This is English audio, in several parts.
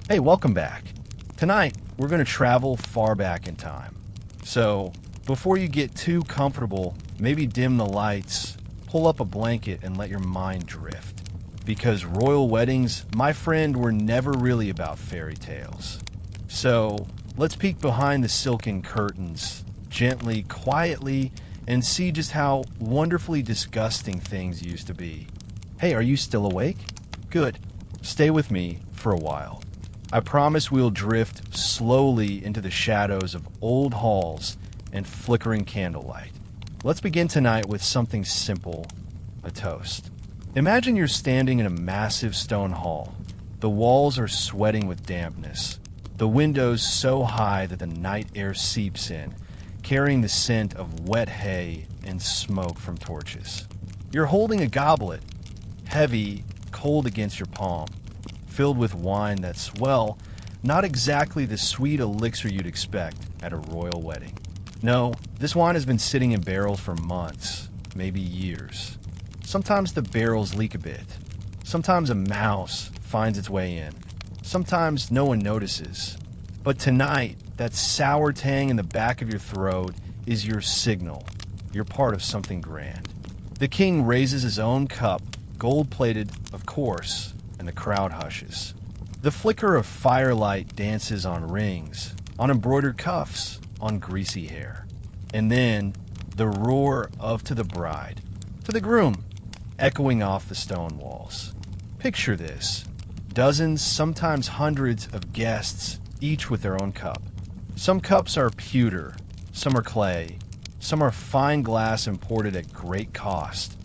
Hey, welcome back. Tonight, we're going to travel far back in time. So, before you get too comfortable, maybe dim the lights, pull up a blanket, and let your mind drift. Because royal weddings, my friend, were never really about fairy tales. So, let's peek behind the silken curtains, gently, quietly, and see just how wonderfully disgusting things used to be. Hey, are you still awake? Good. Stay with me for a while. I promise we'll drift slowly into the shadows of old halls and flickering candlelight. Let's begin tonight with something simple, a toast. Imagine you're standing in a massive stone hall. The walls are sweating with dampness. The windows so high that the night air seeps in, carrying the scent of wet hay and smoke from torches. You're holding a goblet, heavy, cold against your palm, filled with wine that's, well, not exactly the sweet elixir you'd expect at a royal wedding. No, this wine has been sitting in barrels for months, maybe years. Sometimes the barrels leak a bit. Sometimes a mouse finds its way in. Sometimes no one notices. But tonight, that sour tang in the back of your throat is your signal. You're part of something grand. The king raises his own cup, gold-plated, of course, and the crowd hushes. The flicker of firelight dances on rings, on embroidered cuffs, on greasy hair. And then, the roar of "to the bride," to the groom, echoing off the stone walls. Picture this. Dozens, sometimes hundreds of guests, each with their own cup. Some cups are pewter, some are clay, some are fine glass imported at great cost,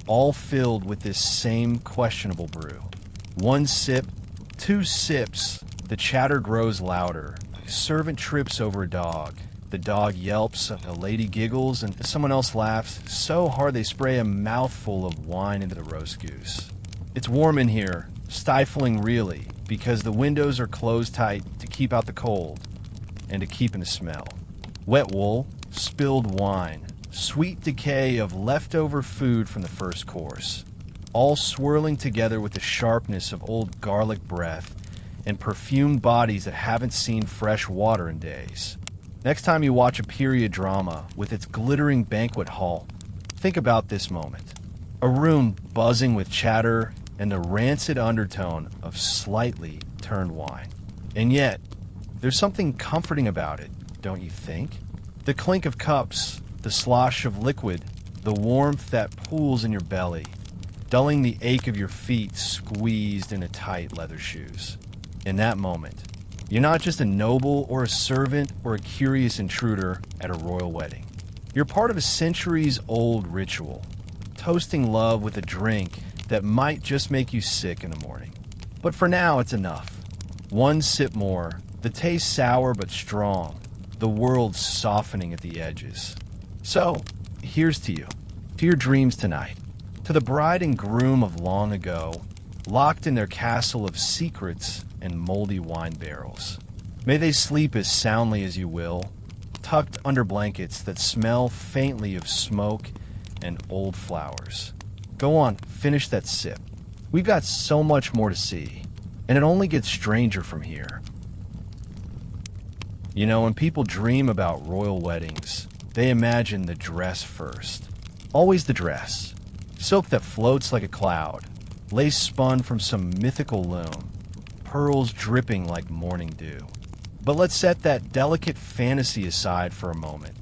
all filled with this same questionable brew. One sip, two sips, the chatter grows louder. A servant trips over a dog. The dog yelps, a lady giggles, and someone else laughs so hard they spray a mouthful of wine into the roast goose. It's warm in here, stifling really, because the windows are closed tight to keep out the cold and to keep in the smell. Wet wool, spilled wine, sweet decay of leftover food from the first course, all swirling together with the sharpness of old garlic breath and perfumed bodies that haven't seen fresh water in days. Next time you watch a period drama with its glittering banquet hall, think about this moment. A room buzzing with chatter and the rancid undertone of slightly turned wine. And yet, there's something comforting about it, don't you think? The clink of cups, the slosh of liquid, the warmth that pools in your belly, dulling the ache of your feet squeezed into tight leather shoes. In that moment, you're not just a noble or a servant or a curious intruder at a royal wedding. You're part of a centuries-old ritual, toasting love with a drink that might just make you sick in the morning. But for now, it's enough. One sip more, the taste sour but strong, the world softening at the edges. So, here's to you, to your dreams tonight, to the bride and groom of long ago, locked in their castle of secrets and moldy wine barrels. May they sleep as soundly as you will, tucked under blankets that smell faintly of smoke and old flowers. Go on, finish that sip. We've got so much more to see, and it only gets stranger from here. You know, when people dream about royal weddings, they imagine the dress first. Always the dress. Silk that floats like a cloud, lace spun from some mythical loom, pearls dripping like morning dew. But let's set that delicate fantasy aside for a moment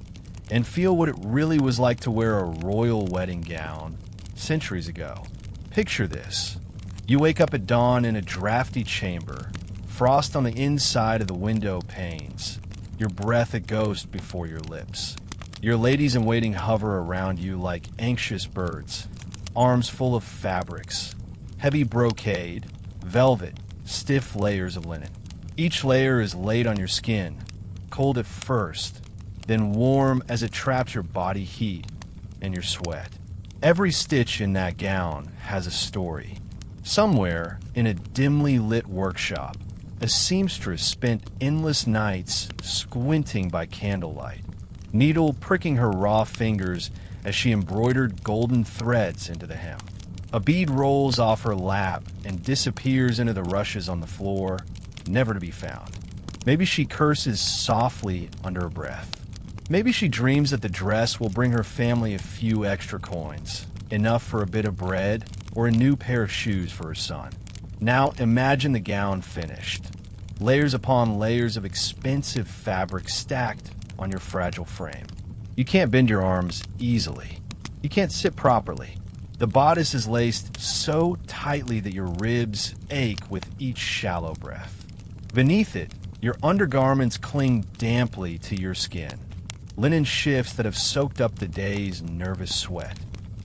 and feel what it really was like to wear a royal wedding gown centuries ago. Picture this. You wake up at dawn in a drafty chamber, frost on the inside of the window panes, your breath a ghost before your lips. Your ladies-in-waiting hover around you like anxious birds, arms full of fabrics, heavy brocade, velvet, stiff layers of linen. Each layer is laid on your skin, cold at first, then warm as it traps your body heat and your sweat. Every stitch in that gown has a story. Somewhere in a dimly lit workshop, a seamstress spent endless nights squinting by candlelight, needle pricking her raw fingers as she embroidered golden threads into the hem. A bead rolls off her lap and disappears into the rushes on the floor, never to be found. Maybe she curses softly under her breath. Maybe she dreams that the dress will bring her family a few extra coins, enough for a bit of bread or a new pair of shoes for her son. Now imagine the gown finished. Layers upon layers of expensive fabric stacked on your fragile frame. You can't bend your arms easily. You can't sit properly. The bodice is laced so tightly that your ribs ache with each shallow breath. Beneath it, your undergarments cling damply to your skin. Linen shifts that have soaked up the day's nervous sweat.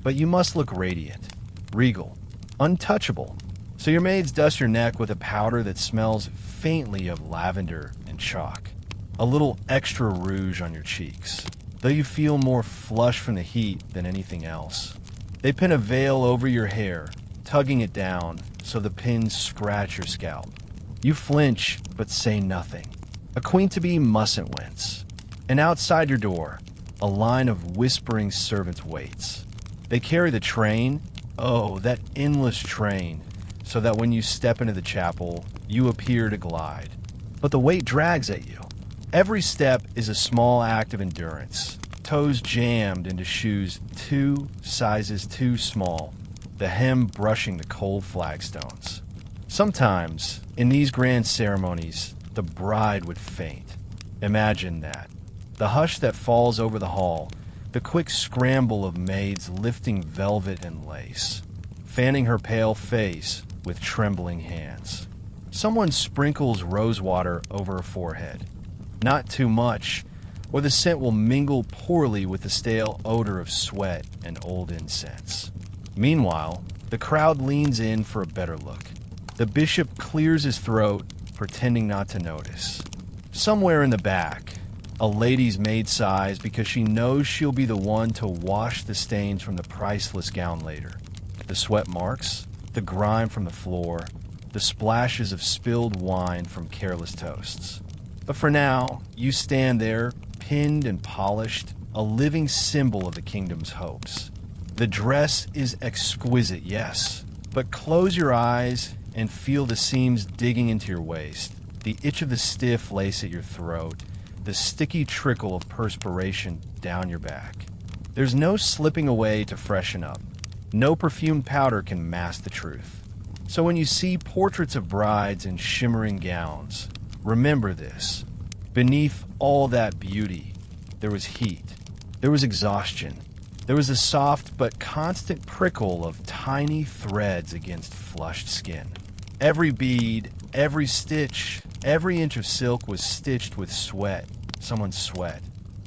But you must look radiant, regal, untouchable. So your maids dust your neck with a powder that smells faintly of lavender and chalk. A little extra rouge on your cheeks, though you feel more flush from the heat than anything else. They pin a veil over your hair, tugging it down so the pins scratch your scalp. You flinch, but say nothing. A queen-to-be mustn't wince. And outside your door, a line of whispering servants waits. They carry the train, oh, that endless train, so that when you step into the chapel, you appear to glide. But the weight drags at you. Every step is a small act of endurance, toes jammed into shoes 2 sizes too small, the hem brushing the cold flagstones. Sometimes, in these grand ceremonies, the bride would faint. Imagine that. The hush that falls over the hall, the quick scramble of maids lifting velvet and lace, fanning her pale face with trembling hands. Someone sprinkles rose water over her forehead. Not too much, or the scent will mingle poorly with the stale odor of sweat and old incense. Meanwhile, the crowd leans in for a better look. The bishop clears his throat, pretending not to notice. Somewhere in the back, a lady's maid sighs because she knows she'll be the one to wash the stains from the priceless gown later. The sweat marks, the grime from the floor, the splashes of spilled wine from careless toasts. But for now, you stand there, pinned and polished, a living symbol of the kingdom's hopes. The dress is exquisite, yes, but close your eyes and feel the seams digging into your waist, the itch of the stiff lace at your throat, the sticky trickle of perspiration down your back. There's no slipping away to freshen up. No perfumed powder can mask the truth. So when you see portraits of brides in shimmering gowns, remember this. Beneath all that beauty, there was heat. There was exhaustion. There was a soft but constant prickle of tiny threads against flushed skin. Every bead, every stitch, every inch of silk was stitched with sweat, someone's sweat.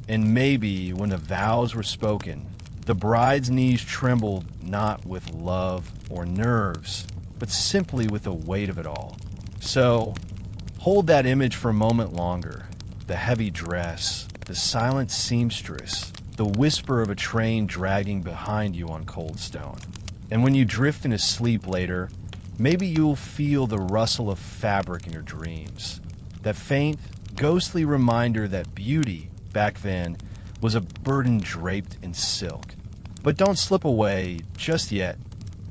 And maybe when the vows were spoken, the bride's knees trembled not with love or nerves, but simply with the weight of it all. So, hold that image for a moment longer. The heavy dress, the silent seamstress, the whisper of a train dragging behind you on cold stone. And when you drift into sleep later, maybe you'll feel the rustle of fabric in your dreams. That faint, ghostly reminder that beauty, back then, was a burden draped in silk. But don't slip away just yet.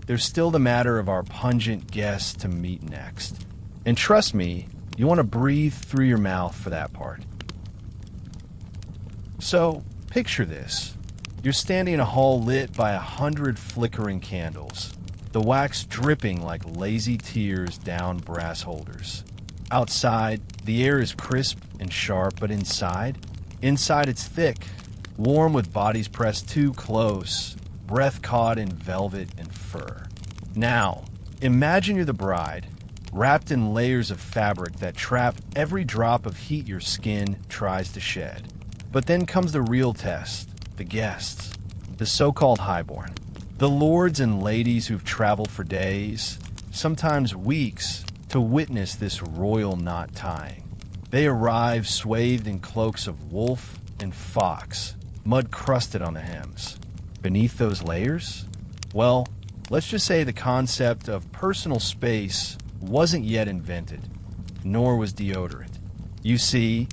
There's still the matter of our pungent guests to meet next. And trust me, you want to breathe through your mouth for that part. So, picture this. You're standing in a hall lit by 100 flickering candles, the wax dripping like lazy tears down brass holders. Outside, the air is crisp and sharp, but inside it's thick, warm with bodies pressed too close, breath caught in velvet and fur. Now, imagine you're the bride, wrapped in layers of fabric that trap every drop of heat your skin tries to shed. But then comes the real test, the guests, the so-called highborn, the lords and ladies who've traveled for days, sometimes weeks, to witness this royal knot tying. They arrive swathed in cloaks of wolf and fox, mud-crusted on the hems. Beneath those layers? Well, let's just say the concept of personal space wasn't yet invented, nor was deodorant. You see,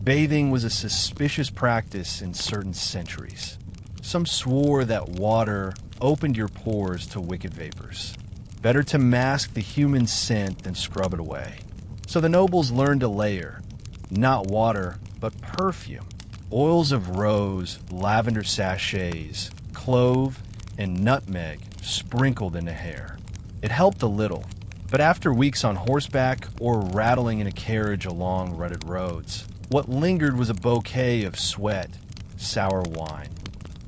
bathing was a suspicious practice in certain centuries. Some swore that water opened your pores to wicked vapors. Better to mask the human scent than scrub it away. So the nobles learned to layer, not water, but perfume. Oils of rose, lavender sachets, clove, and nutmeg sprinkled in the hair. It helped a little, but after weeks on horseback or rattling in a carriage along rutted roads, what lingered was a bouquet of sweat, sour wine,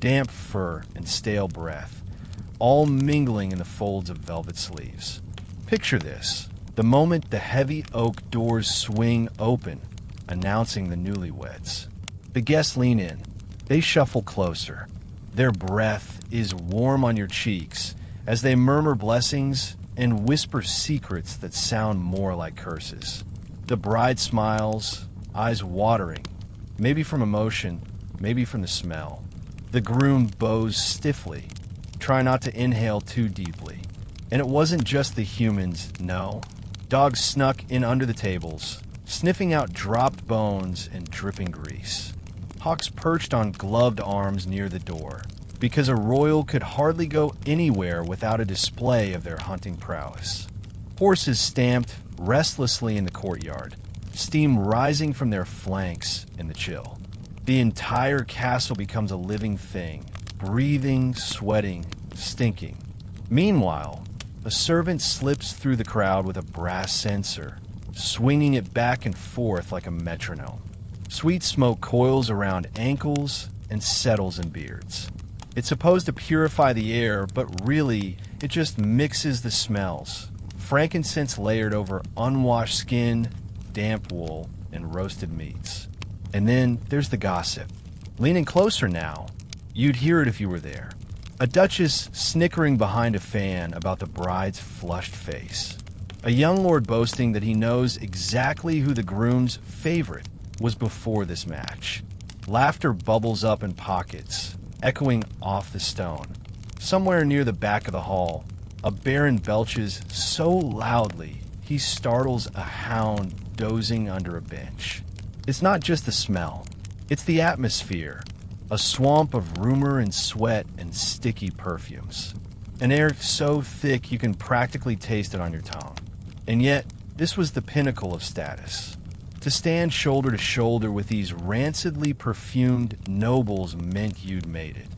damp fur, and stale breath, all mingling in the folds of velvet sleeves. Picture this: the moment the heavy oak doors swing open, announcing the newlyweds. The guests lean in. They shuffle closer. Their breath is warm on your cheeks as they murmur blessings and whisper secrets that sound more like curses. The bride smiles, eyes watering, maybe from emotion, maybe from the smell. The groom bows stiffly, try not to inhale too deeply. And it wasn't just the humans, no. Dogs snuck in under the tables, sniffing out dropped bones and dripping grease. Hawks perched on gloved arms near the door, because a royal could hardly go anywhere without a display of their hunting prowess. Horses stamped restlessly in the courtyard, steam rising from their flanks in the chill. The entire castle becomes a living thing, breathing, sweating, stinking. Meanwhile, a servant slips through the crowd with a brass censer, swinging it back and forth like a metronome. Sweet smoke coils around ankles and settles in beards. It's supposed to purify the air, but really, it just mixes the smells. Frankincense layered over unwashed skin, damp wool, and roasted meats. And then there's the gossip. Leaning closer now, you'd hear it if you were there. A duchess snickering behind a fan about the bride's flushed face. A young lord boasting that he knows exactly who the groom's favorite was before this match. Laughter bubbles up in pockets, echoing off the stone. Somewhere near the back of the hall, a baron belches so loudly he startles a hound dozing under a bench. It's not just the smell, it's the atmosphere, a swamp of rumor and sweat and sticky perfumes. An air so thick you can practically taste it on your tongue. And yet, this was the pinnacle of status. To stand shoulder to shoulder with these rancidly perfumed nobles meant you'd made it.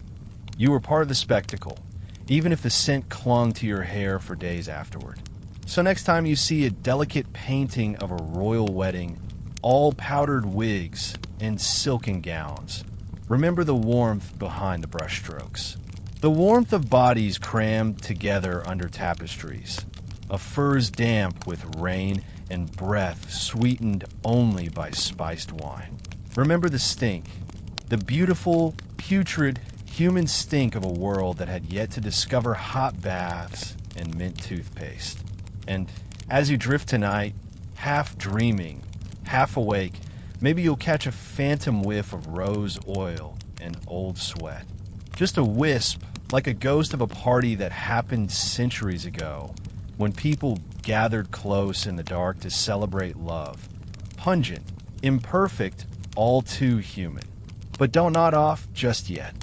You were part of the spectacle, even if the scent clung to your hair for days afterward. So next time you see a delicate painting of a royal wedding, all powdered wigs and silken gowns, remember the warmth behind the brushstrokes. The warmth of bodies crammed together under tapestries, of furs damp with rain and breath sweetened only by spiced wine. Remember the stink, the beautiful, putrid, human stink of a world that had yet to discover hot baths and mint toothpaste. And as you drift tonight, half dreaming, half awake, maybe you'll catch a phantom whiff of rose oil and old sweat. Just a wisp, like a ghost of a party that happened centuries ago, when people gathered close in the dark to celebrate love. Pungent, imperfect, all too human. But don't nod off just yet.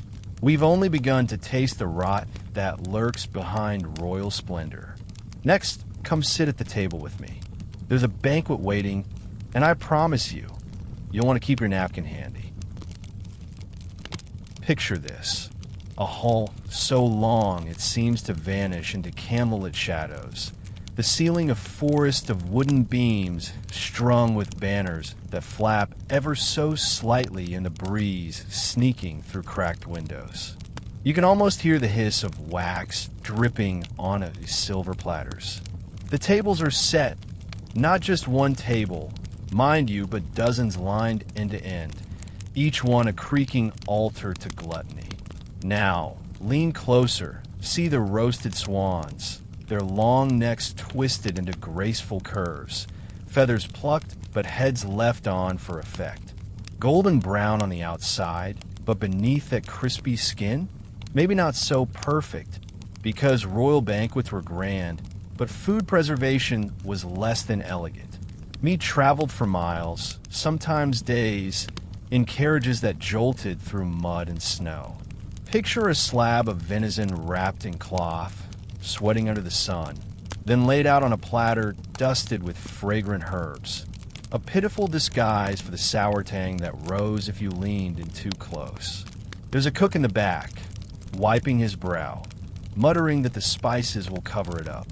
We've only begun to taste the rot that lurks behind royal splendor. Next, come sit at the table with me. There's a banquet waiting, and I promise you, you'll want to keep your napkin handy. Picture this. A hall so long it seems to vanish into candlelit shadows. The ceiling a forest of wooden beams strung with banners that flap ever so slightly in the breeze sneaking through cracked windows. You can almost hear the hiss of wax dripping on these silver platters. The tables are set, not just one table, mind you, but dozens lined end to end, each one a creaking altar to gluttony. Now, lean closer, see the roasted swans, their long necks twisted into graceful curves, feathers plucked but heads left on for effect. Golden brown on the outside, but beneath that crispy skin, maybe not so perfect, because royal banquets were grand, but food preservation was less than elegant. Meat traveled for miles, sometimes days, in carriages that jolted through mud and snow. Picture a slab of venison wrapped in cloth, sweating under the sun, then laid out on a platter dusted with fragrant herbs, a pitiful disguise for the sour tang that rose if you leaned in too close. There's a cook in the back, wiping his brow, muttering that the spices will cover it up.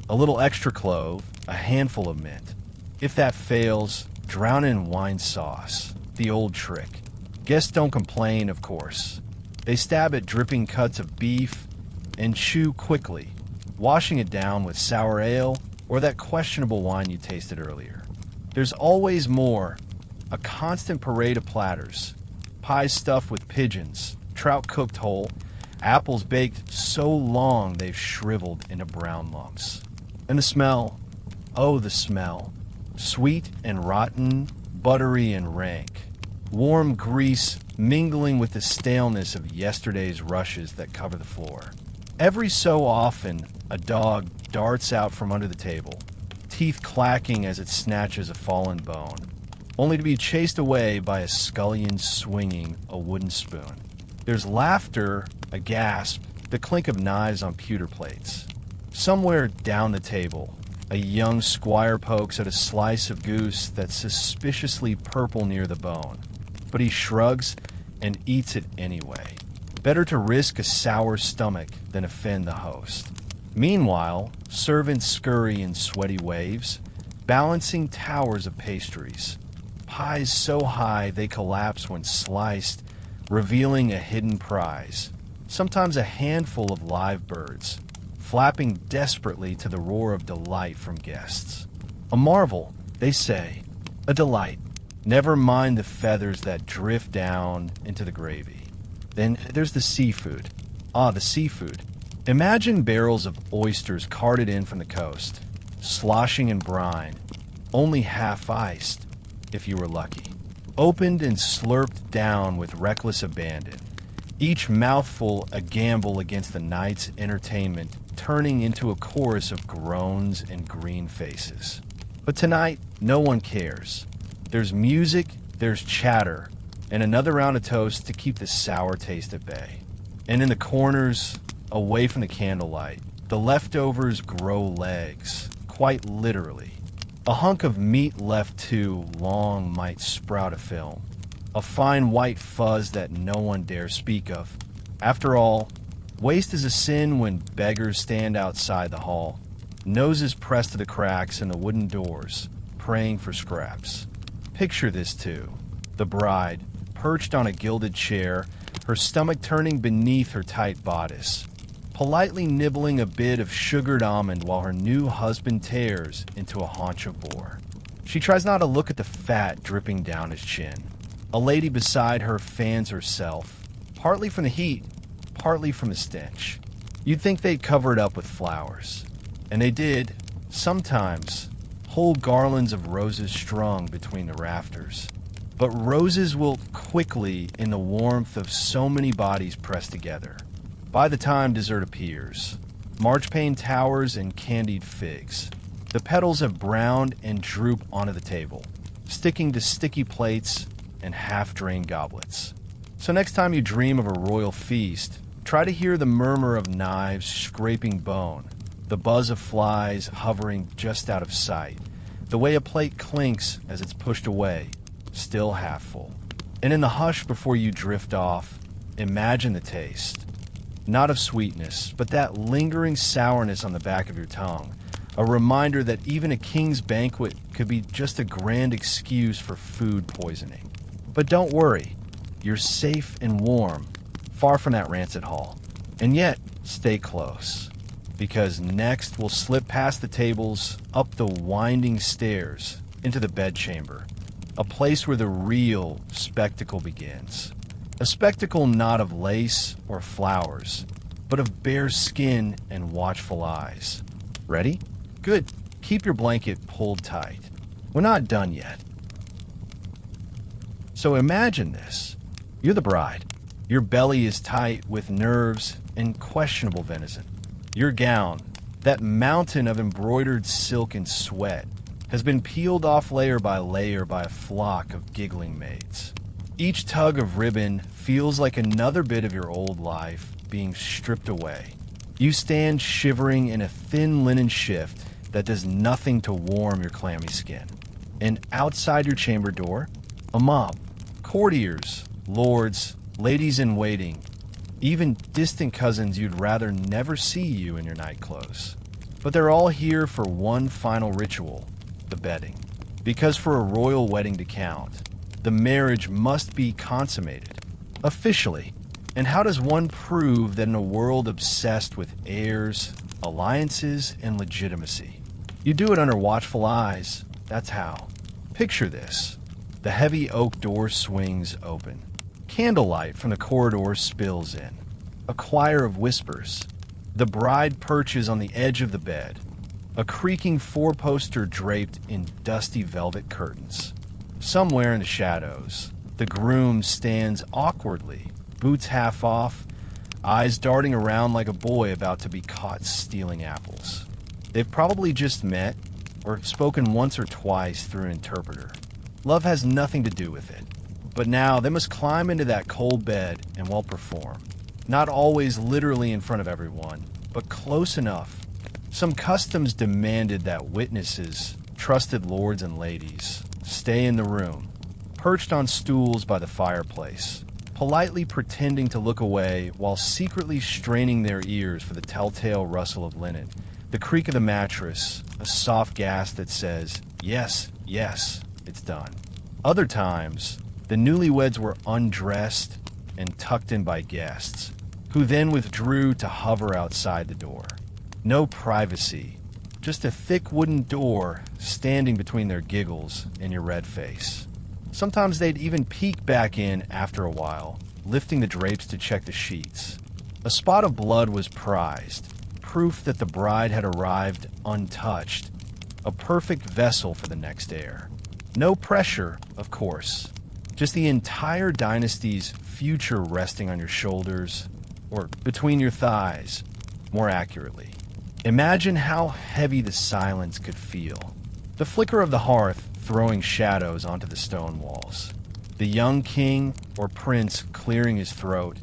A little extra clove, a handful of mint. If that fails, drown it in wine sauce, the old trick. Guests don't complain, of course. They stab at dripping cuts of beef and chew quickly, washing it down with sour ale or that questionable wine you tasted earlier. There's always more, a constant parade of platters. Pies stuffed with pigeons, trout cooked whole, apples baked so long they've shriveled into brown lumps. And the smell, oh the smell, sweet and rotten, buttery and rank. Warm grease mingling with the staleness of yesterday's rushes that cover the floor. Every so often, a dog darts out from under the table, teeth clacking as it snatches a fallen bone, only to be chased away by a scullion swinging a wooden spoon. There's laughter, a gasp, the clink of knives on pewter plates. Somewhere down the table, a young squire pokes at a slice of goose that's suspiciously purple near the bone, but he shrugs and eats it anyway. Better to risk a sour stomach than offend the host. Meanwhile, servants scurry in sweaty waves, balancing towers of pastries. Pies so high they collapse when sliced, revealing a hidden prize. Sometimes a handful of live birds, flapping desperately to the roar of delight from guests. A marvel, they say, a delight. Never mind the feathers that drift down into the gravy. Then there's the seafood. The seafood. Imagine barrels of oysters carted in from the coast, sloshing in brine, only half iced, if you were lucky. Opened and slurped down with reckless abandon. Each mouthful a gamble against the night's entertainment, turning into a chorus of groans and green faces. But tonight, no one cares. There's music, there's chatter, and another round of toast to keep the sour taste at bay. And in the corners, away from the candlelight, the leftovers grow legs, quite literally. A hunk of meat left too long might sprout a film, a fine white fuzz that no one dare speak of. After all, waste is a sin when beggars stand outside the hall, noses pressed to the cracks in the wooden doors, praying for scraps. Picture this too. The bride, perched on a gilded chair, her stomach turning beneath her tight bodice, politely nibbling a bit of sugared almond while her new husband tears into a haunch of boar. She tries not to look at the fat dripping down his chin. A lady beside her fans herself, partly from the heat, partly from the stench. You'd think they'd cover it up with flowers. And they did, sometimes, whole garlands of roses strung between the rafters. But roses wilt quickly in the warmth of so many bodies pressed together. By the time dessert appears, marchpane towers and candied figs. The petals have browned and droop onto the table, sticking to sticky plates and half-drained goblets. So next time you dream of a royal feast, try to hear the murmur of knives scraping bone, the buzz of flies hovering just out of sight, the way a plate clinks as it's pushed away, still half full. And in the hush before you drift off, imagine the taste. Not of sweetness, but that lingering sourness on the back of your tongue, a reminder that even a king's banquet could be just a grand excuse for food poisoning. But don't worry, you're safe and warm, far from that rancid hall. And yet, stay close, because next we'll slip past the tables, up the winding stairs, into the bedchamber, a place where the real spectacle begins. A spectacle not of lace or flowers, but of bare skin and watchful eyes. Ready? Good. Keep your blanket pulled tight. We're not done yet. So imagine this. You're the bride. Your belly is tight with nerves and questionable venison. Your gown, that mountain of embroidered silk and sweat, has been peeled off layer by a flock of giggling maids. Each tug of ribbon feels like another bit of your old life being stripped away. You stand shivering in a thin linen shift that does nothing to warm your clammy skin. And outside your chamber door, a mob. Courtiers, lords, ladies in waiting, even distant cousins you'd rather never see you in your night clothes. But they're all here for one final ritual, the bedding. Because for a royal wedding to count, the marriage must be consummated, officially. And how does one prove that in a world obsessed with heirs, alliances, and legitimacy? You do it under watchful eyes, that's how. Picture this. The heavy oak door swings open. Candlelight from the corridor spills in. A choir of whispers. The bride perches on the edge of the bed. A creaking four-poster draped in dusty velvet curtains. Somewhere in the shadows, the groom stands awkwardly, boots half off, eyes darting around like a boy about to be caught stealing apples. They've probably just met or spoken once or twice through an interpreter. Love has nothing to do with it. But now they must climb into that cold bed and well perform. Not always literally in front of everyone, but close enough. Some customs demanded that witnesses, trusted lords and ladies, stay in the room, perched on stools by the fireplace, politely pretending to look away while secretly straining their ears for the telltale rustle of linen, the creak of the mattress, a soft gasp that says, yes, yes, it's done. Other times, the newlyweds were undressed and tucked in by guests, who then withdrew to hover outside the door. No privacy, just a thick wooden door standing between their giggles and your red face. Sometimes they'd even peek back in after a while, lifting the drapes to check the sheets. A spot of blood was prized, proof that the bride had arrived untouched, a perfect vessel for the next heir. No pressure, of course, just the entire dynasty's future resting on your shoulders, or between your thighs, more accurately. Imagine how heavy the silence could feel. The flicker of the hearth throwing shadows onto the stone walls. The young king or prince clearing his throat,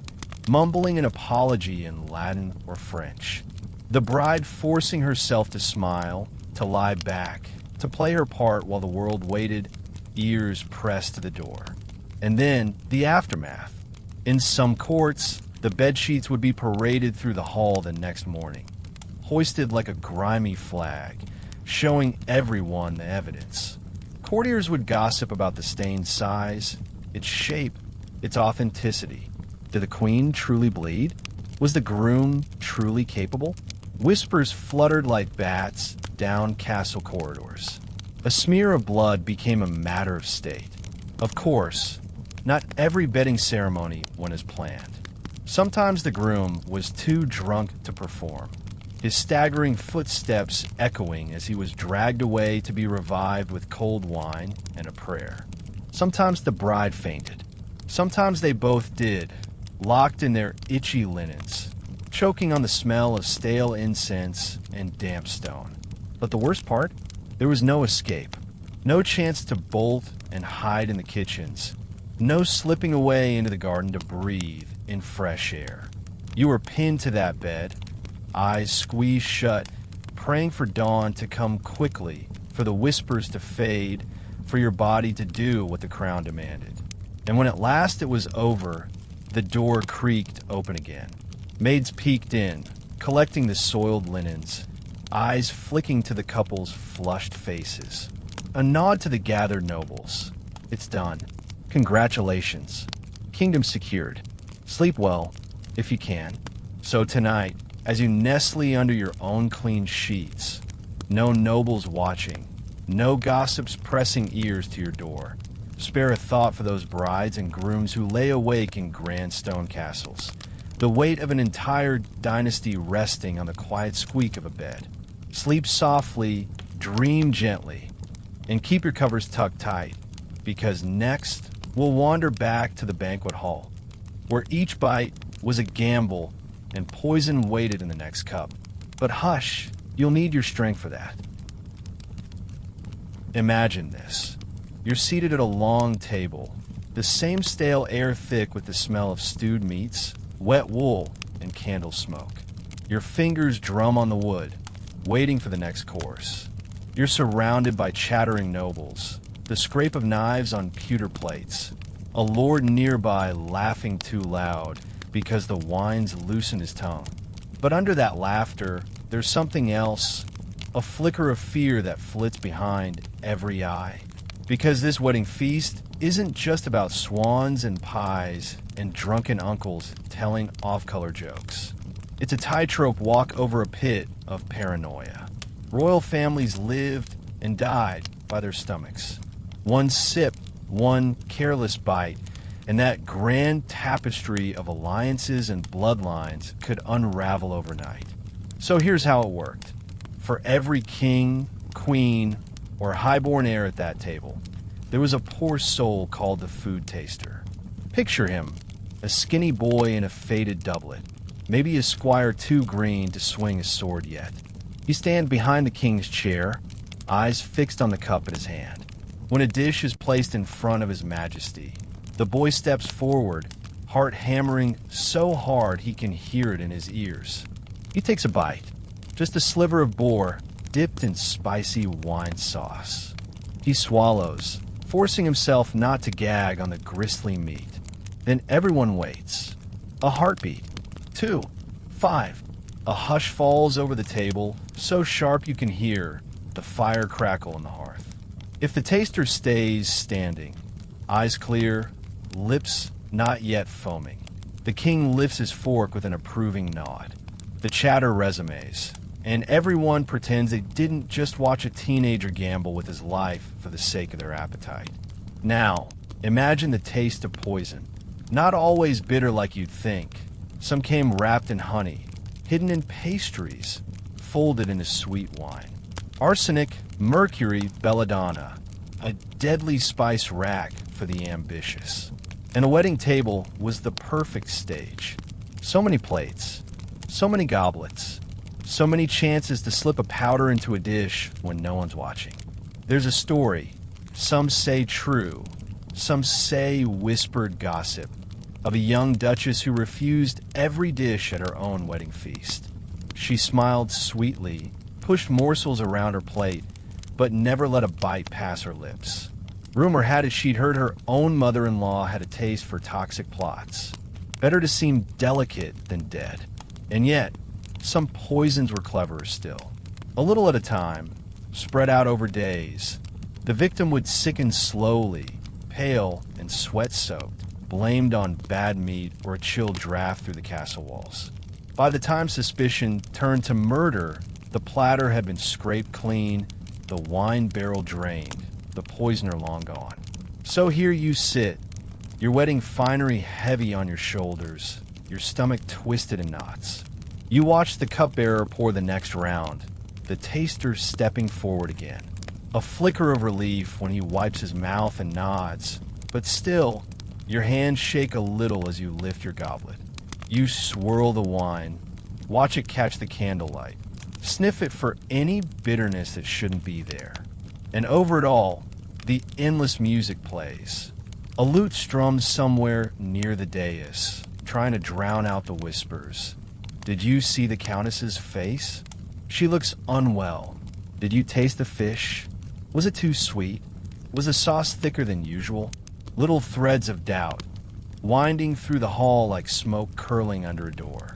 mumbling an apology in Latin or French. The bride forcing herself to smile, to lie back, to play her part while the world waited, ears pressed to the door. And then the aftermath. In some courts, the bedsheets would be paraded through the hall the next morning, hoisted like a grimy flag, showing everyone the evidence. Courtiers would gossip about the stain's size, its shape, its authenticity. Did the queen truly bleed? Was the groom truly capable? Whispers fluttered like bats down castle corridors. A smear of blood became a matter of state. Of course, not every bedding ceremony went as planned. Sometimes the groom was too drunk to perform, his staggering footsteps echoing as he was dragged away to be revived with cold wine and a prayer. Sometimes the bride fainted. Sometimes they both did, locked in their itchy linens, choking on the smell of stale incense and damp stone. But the worst part? There was no escape. No chance to bolt and hide in the kitchens. No slipping away into the garden to breathe in fresh air. You were pinned to that bed, eyes squeezed shut, praying for dawn to come quickly, for the whispers to fade, for your body to do what the crown demanded. And when at last it was over, the door creaked open again. Maids peeked in, collecting the soiled linens, eyes flicking to the couple's flushed faces. A nod to the gathered nobles. It's done. Congratulations. Kingdom secured. Sleep well, if you can. So tonight, as you nestle under your own clean sheets, no nobles watching, no gossips pressing ears to your door. Spare a thought for those brides and grooms who lay awake in grand stone castles, the weight of an entire dynasty resting on the quiet squeak of a bed. Sleep softly, dream gently, and keep your covers tucked tight, because next we'll wander back to the banquet hall, where each bite was a gamble and poison waited in the next cup. But hush, you'll need your strength for that. Imagine this. You're seated at a long table, the same stale air thick with the smell of stewed meats, wet wool, and candle smoke. Your fingers drum on the wood, waiting for the next course. You're surrounded by chattering nobles, the scrape of knives on pewter plates, a lord nearby laughing too loud because the wine's loosened his tongue. But under that laughter, there's something else, a flicker of fear that flits behind every eye. Because this wedding feast isn't just about swans and pies and drunken uncles telling off-color jokes. It's a tightrope walk over a pit of paranoia. Royal families lived and died by their stomachs. One sip, one careless bite, and that grand tapestry of alliances and bloodlines could unravel overnight. So here's how it worked. For every king, queen, or highborn heir at that table, there was a poor soul called the food taster. Picture him, a skinny boy in a faded doublet, maybe a squire too green to swing his sword yet. He stands behind the king's chair, eyes fixed on the cup in his hand. When a dish is placed in front of his majesty, the boy steps forward, heart hammering so hard he can hear it in his ears. He takes a bite, just a sliver of boar dipped in spicy wine sauce. He swallows, forcing himself not to gag on the gristly meat. Then everyone waits. A heartbeat. 2. 5. A hush falls over the table, so sharp you can hear the fire crackle in the hearth. If the taster stays standing, eyes clear, lips not yet foaming, the king lifts his fork with an approving nod. The chatter resumes, and everyone pretends they didn't just watch a teenager gamble with his life for the sake of their appetite. Now, imagine the taste of poison. Not always bitter like you'd think. Some came wrapped in honey, hidden in pastries, folded into sweet wine. Arsenic, mercury, belladonna, a deadly spice rack for the ambitious. And a wedding table was the perfect stage. So many plates, so many goblets, so many chances to slip a powder into a dish when no one's watching. There's a story, some say true, some say whispered gossip, of a young duchess who refused every dish at her own wedding feast. She smiled sweetly, pushed morsels around her plate, but never let a bite pass her lips. Rumor had it she'd heard her own mother-in-law had a taste for toxic plots. Better to seem delicate than dead. And yet, some poisons were cleverer still. A little at a time, spread out over days, the victim would sicken slowly, pale and sweat-soaked, blamed on bad meat or a chill draft through the castle walls. By the time suspicion turned to murder, the platter had been scraped clean, the wine barrel drained, the poisoner long gone. So here you sit, your wedding finery heavy on your shoulders, your stomach twisted in knots. You watch the cupbearer pour the next round, the taster stepping forward again. A flicker of relief when he wipes his mouth and nods, but still, your hands shake a little as you lift your goblet. You swirl the wine, watch it catch the candlelight, sniff it for any bitterness that shouldn't be there. And over it all, the endless music plays. A lute strums somewhere near the dais, trying to drown out the whispers. Did you see the Countess's face? She looks unwell. Did you taste the fish? Was it too sweet? Was the sauce thicker than usual? Little threads of doubt, winding through the hall like smoke curling under a door.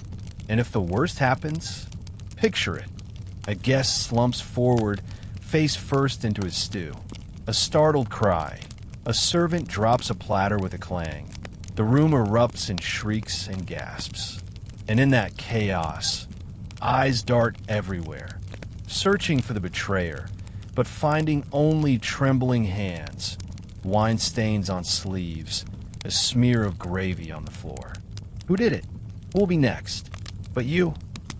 And if the worst happens, picture it. A guest slumps forward, face first into his stew. A startled cry. A servant drops a platter with a clang. The room erupts in shrieks and gasps. And in that chaos, eyes dart everywhere, searching for the betrayer, but finding only trembling hands, wine stains on sleeves, a smear of gravy on the floor. Who did it? Who'll be next? But you,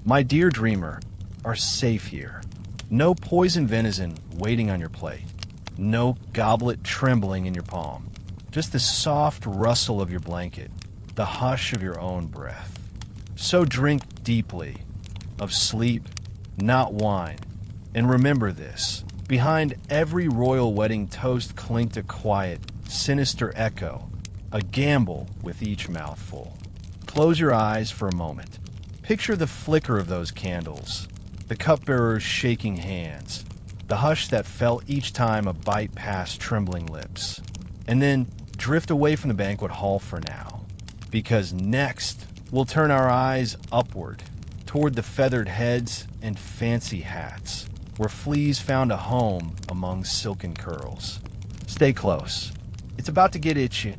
my dear dreamer, are safe here. No poison venison waiting on your plate. No goblet trembling in your palm. Just the soft rustle of your blanket, the hush of your own breath. So drink deeply, of sleep, not wine. And remember this. Behind every royal wedding toast clinked a quiet, sinister echo, a gamble with each mouthful. Close your eyes for a moment. Picture the flicker of those candles, the cupbearers shaking hands, the hush that fell each time a bite passed trembling lips. And then drift away from the banquet hall for now, because next we'll turn our eyes upward toward the feathered heads and fancy hats, where fleas found a home among silken curls. Stay close. It's about to get itchy.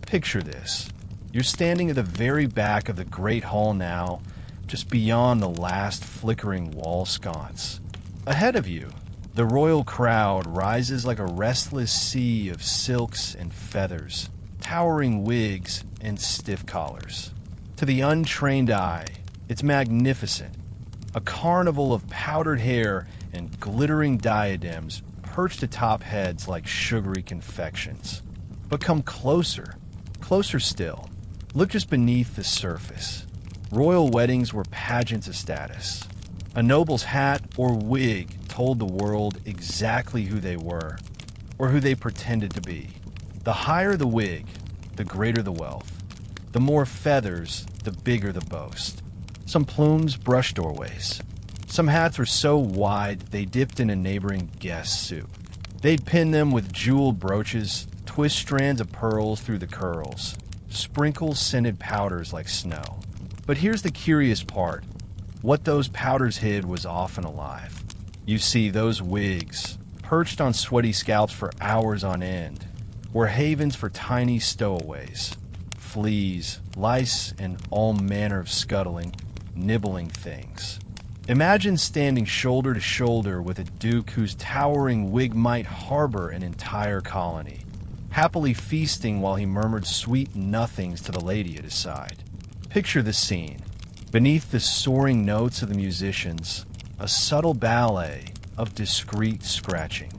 Picture this. You're standing at the very back of the great hall now, just beyond the last flickering wall sconce. Ahead of you, the royal crowd rises like a restless sea of silks and feathers, towering wigs and stiff collars. To the untrained eye, it's magnificent. A carnival of powdered hair and glittering diadems perched atop heads like sugary confections. But come closer, closer still. Look just beneath the surface. Royal weddings were pageants of status. A noble's hat or wig told the world exactly who they were, or who they pretended to be. The higher the wig, the greater the wealth. The more feathers, the bigger the boast. Some plumes brushed doorways. Some hats were so wide they dipped in a neighboring guest's soup. They'd pin them with jeweled brooches, twist strands of pearls through the curls, sprinkle scented powders like snow. But here's the curious part. What those powders hid was often alive. You see, those wigs, perched on sweaty scalps for hours on end, were havens for tiny stowaways. Fleas, lice, and all manner of scuttling, nibbling things. Imagine standing shoulder to shoulder with a duke whose towering wig might harbor an entire colony, happily feasting while he murmured sweet nothings to the lady at his side. Picture the scene. Beneath the soaring notes of the musicians, a subtle ballet of discreet scratching.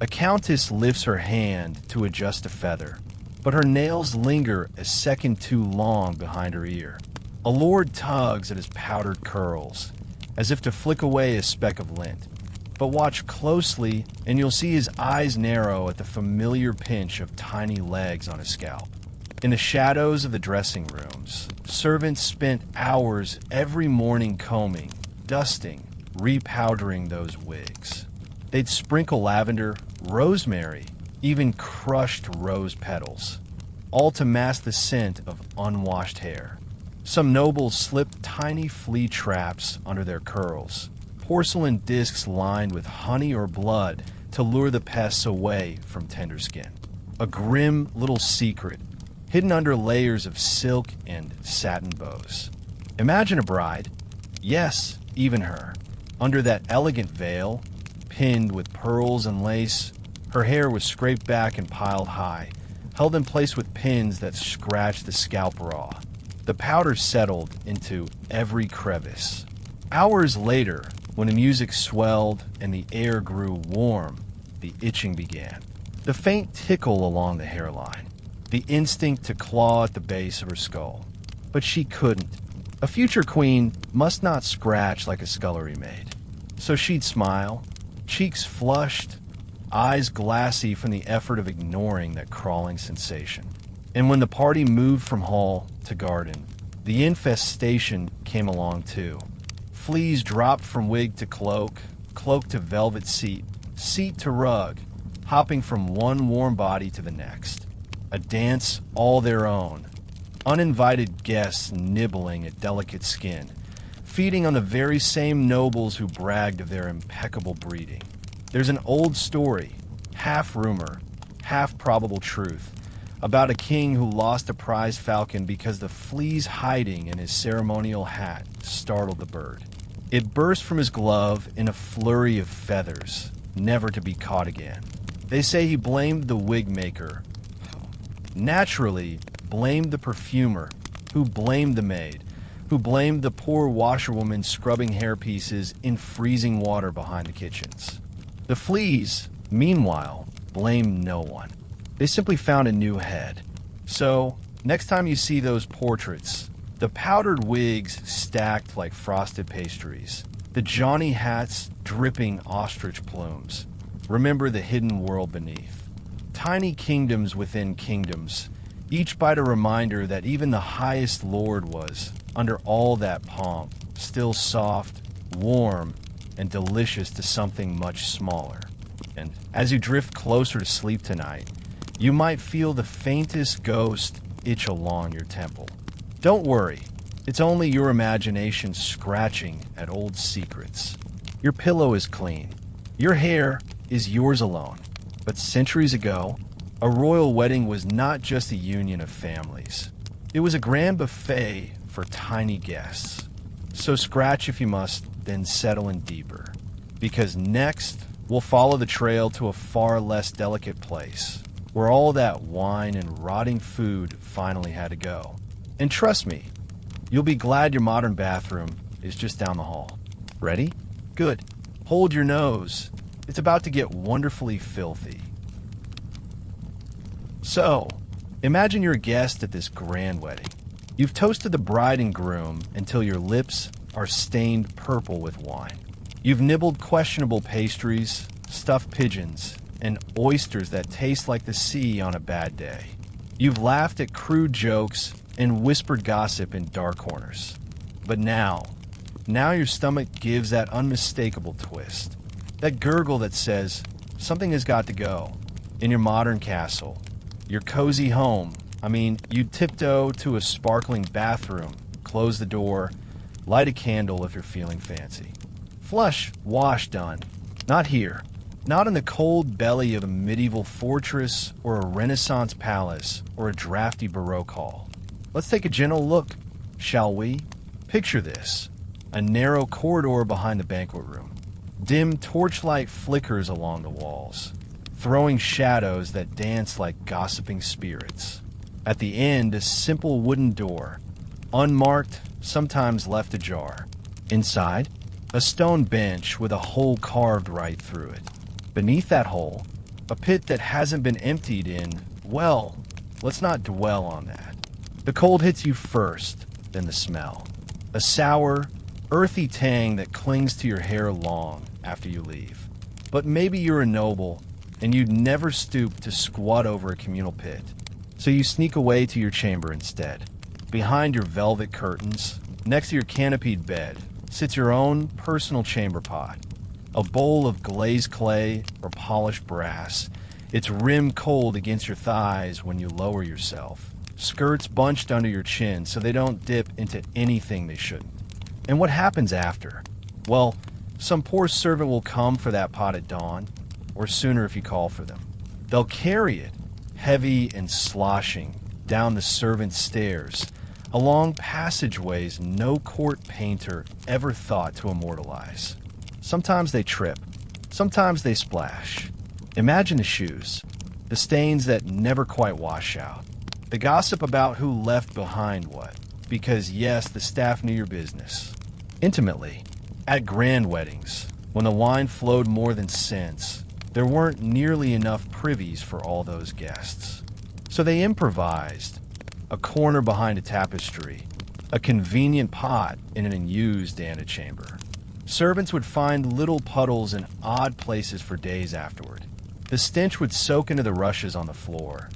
A countess lifts her hand to adjust a feather, but her nails linger a second too long behind her ear. A lord tugs at his powdered curls, as if to flick away a speck of lint. But watch closely, and you'll see his eyes narrow at the familiar pinch of tiny legs on his scalp. In the shadows of the dressing rooms, servants spent hours every morning combing, dusting, repowdering those wigs. They'd sprinkle lavender, rosemary, even crushed rose petals, all to mask the scent of unwashed hair. Some nobles slipped tiny flea traps under their curls, porcelain discs lined with honey or blood to lure the pests away from tender skin. A grim little secret hidden under layers of silk and satin bows. Imagine a bride, yes, even her, under that elegant veil, pinned with pearls and lace. Her hair was scraped back and piled high, held in place with pins that scratched the scalp raw. The powder settled into every crevice. Hours later, when the music swelled and the air grew warm, the itching began. The faint tickle along the hairline, the instinct to claw at the base of her skull. But she couldn't. A future queen must not scratch like a scullery maid. So she'd smile, cheeks flushed, eyes glassy from the effort of ignoring that crawling sensation. And when the party moved from hall to garden, the infestation came along too. Fleas dropped from wig to cloak, cloak to velvet seat, seat to rug, hopping from one warm body to the next. A dance all their own. Uninvited guests nibbling at delicate skin, feeding on the very same nobles who bragged of their impeccable breeding. There's an old story, half rumor, half probable truth, about a king who lost a prize falcon because the fleas hiding in his ceremonial hat startled the bird. It burst from his glove in a flurry of feathers, never to be caught again. They say he blamed the wig maker, naturally blamed the perfumer, who blamed the maid, who blamed the poor washerwoman scrubbing hairpieces in freezing water behind the kitchens. The fleas, meanwhile, blamed no one. They simply found a new head. So, next time you see those portraits, the powdered wigs stacked like frosted pastries, the Johnny hats dripping ostrich plumes, remember the hidden world beneath. Tiny kingdoms within kingdoms, each bite a reminder that even the highest lord was, under all that pomp, still soft, warm, and delicious to something much smaller. And as you drift closer to sleep tonight, you might feel the faintest ghost itch along your temple. Don't worry, it's only your imagination scratching at old secrets. Your pillow is clean. Your hair is yours alone. But centuries ago, a royal wedding was not just a union of families. It was a grand buffet for tiny guests. So scratch if you must, then settle in deeper. Because next, we'll follow the trail to a far less delicate place, where all that wine and rotting food finally had to go. And trust me, you'll be glad your modern bathroom is just down the hall. Ready? Good. Hold your nose. It's about to get wonderfully filthy. So, imagine you're a guest at this grand wedding. You've toasted the bride and groom until your lips are stained purple with wine. You've nibbled questionable pastries, stuffed pigeons, and oysters that taste like the sea on a bad day. You've laughed at crude jokes and whispered gossip in dark corners. But now your stomach gives that unmistakable twist. That gurgle that says, something has got to go. In your modern castle, your cozy home, you tiptoe to a sparkling bathroom, close the door, light a candle if you're feeling fancy. Flush, wash done. Not here. Not in the cold belly of a medieval fortress or a Renaissance palace or a drafty Baroque hall. Let's take a gentle look, shall we? Picture this. A narrow corridor behind the banquet room. Dim torchlight flickers along the walls, throwing shadows that dance like gossiping spirits. At the end, a simple wooden door, unmarked, sometimes left ajar. Inside, a stone bench with a hole carved right through it. Beneath that hole, a pit that hasn't been emptied in, well, let's not dwell on that. The cold hits you first, then the smell. A sour, earthy tang that clings to your hair long after you leave. But maybe you're a noble, and you'd never stoop to squat over a communal pit. So you sneak away to your chamber instead. Behind your velvet curtains, next to your canopied bed, sits your own personal chamber pot. A bowl of glazed clay or polished brass, its rim cold against your thighs when you lower yourself. Skirts bunched under your chin so they don't dip into anything they shouldn't. And what happens after? Well, some poor servant will come for that pot at dawn, or sooner if you call for them. They'll carry it, heavy and sloshing, down the servants' stairs, along passageways no court painter ever thought to immortalize. Sometimes they trip, sometimes they splash. Imagine the shoes, the stains that never quite wash out. The gossip about who left behind what, because yes, the staff knew your business. Intimately, at grand weddings, when the wine flowed more than sense, there weren't nearly enough privies for all those guests. So they improvised. A corner behind a tapestry, a convenient pot in an unused antechamber. Servants would find little puddles in odd places for days afterward. The stench would soak into the rushes on the floor,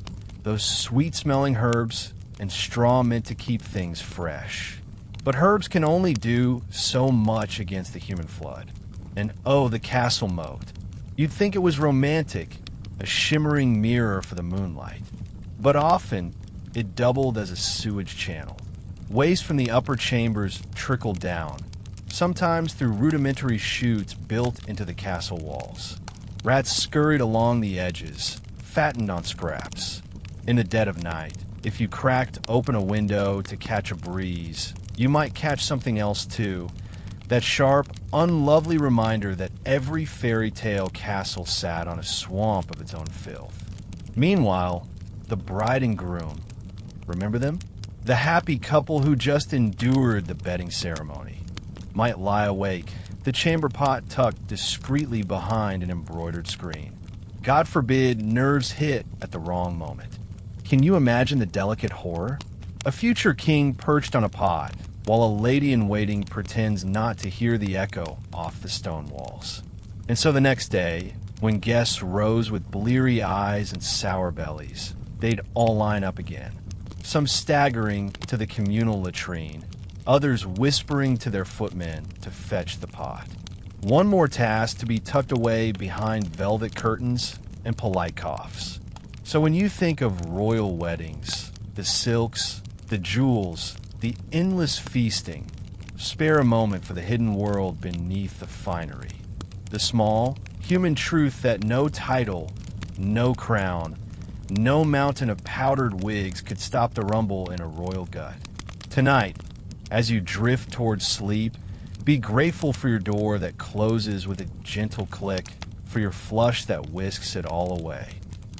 those sweet-smelling herbs and straw meant to keep things fresh. But herbs can only do so much against the human flood. And oh, the castle moat. You'd think it was romantic, a shimmering mirror for the moonlight. But often, it doubled as a sewage channel. Waste from the upper chambers trickled down, sometimes through rudimentary chutes built into the castle walls. Rats scurried along the edges, fattened on scraps. In the dead of night, if you cracked open a window to catch a breeze, you might catch something else too. That sharp, unlovely reminder that every fairy tale castle sat on a swamp of its own filth. Meanwhile, the bride and groom, remember them? The happy couple who just endured the bedding ceremony might lie awake, the chamber pot tucked discreetly behind an embroidered screen. God forbid nerves hit at the wrong moment. Can you imagine the delicate horror? A future king perched on a pod, while a lady-in-waiting pretends not to hear the echo off the stone walls. And so the next day, when guests rose with bleary eyes and sour bellies, they'd all line up again, some staggering to the communal latrine, others whispering to their footmen to fetch the pot. One more task to be tucked away behind velvet curtains and polite coughs. So when you think of royal weddings, the silks, the jewels, the endless feasting, spare a moment for the hidden world beneath the finery. The small, human truth that no title, no crown, no mountain of powdered wigs could stop the rumble in a royal gut. Tonight, as you drift towards sleep, be grateful for your door that closes with a gentle click, for your flush that whisks it all away.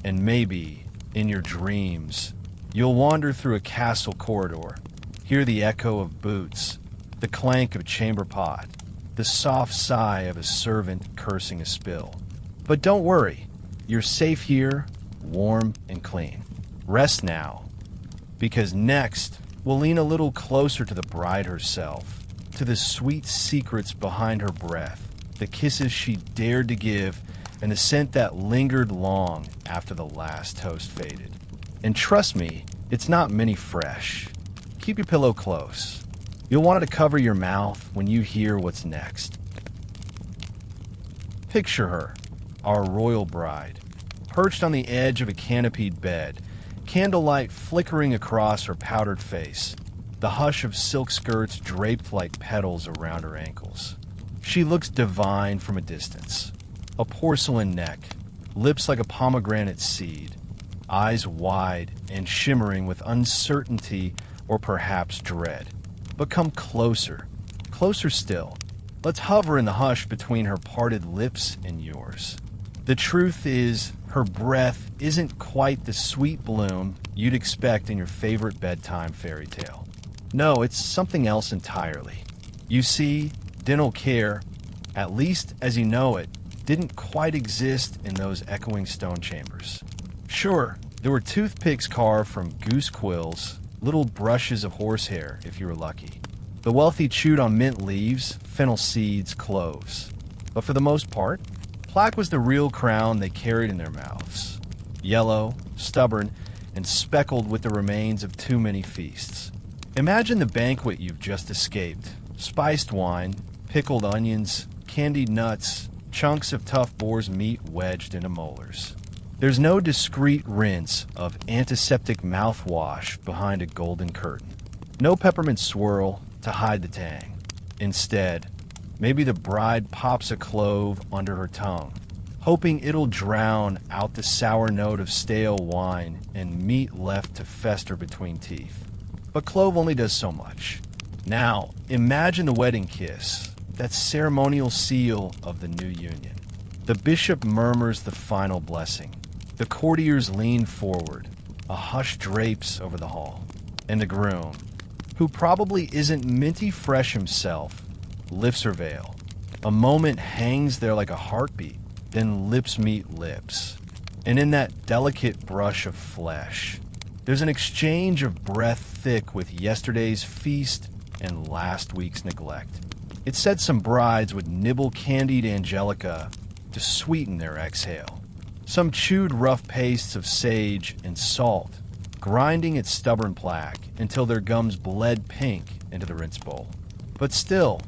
And maybe, in your dreams, you'll wander through a castle corridor, hear the echo of boots, the clank of a chamber pot, the soft sigh of a servant cursing a spill. But don't worry, you're safe here, warm and clean. Rest now, because next we'll lean a little closer to the bride herself, to the sweet secrets behind her breath, the kisses she dared to give, and the scent that lingered long after the last toast faded. And trust me, it's not many fresh. Keep your pillow close. You'll want it to cover your mouth when you hear what's next. Picture her, our royal bride, perched on the edge of a canopied bed, candlelight flickering across her powdered face, the hush of silk skirts draped like petals around her ankles. She looks divine from a distance. A porcelain neck, lips like a pomegranate seed, eyes wide and shimmering with uncertainty or perhaps dread. But come closer, closer still. Let's hover in the hush between her parted lips and yours. The truth is, her breath isn't quite the sweet bloom you'd expect in your favorite bedtime fairy tale. No, it's something else entirely. You see, dental care, at least as you know it, didn't quite exist in those echoing stone chambers. Sure, there were toothpicks carved from goose quills, little brushes of horsehair if you were lucky. The wealthy chewed on mint leaves, fennel seeds, cloves. But for the most part, plaque was the real crown they carried in their mouths. Yellow, stubborn, and speckled with the remains of too many feasts. Imagine the banquet you've just escaped. Spiced wine, pickled onions, candied nuts, chunks of tough boar's meat wedged into molars. There's no discreet rinse of antiseptic mouthwash behind a golden curtain. No peppermint swirl to hide the tang. Instead, maybe the bride pops a clove under her tongue, hoping it'll drown out the sour note of stale wine and meat left to fester between teeth. But clove only does so much. Now, imagine the wedding kiss, that ceremonial seal of the new union. The bishop murmurs the final blessing. The courtiers lean forward. A hush drapes over the hall. And the groom, who probably isn't minty fresh himself, lifts her veil. A moment hangs there like a heartbeat, then lips meet lips. And in that delicate brush of flesh, there's an exchange of breath thick with yesterday's feast and last week's neglect. It said some brides would nibble candied angelica to sweeten their exhale. Some chewed rough pastes of sage and salt, grinding its stubborn plaque until their gums bled pink into the rinse bowl. But still,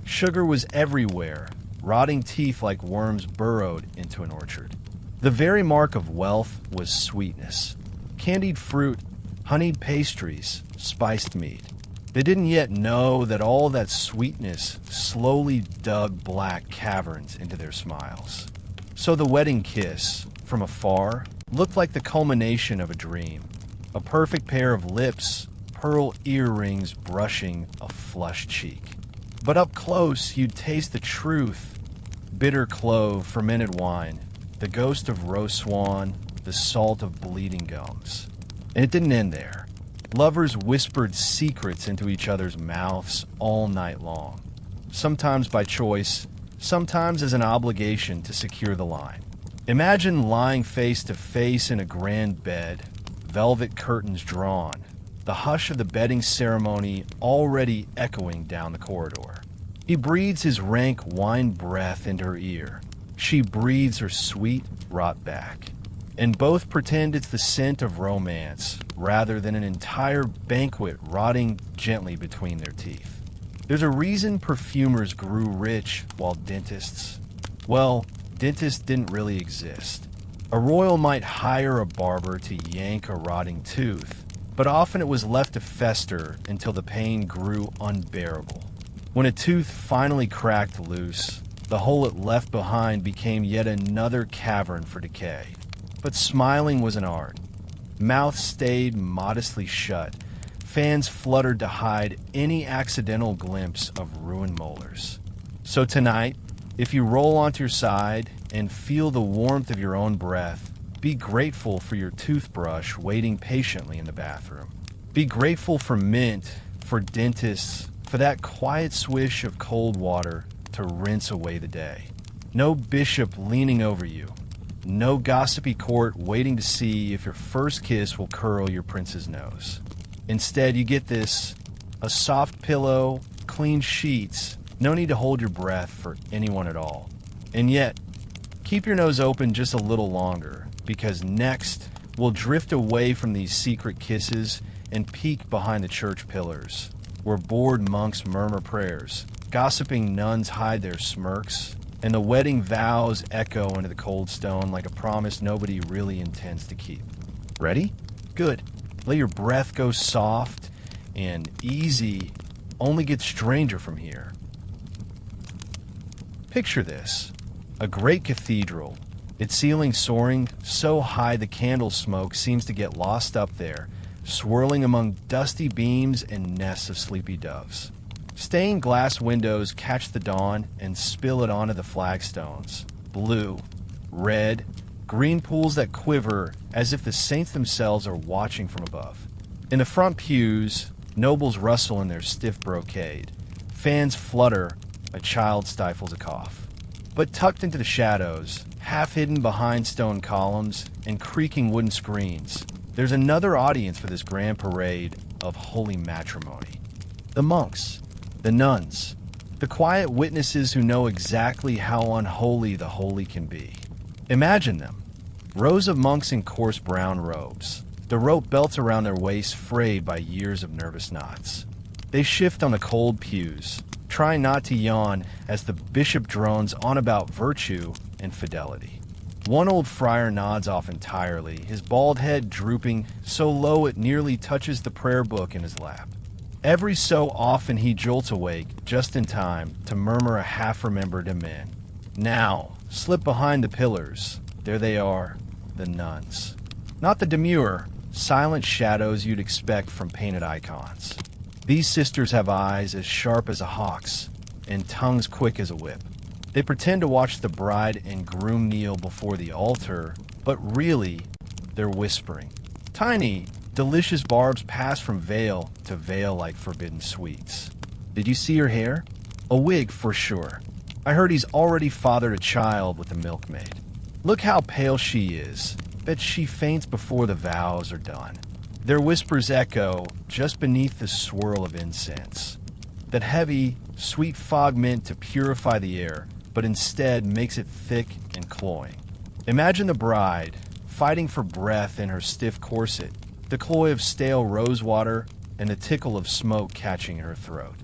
sugar was everywhere, rotting teeth like worms burrowed into an orchard. The very mark of wealth was sweetness. Candied fruit, honeyed pastries, spiced meat. They didn't yet know that all that sweetness slowly dug black caverns into their smiles. So the wedding kiss, from afar, looked like the culmination of a dream. A perfect pair of lips, pearl earrings brushing a flushed cheek. But up close, you'd taste the truth. Bitter clove, fermented wine, the ghost of roast swan, the salt of bleeding gums. And it didn't end there. Lovers whispered secrets into each other's mouths all night long. Sometimes by choice, sometimes as an obligation to secure the line. Imagine lying face to face in a grand bed, velvet curtains drawn, the hush of the bedding ceremony already echoing down the corridor. He breathes his rank wine breath into her ear. She breathes her sweet rot back. And both pretend it's the scent of romance, rather than an entire banquet rotting gently between their teeth. There's a reason perfumers grew rich while dentists didn't really exist. A royal might hire a barber to yank a rotting tooth, but often it was left to fester until the pain grew unbearable. When a tooth finally cracked loose, the hole it left behind became yet another cavern for decay. But smiling was an art. Mouth stayed modestly shut. Fans fluttered to hide any accidental glimpse of ruined molars. So tonight, if you roll onto your side and feel the warmth of your own breath, be grateful for your toothbrush waiting patiently in the bathroom. Be grateful for mint, for dentists, for that quiet swish of cold water to rinse away the day. No bishop leaning over you. No gossipy court waiting to see if your first kiss will curl your prince's nose. Instead, you get this: a soft pillow, clean sheets, no need to hold your breath for anyone at all. And yet, keep your nose open just a little longer, because next, we'll drift away from these secret kisses and peek behind the church pillars, where bored monks murmur prayers, gossiping nuns hide their smirks, and the wedding vows echo into the cold stone like a promise nobody really intends to keep. Ready? Good. Let your breath go soft and easy. Only gets stranger from here. Picture this: a great cathedral, its ceiling soaring so high the candle smoke seems to get lost up there, swirling among dusty beams and nests of sleepy doves. Stained glass windows catch the dawn and spill it onto the flagstones. Blue, red, green pools that quiver as if the saints themselves are watching from above. In the front pews, nobles rustle in their stiff brocade. Fans flutter, a child stifles a cough. But tucked into the shadows, half hidden behind stone columns and creaking wooden screens, there's another audience for this grand parade of holy matrimony. The monks. The nuns, the quiet witnesses who know exactly how unholy the holy can be. Imagine them, rows of monks in coarse brown robes, the rope belts around their waists frayed by years of nervous knots. They shift on the cold pews, trying not to yawn as the bishop drones on about virtue and fidelity. One old friar nods off entirely, his bald head drooping so low it nearly touches the prayer book in his lap. Every so often he jolts awake just in time to murmur a half-remembered amen. Now, slip behind the pillars. There they are, the nuns. Not the demure, silent shadows you'd expect from painted icons. These sisters have eyes as sharp as a hawk's and tongues quick as a whip. They pretend to watch the bride and groom kneel before the altar, but really, they're whispering. Tiny, delicious barbs pass from veil to veil like forbidden sweets. Did you see her hair? A wig for sure. I heard he's already fathered a child with the milkmaid. Look how pale she is. Bet she faints before the vows are done. Their whispers echo just beneath the swirl of incense. That heavy, sweet fog meant to purify the air, but instead makes it thick and cloying. Imagine the bride, fighting for breath in her stiff corset, the cloy of stale rosewater and the tickle of smoke catching her throat.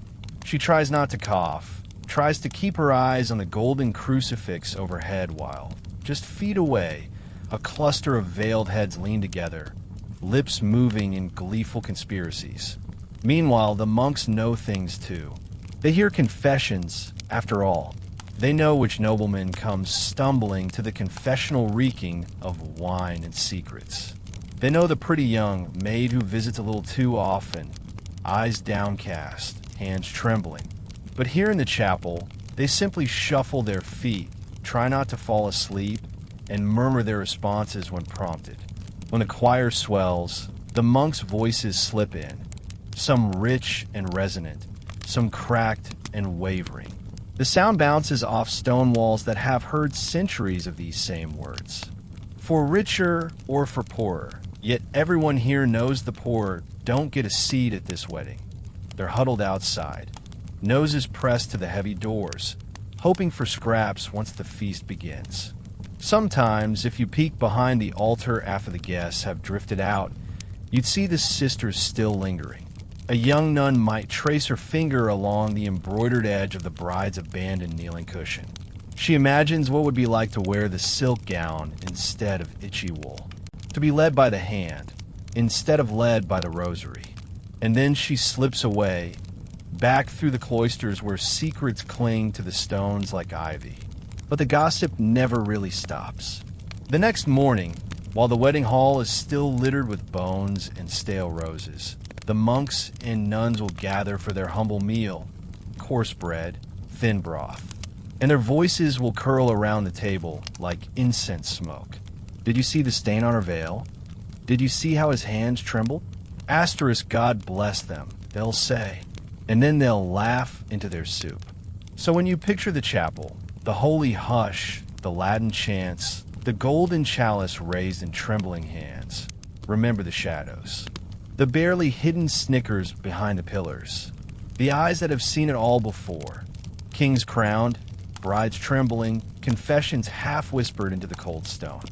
She tries not to cough, tries to keep her eyes on the golden crucifix overhead while, just feet away, a cluster of veiled heads lean together, lips moving in gleeful conspiracies. Meanwhile, the monks know things too. They hear confessions, after all. They know which nobleman comes stumbling to the confessional reeking of wine and secrets. They know the pretty young maid who visits a little too often, eyes downcast, hands trembling. But here in the chapel, they simply shuffle their feet, try not to fall asleep, and murmur their responses when prompted. When the choir swells, the monks' voices slip in, some rich and resonant, some cracked and wavering. The sound bounces off stone walls that have heard centuries of these same words. For richer or for poorer, yet everyone here knows the poor don't get a seat at this wedding. They're huddled outside, noses pressed to the heavy doors, hoping for scraps once the feast begins. Sometimes, if you peek behind the altar after the guests have drifted out, you'd see the sisters still lingering. A young nun might trace her finger along the embroidered edge of the bride's abandoned kneeling cushion. She imagines what would be like to wear the silk gown instead of itchy wool, to be led by the hand instead of led by the rosary. And then she slips away, back through the cloisters where secrets cling to the stones like ivy. But the gossip never really stops. The next morning, while the wedding hall is still littered with bones and stale roses, the monks and nuns will gather for their humble meal, coarse bread, thin broth, and their voices will curl around the table like incense smoke. Did you see the stain on her veil? Did you see how his hands trembled? Asterisk, God bless them, they'll say, and then they'll laugh into their soup. So when you picture the chapel, the holy hush, the Latin chants, the golden chalice raised in trembling hands, remember the shadows. The barely hidden snickers behind the pillars. The eyes that have seen it all before. Kings crowned, brides trembling, confessions half whispered into the cold stone.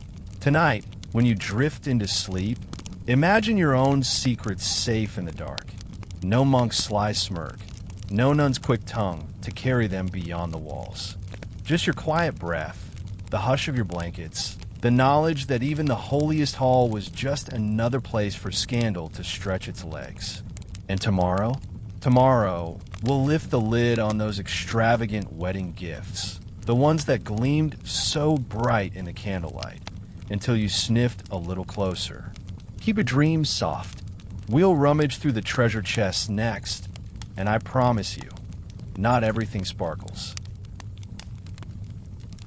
Tonight, when you drift into sleep, imagine your own secrets safe in the dark. No monk's sly smirk, no nun's quick tongue to carry them beyond the walls. Just your quiet breath, the hush of your blankets, the knowledge that even the holiest hall was just another place for scandal to stretch its legs. And tomorrow, we'll lift the lid on those extravagant wedding gifts, the ones that gleamed so bright in the candlelight, until you sniffed a little closer. Keep your dreams soft. We'll rummage through the treasure chests next, and I promise you, not everything sparkles.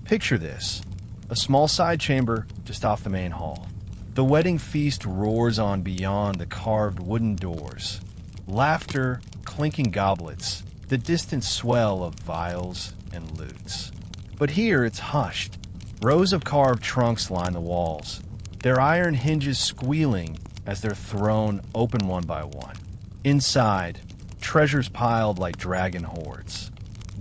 Picture this, a small side chamber just off the main hall. The wedding feast roars on beyond the carved wooden doors. Laughter, clinking goblets, the distant swell of vials and lutes. But here it's hushed. Rows of carved trunks line the walls, their iron hinges squealing as they're thrown open one by one. Inside, treasures piled like dragon hoards.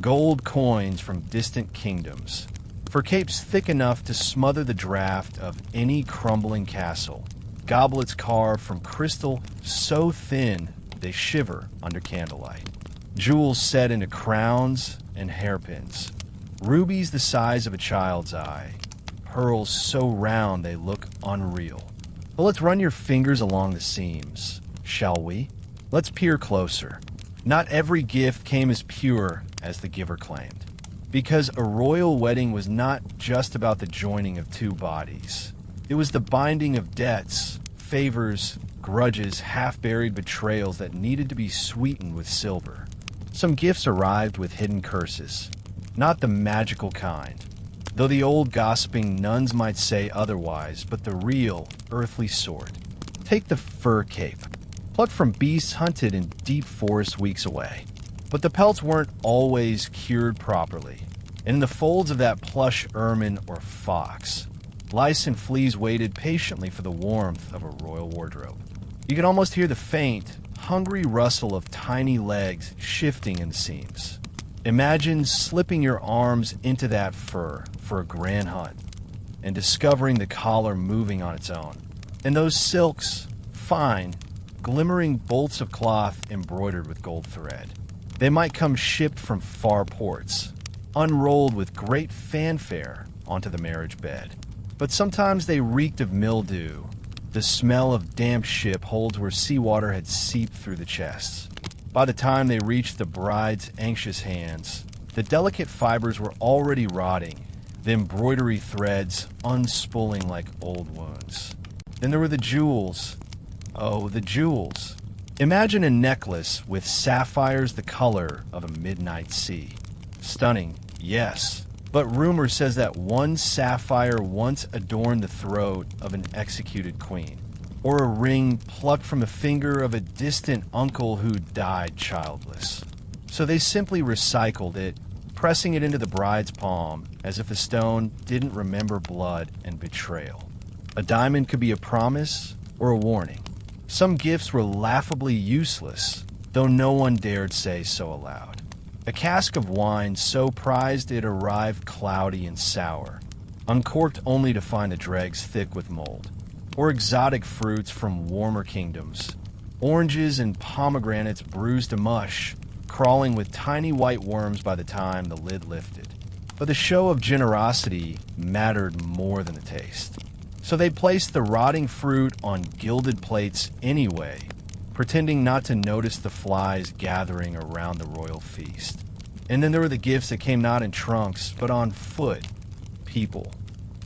Gold coins from distant kingdoms, for capes thick enough to smother the draft of any crumbling castle. Goblets carved from crystal so thin they shiver under candlelight. Jewels set into crowns and hairpins. Rubies the size of a child's eye. Pearls so round they look unreal. But let's run your fingers along the seams, shall we? Let's peer closer. Not every gift came as pure as the giver claimed. Because a royal wedding was not just about the joining of two bodies. It was the binding of debts, favors, grudges, half-buried betrayals that needed to be sweetened with silver. Some gifts arrived with hidden curses. Not the magical kind, though the old gossiping nuns might say otherwise, but the real, earthly sort. Take the fur cape, plucked from beasts hunted in deep forest weeks away. But the pelts weren't always cured properly, and in the folds of that plush ermine or fox, lice and fleas waited patiently for the warmth of a royal wardrobe. You could almost hear the faint, hungry rustle of tiny legs shifting in the seams. Imagine slipping your arms into that fur for a grand hunt and discovering the collar moving on its own. And those silks, fine, glimmering bolts of cloth embroidered with gold thread. They might come shipped from far ports, unrolled with great fanfare onto the marriage bed. But sometimes they reeked of mildew. The smell of damp ship holds where seawater had seeped through the chests. By the time they reached the bride's anxious hands, the delicate fibers were already rotting, the embroidery threads unspooling like old wounds. Then there were the jewels. Oh, the jewels. Imagine a necklace with sapphires the color of a midnight sea. Stunning, yes, but rumor says that one sapphire once adorned the throat of an executed queen, or a ring plucked from the finger of a distant uncle who died childless. So they simply recycled it, pressing it into the bride's palm as if the stone didn't remember blood and betrayal. A diamond could be a promise or a warning. Some gifts were laughably useless, though no one dared say so aloud. A cask of wine so prized it arrived cloudy and sour, uncorked only to find the dregs thick with mold. or exotic fruits from warmer kingdoms. Oranges and pomegranates bruised to mush, crawling with tiny white worms by the time the lid lifted. But the show of generosity mattered more than the taste. So they placed the rotting fruit on gilded plates anyway, pretending not to notice the flies gathering around the royal feast. And then there were the gifts that came not in trunks, but on foot. People,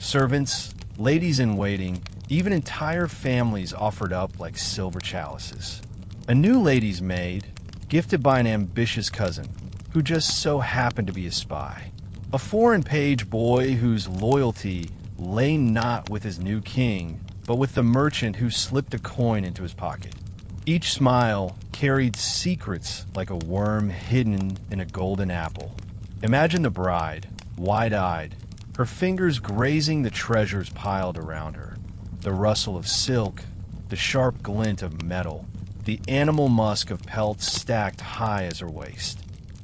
servants, ladies in waiting, even entire families offered up like silver chalices. A new lady's maid, gifted by an ambitious cousin, who just so happened to be a spy. A foreign page boy whose loyalty lay not with his new king, but with the merchant who slipped a coin into his pocket. Each smile carried secrets like a worm hidden in a golden apple. Imagine the bride, wide-eyed, her fingers grazing the treasures piled around her. The rustle of silk, the sharp glint of metal, the animal musk of pelts stacked high as her waist.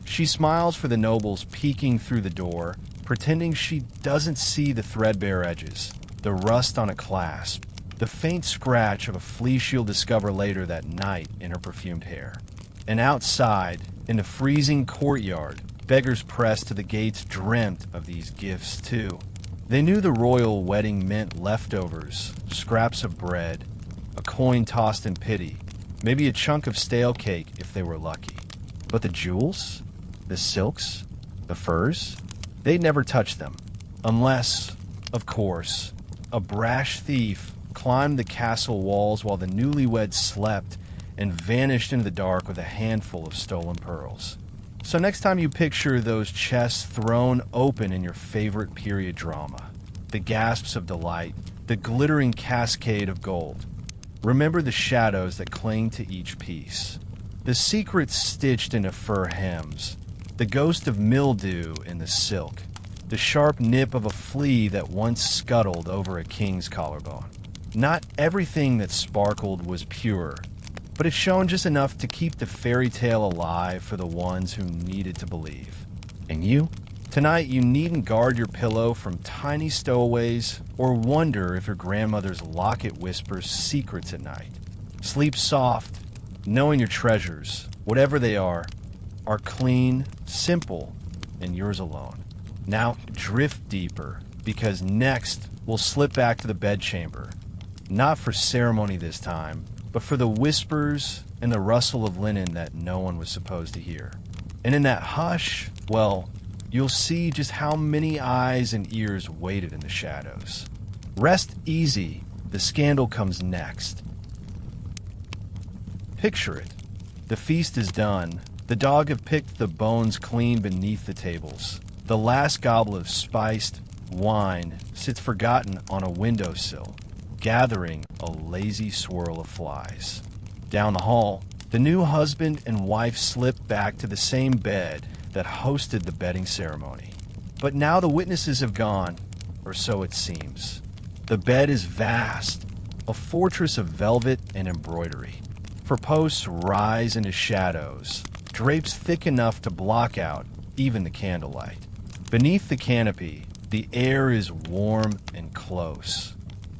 She smiles for the nobles peeking through the door, pretending she doesn't see the threadbare edges, the rust on a clasp, the faint scratch of a flea she'll discover later that night in her perfumed hair. And outside, in the freezing courtyard, beggars pressed to the gates dreamt of these gifts too. They knew the royal wedding meant leftovers, scraps of bread, a coin tossed in pity, maybe a chunk of stale cake if they were lucky. But the jewels? The silks? The furs? They'd never touch them. Unless, of course, a brash thief climbed the castle walls while the newlyweds slept and vanished into the dark with a handful of stolen pearls. So next time you picture those chests thrown open in your favorite period drama, the gasps of delight, the glittering cascade of gold, remember the shadows that cling to each piece, the secrets stitched into fur hems, the ghost of mildew in the silk, the sharp nip of a flea that once scuttled over a king's collarbone. Not everything that sparkled was pure, but it shone just enough to keep the fairy tale alive for the ones who needed to believe. And you? Tonight, you needn't guard your pillow from tiny stowaways or wonder if your grandmother's locket whispers secrets at night. Sleep soft, knowing your treasures, whatever they are clean, simple, and yours alone. Now, drift deeper, because next, we'll slip back to the bedchamber. Not for ceremony this time, but for the whispers and the rustle of linen that no one was supposed to hear. And in that hush, well, you'll see just how many eyes and ears waited in the shadows. Rest easy, the scandal comes next. Picture it. The feast is done. The dog have picked the bones clean beneath the tables. The last goblet of spiced wine sits forgotten on a windowsill, gathering a lazy swirl of flies. Down the hall, the new husband and wife slip back to the same bed that hosted the bedding ceremony. But now the witnesses have gone, or so it seems. The bed is vast, a fortress of velvet and embroidery. For posts rise into shadows, drapes thick enough to block out even the candlelight. Beneath the canopy, the air is warm and close.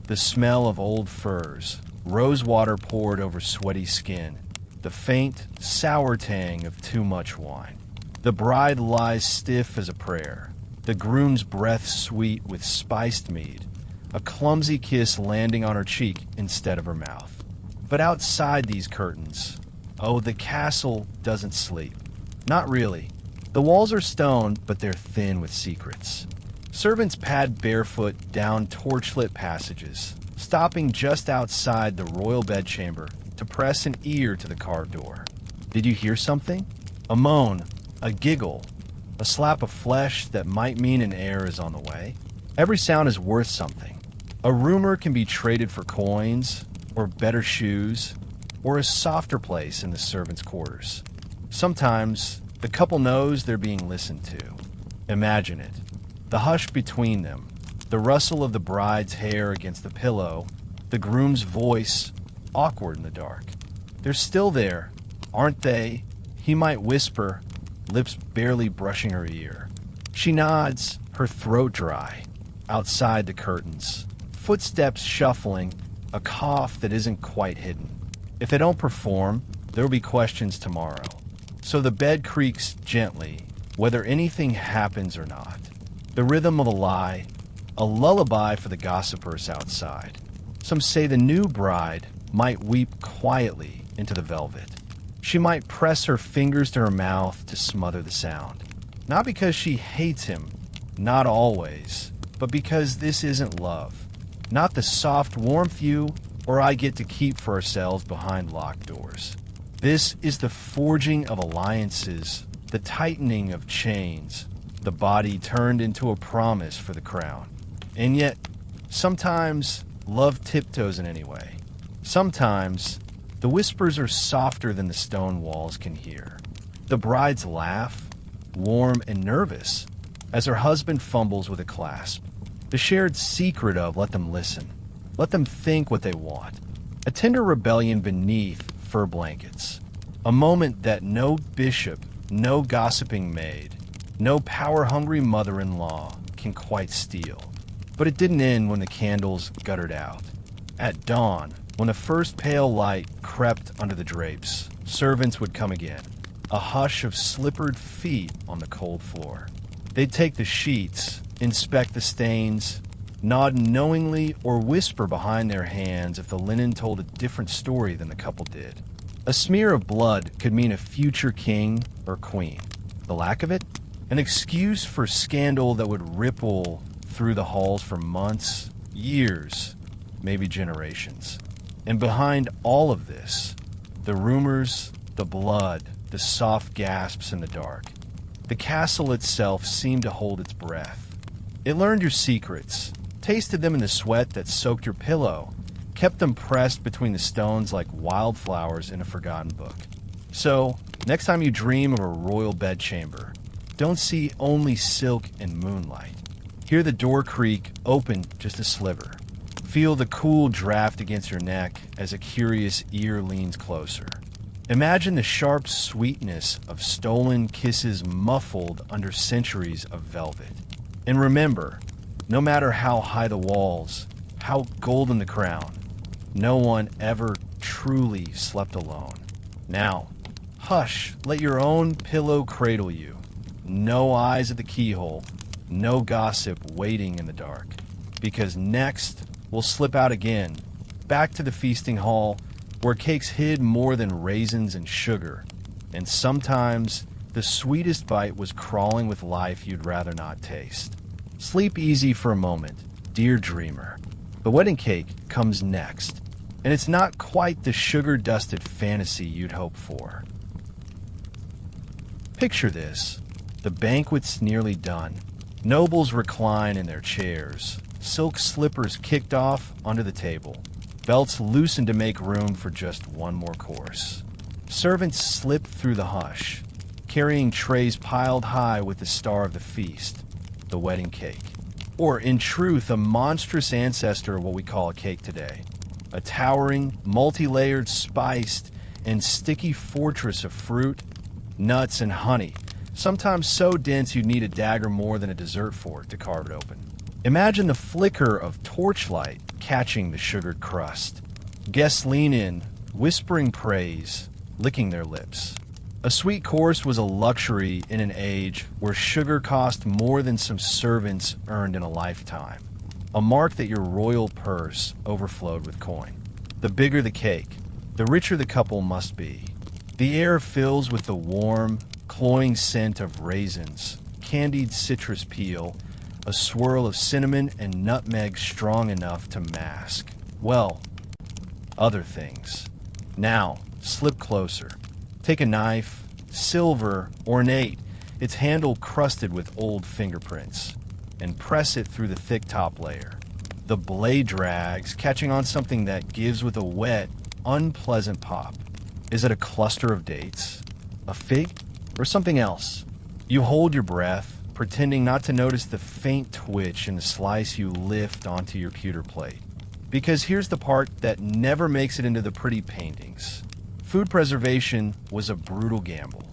The smell of old furs, rose water poured over sweaty skin, the faint, sour tang of too much wine. The bride lies stiff as a prayer, the groom's breath sweet with spiced mead, a clumsy kiss landing on her cheek instead of her mouth. But outside these curtains, oh, the castle doesn't sleep. Not really. The walls are stone, but they're thin with secrets. Servants pad barefoot down torchlit passages, stopping just outside the royal bedchamber to press an ear to the carved door. Did you hear something? A moan, a giggle, a slap of flesh that might mean an heir is on the way. Every sound is worth something. A rumor can be traded for coins, or better shoes, or a softer place in the servants' quarters. Sometimes, the couple knows they're being listened to. Imagine it. The hush between them, the rustle of the bride's hair against the pillow, the groom's voice, awkward in the dark. They're still there, aren't they? He might whisper, lips barely brushing her ear. She nods, her throat dry. Outside the curtains, footsteps shuffling, a cough that isn't quite hidden. If they don't perform, there will be questions tomorrow. So the bed creaks gently, whether anything happens or not. The rhythm of a lie, a lullaby for the gossipers outside. Some say the new bride might weep quietly into the velvet. She might press her fingers to her mouth to smother the sound. Not because she hates him, not always, but because this isn't love. Not the soft warmth you or I get to keep for ourselves behind locked doors. This is the forging of alliances, the tightening of chains, the body turned into a promise for the crown. And yet, sometimes love tiptoes in any way. Sometimes the whispers are softer than the stone walls can hear. The bride's laugh, warm and nervous, as her husband fumbles with a clasp. The shared secret of let them listen, let them think what they want. A tender rebellion beneath fur blankets. A moment that no bishop, no gossiping maid, no power-hungry mother-in-law can quite steal. But it didn't end when the candles guttered out. At dawn, when the first pale light crept under the drapes, servants would come again. A hush of slippered feet on the cold floor. They'd take the sheets, inspect the stains, nod knowingly or whisper behind their hands if the linen told a different story than the couple did. A smear of blood could mean a future king or queen. The lack of it? An excuse for scandal that would ripple through the halls for months, years, maybe generations. And behind all of this, the rumors, the blood, the soft gasps in the dark. The castle itself seemed to hold its breath. It learned your secrets, tasted them in the sweat that soaked your pillow, kept them pressed between the stones like wildflowers in a forgotten book. So, next time you dream of a royal bedchamber, don't see only silk and moonlight. Hear the door creak open just a sliver. Feel the cool draft against your neck as a curious ear leans closer. Imagine the sharp sweetness of stolen kisses muffled under centuries of velvet. And remember, no matter how high the walls, how golden the crown, no one ever truly slept alone. Now, hush, let your own pillow cradle you. No eyes at the keyhole, no gossip waiting in the dark. Because next, we'll slip out again, back to the feasting hall, where cakes hid more than raisins and sugar, and sometimes the sweetest bite was crawling with life you'd rather not taste. Sleep easy for a moment, dear dreamer. The wedding cake comes next, and it's not quite the sugar-dusted fantasy you'd hope for. Picture this. The banquet's nearly done. Nobles recline in their chairs, silk slippers kicked off onto the table, belts loosened to make room for just one more course. Servants slip through the hush, carrying trays piled high with the star of the feast, the wedding cake. Or, in truth, a monstrous ancestor of what we call a cake today. A towering, multi-layered, spiced, and sticky fortress of fruit, nuts, and honey, sometimes so dense you'd need a dagger more than a dessert fork to carve it open. Imagine the flicker of torchlight catching the sugared crust. Guests lean in, whispering praise, licking their lips. A sweet course was a luxury in an age where sugar cost more than some servants earned in a lifetime. A mark that your royal purse overflowed with coin. The bigger the cake, the richer the couple must be. The air fills with the warm, cloying scent of raisins, candied citrus peel, a swirl of cinnamon and nutmeg strong enough to mask, well, other things. Now, slip closer. Take a knife, silver, ornate, its handle crusted with old fingerprints, and press it through the thick top layer. The blade drags, catching on something that gives with a wet, unpleasant pop. Is it a cluster of dates? A fig? Or something else? You hold your breath, pretending not to notice the faint twitch in the slice you lift onto your pewter plate. Because here's the part that never makes it into the pretty paintings. Food preservation was a brutal gamble.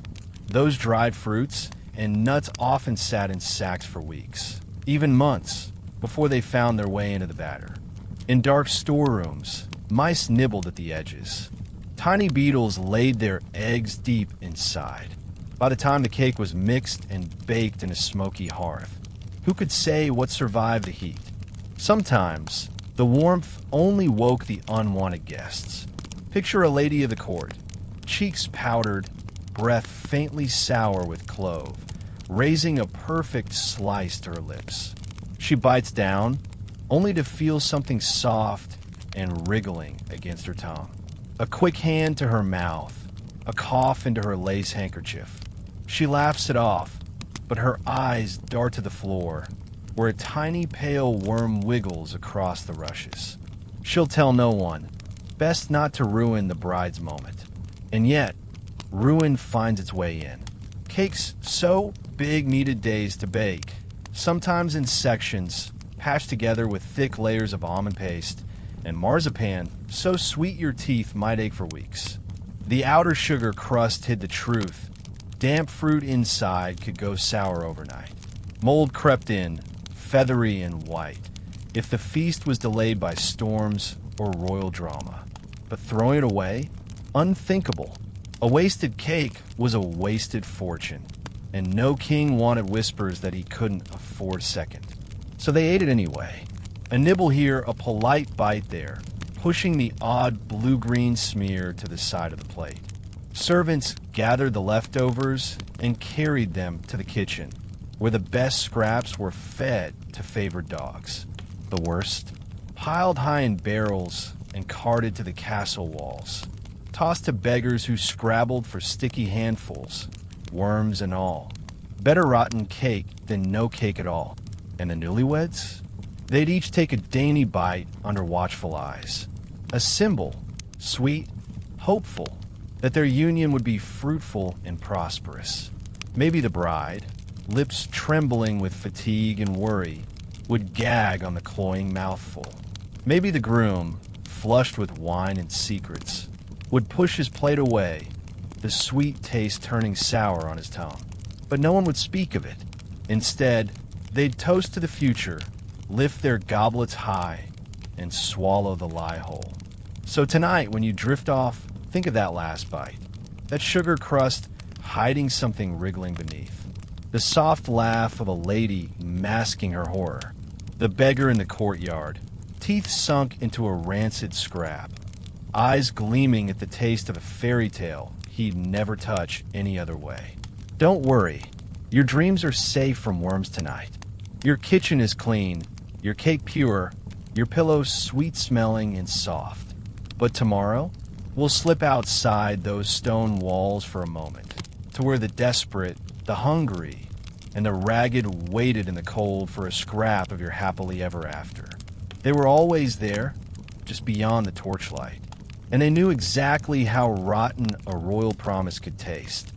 Those dried fruits and nuts often sat in sacks for weeks, even months, before they found their way into the batter. In dark storerooms, mice nibbled at the edges. Tiny beetles laid their eggs deep inside. By the time the cake was mixed and baked in a smoky hearth, who could say what survived the heat? Sometimes, the warmth only woke the unwanted guests. Picture a lady of the court, cheeks powdered, breath faintly sour with clove, raising a perfect slice to her lips. She bites down, only to feel something soft and wriggling against her tongue. A quick hand to her mouth, a cough into her lace handkerchief. She laughs it off, but her eyes dart to the floor, where a tiny pale worm wiggles across the rushes. She'll tell no one. Best not to ruin the bride's moment. And yet, ruin finds its way in. Cakes so big needed days to bake, sometimes in sections, patched together with thick layers of almond paste, and marzipan so sweet your teeth might ache for weeks. The outer sugar crust hid the truth. Damp fruit inside could go sour overnight. Mold crept in, feathery and white, if the feast was delayed by storms or royal drama. But throwing it away? Unthinkable. A wasted cake was a wasted fortune, and no king wanted whispers that he couldn't afford a second. So they ate it anyway. A nibble here, a polite bite there, pushing the odd blue-green smear to the side of the plate. Servants gathered the leftovers and carried them to the kitchen, where the best scraps were fed to favored dogs. The worst, piled high in barrels and carted to the castle walls, tossed to beggars who scrabbled for sticky handfuls, worms and all. Better rotten cake than no cake at all. And the newlyweds? They'd each take a dainty bite under watchful eyes. A symbol, sweet, hopeful, that their union would be fruitful and prosperous. Maybe the bride, lips trembling with fatigue and worry, would gag on the cloying mouthful. Maybe the groom, flushed with wine and secrets, would push his plate away, the sweet taste turning sour on his tongue. But no one would speak of it. Instead, they'd toast to the future, lift their goblets high, and swallow the lie whole. So tonight, when you drift off, think of that last bite. That sugar crust hiding something wriggling beneath. The soft laugh of a lady masking her horror. The beggar in the courtyard, teeth sunk into a rancid scrap. Eyes gleaming at the taste of a fairy tale he'd never touch any other way. Don't worry. Your dreams are safe from worms tonight. Your kitchen is clean, your cake pure, your pillows sweet-smelling and soft. But tomorrow, we'll slip outside those stone walls for a moment, to where the desperate, the hungry, and the ragged waited in the cold for a scrap of your happily ever after. They were always there, just beyond the torchlight, and they knew exactly how rotten a royal promise could taste.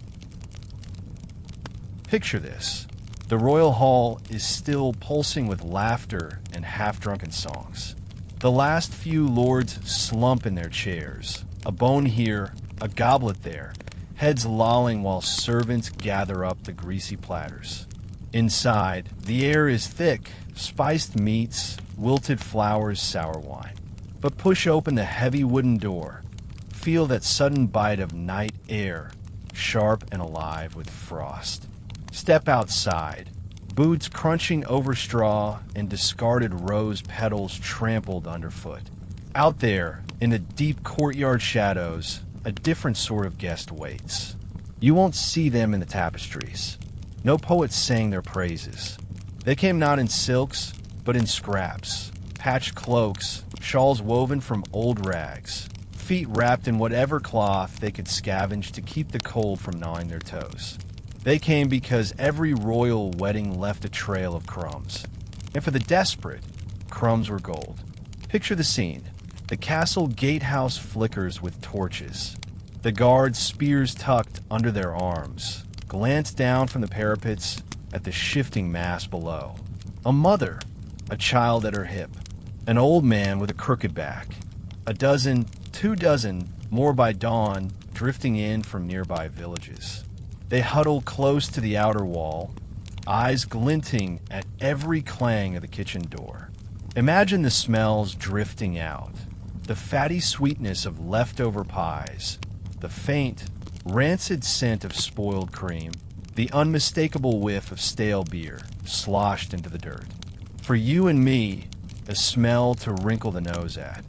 Picture this. The royal hall is still pulsing with laughter and half-drunken songs. The last few lords slump in their chairs, a bone here, a goblet there, heads lolling while servants gather up the greasy platters. Inside, the air is thick, spiced meats, wilted flowers, sour wine. But push open the heavy wooden door. Feel that sudden bite of night air, sharp and alive with frost. Step outside, boots crunching over straw and discarded rose petals trampled underfoot. Out there, in the deep courtyard shadows, a different sort of guest waits. You won't see them in the tapestries. No poets sang their praises. They came not in silks, but in scraps, patched cloaks, shawls woven from old rags, feet wrapped in whatever cloth they could scavenge to keep the cold from gnawing their toes. They came because every royal wedding left a trail of crumbs. And for the desperate, crumbs were gold. Picture the scene. The castle gatehouse flickers with torches. The guards, spears tucked under their arms, glance down from the parapets at the shifting mass below. A mother, a child at her hip. An old man with a crooked back. A dozen, 2 dozen, more by dawn, drifting in from nearby villages. They huddle close to the outer wall, eyes glinting at every clang of the kitchen door. Imagine the smells drifting out, the fatty sweetness of leftover pies, the faint, rancid scent of spoiled cream, the unmistakable whiff of stale beer sloshed into the dirt. For you and me, a smell to wrinkle the nose at.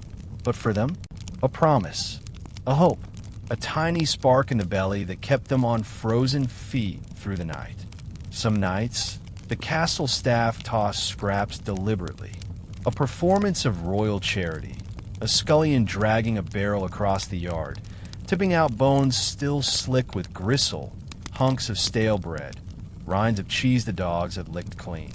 But for them, a promise, a hope, a tiny spark in the belly that kept them on frozen feet through the night. Some nights, the castle staff tossed scraps deliberately, a performance of royal charity, a scullion dragging a barrel across the yard, tipping out bones still slick with gristle, hunks of stale bread, rinds of cheese the dogs had licked clean.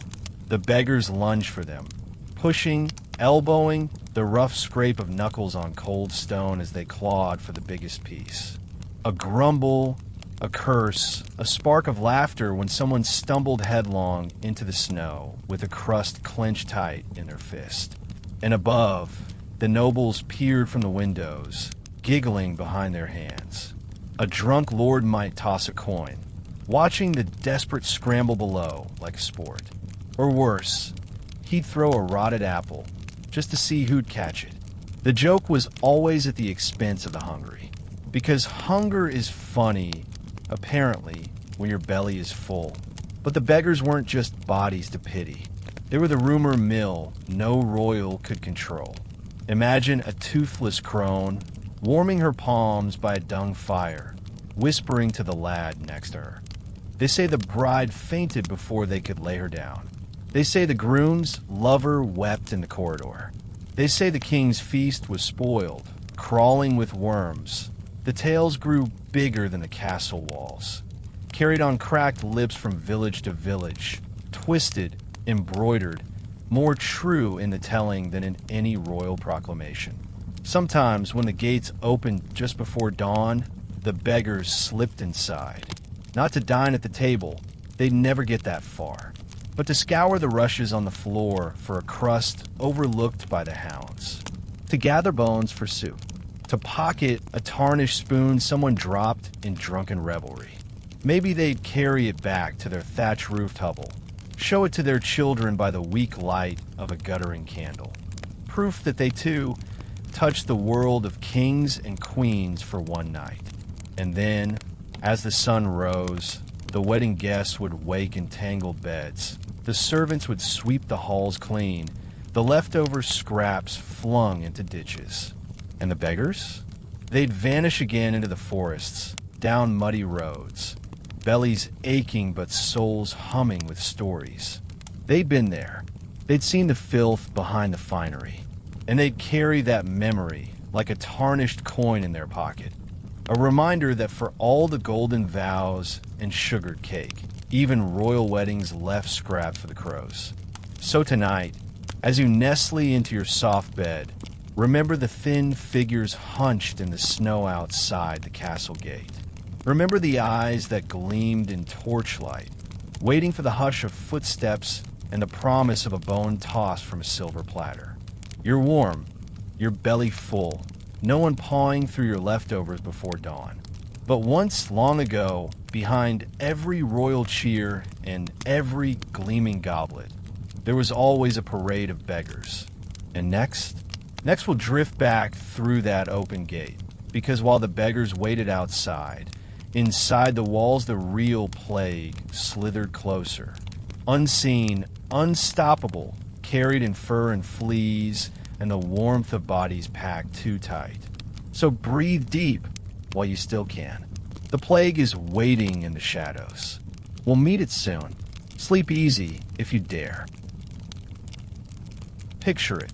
The beggars lunged for them, pushing, elbowing, the rough scrape of knuckles on cold stone as they clawed for the biggest piece. A grumble, a curse, a spark of laughter when someone stumbled headlong into the snow with a crust clenched tight in their fist. And above, the nobles peered from the windows, giggling behind their hands. A drunk lord might toss a coin, watching the desperate scramble below like a sport. Or worse, he'd throw a rotted apple just to see who'd catch it. The joke was always at the expense of the hungry, because hunger is funny, apparently, when your belly is full. But the beggars weren't just bodies to pity. They were the rumor mill no royal could control. Imagine a toothless crone warming her palms by a dung fire, whispering to the lad next to her. They say the bride fainted before they could lay her down. They say the groom's lover wept in the corridor. They say the king's feast was spoiled, crawling with worms. The tales grew bigger than the castle walls, carried on cracked lips from village to village, twisted, embroidered, more true in the telling than in any royal proclamation. Sometimes, when the gates opened just before dawn, the beggars slipped inside. Not to dine at the table, they'd never get that far, but to scour the rushes on the floor for a crust overlooked by the hounds, to gather bones for soup, to pocket a tarnished spoon someone dropped in drunken revelry. Maybe they'd carry it back to their thatch-roofed hovel, show it to their children by the weak light of a guttering candle. Proof that they, too, touched the world of kings and queens for one night. And then, as the sun rose, the wedding guests would wake in tangled beds. The servants would sweep the halls clean, the leftover scraps flung into ditches. And the beggars? They'd vanish again into the forests, down muddy roads, bellies aching but souls humming with stories. They'd been there. They'd seen the filth behind the finery, and they'd carry that memory like a tarnished coin in their pocket. A reminder that for all the golden vows and sugared cake, even royal weddings left scraps for the crows. So tonight, as you nestle into your soft bed, remember the thin figures hunched in the snow outside the castle gate. Remember the eyes that gleamed in torchlight, waiting for the hush of footsteps and the promise of a bone tossed from a silver platter. You're warm, your belly full, no one pawing through your leftovers before dawn. But once, long ago, behind every royal cheer and every gleaming goblet, there was always a parade of beggars. And next we'll drift back through that open gate, because while the beggars waited outside, inside the walls the real plague slithered closer. Unseen, unstoppable, carried in fur and fleas, and the warmth of bodies packed too tight. So breathe deep while you still can. The plague is waiting in the shadows. We'll meet it soon. Sleep easy if you dare. Picture it.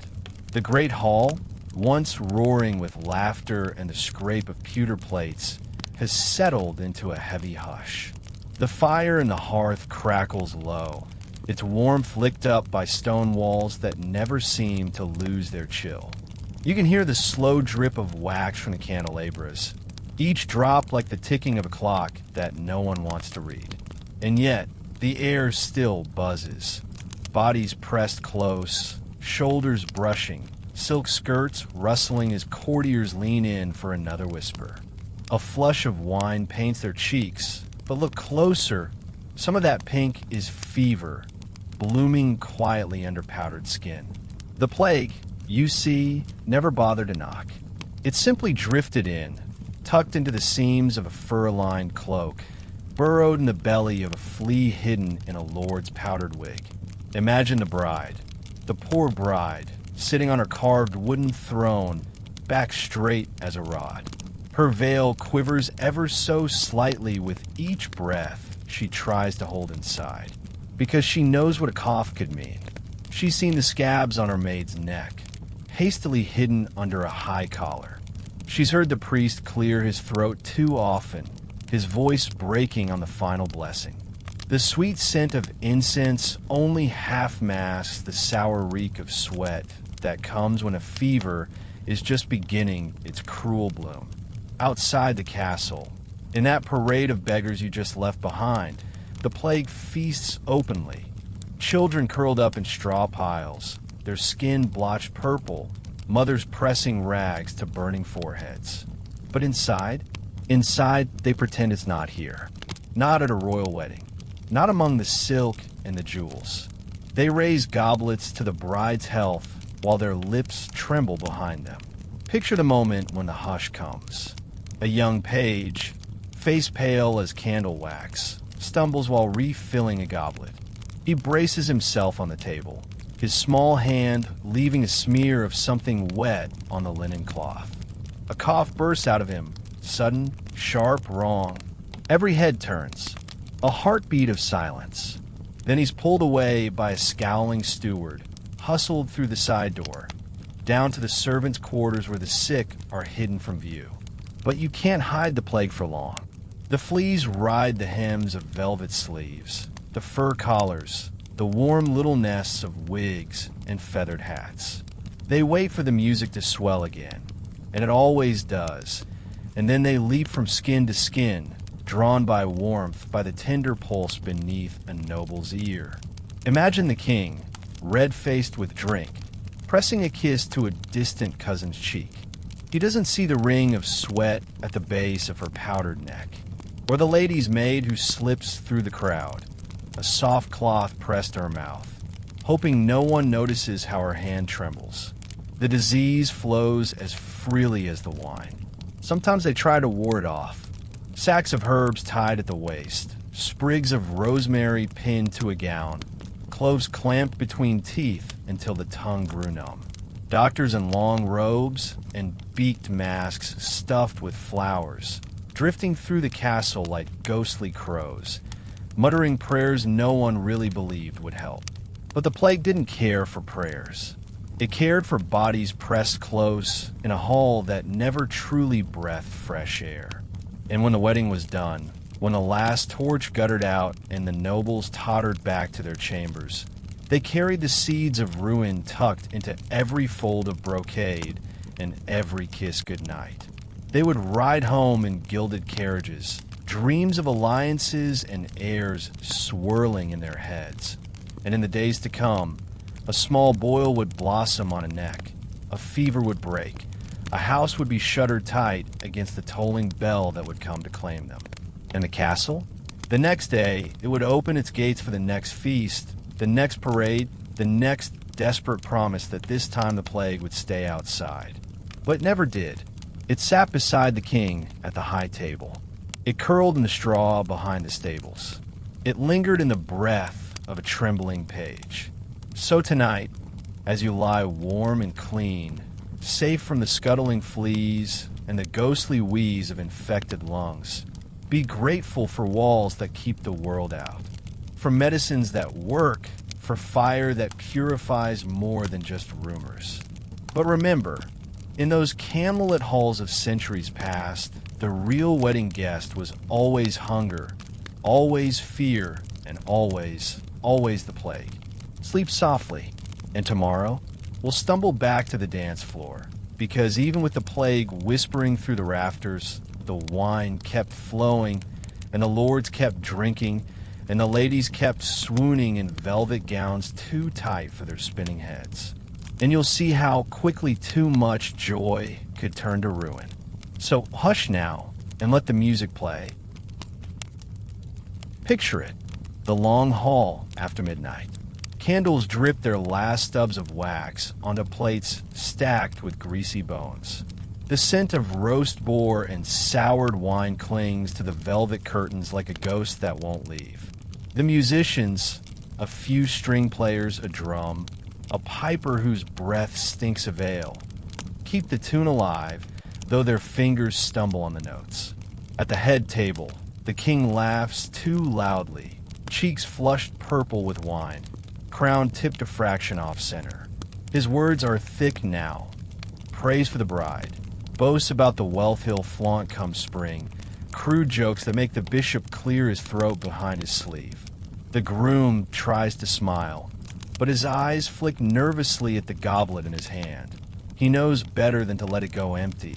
The great hall, once roaring with laughter and the scrape of pewter plates, has settled into a heavy hush. The fire in the hearth crackles low, its warmth licked up by stone walls that never seem to lose their chill. You can hear the slow drip of wax from the candelabras, each drop like the ticking of a clock that no one wants to read. And yet, the air still buzzes. Bodies pressed close, shoulders brushing, silk skirts rustling as courtiers lean in for another whisper. A flush of wine paints their cheeks, but look closer. Some of that pink is fever, blooming quietly under powdered skin. The plague, you see, never bothered to knock. It simply drifted in, tucked into the seams of a fur-lined cloak, burrowed in the belly of a flea hidden in a lord's powdered wig. Imagine the bride, the poor bride, sitting on her carved wooden throne, back straight as a rod. Her veil quivers ever so slightly with each breath she tries to hold inside, because she knows what a cough could mean. She's seen the scabs on her maid's neck, hastily hidden under a high collar. She's heard the priest clear his throat too often, his voice breaking on the final blessing. The sweet scent of incense only half masks the sour reek of sweat that comes when a fever is just beginning its cruel bloom. Outside the castle, in that parade of beggars you just left behind, the plague feasts openly. Children curled up in straw piles, their skin blotched purple, mothers pressing rags to burning foreheads. But inside they pretend it's not here. Not at a royal wedding. Not among the silk and the jewels. They raise goblets to the bride's health while their lips tremble behind them. Picture the moment when the hush comes. A young page, face pale as candle wax, stumbles while refilling a goblet. He braces himself on the table, his small hand leaving a smear of something wet on the linen cloth. A cough bursts out of him, sudden, sharp, wrong. Every head turns. A heartbeat of silence. Then he's pulled away by a scowling steward, hustled through the side door, down to the servants' quarters where the sick are hidden from view. But you can't hide the plague for long. The fleas ride the hems of velvet sleeves, the fur collars, the warm little nests of wigs and feathered hats. They wait for the music to swell again, and it always does, and then they leap from skin to skin, drawn by warmth, by the tender pulse beneath a noble's ear. Imagine the king, red-faced with drink, pressing a kiss to a distant cousin's cheek. He doesn't see the ring of sweat at the base of her powdered neck, or the lady's maid who slips through the crowd, a soft cloth pressed to her mouth, hoping no one notices how her hand trembles. The disease flows as freely as the wine. Sometimes they try to ward it off. Sacks of herbs tied at the waist, sprigs of rosemary pinned to a gown, cloves clamped between teeth until the tongue grew numb. Doctors in long robes and beaked masks stuffed with flowers, drifting through the castle like ghostly crows, muttering prayers no one really believed would help. But the plague didn't care for prayers. It cared for bodies pressed close in a hall that never truly breathed fresh air. And when the wedding was done, when the last torch guttered out and the nobles tottered back to their chambers, they carried the seeds of ruin tucked into every fold of brocade and every kiss goodnight. They would ride home in gilded carriages, dreams of alliances and heirs swirling in their heads. And in the days to come, a small boil would blossom on a neck, a fever would break, a house would be shuttered tight against the tolling bell that would come to claim them. And the castle? The next day, it would open its gates for the next feast, the next parade, the next desperate promise that this time the plague would stay outside. But it never did. It sat beside the king at the high table. It curled in the straw behind the stables. It lingered in the breath of a trembling page. So tonight, as you lie warm and clean, safe from the scuttling fleas and the ghostly wheeze of infected lungs, be grateful for walls that keep the world out, for medicines that work, for fire that purifies more than just rumors. But remember, in those candlelit halls of centuries past, the real wedding guest was always hunger, always fear, and always the plague. Sleep softly, and tomorrow we'll stumble back to the dance floor, because even with the plague whispering through the rafters, the wine kept flowing, and the lords kept drinking, and the ladies kept swooning in velvet gowns too tight for their spinning heads. And you'll see how quickly too much joy could turn to ruin. So hush now and let the music play. Picture it, the long hall after midnight. Candles drip their last stubs of wax onto plates stacked with greasy bones. The scent of roast boar and soured wine clings to the velvet curtains like a ghost that won't leave. The musicians, a few string players, a drum, a piper whose breath stinks of ale, keep the tune alive, though their fingers stumble on the notes. At the head table, the king laughs too loudly, cheeks flushed purple with wine, crown tipped a fraction off center. His words are thick now. Praise for the bride, boasts about the wealth he'll flaunt come spring, crude jokes that make the bishop clear his throat behind his sleeve. The groom tries to smile, but his eyes flick nervously at the goblet in his hand. He knows better than to let it go empty,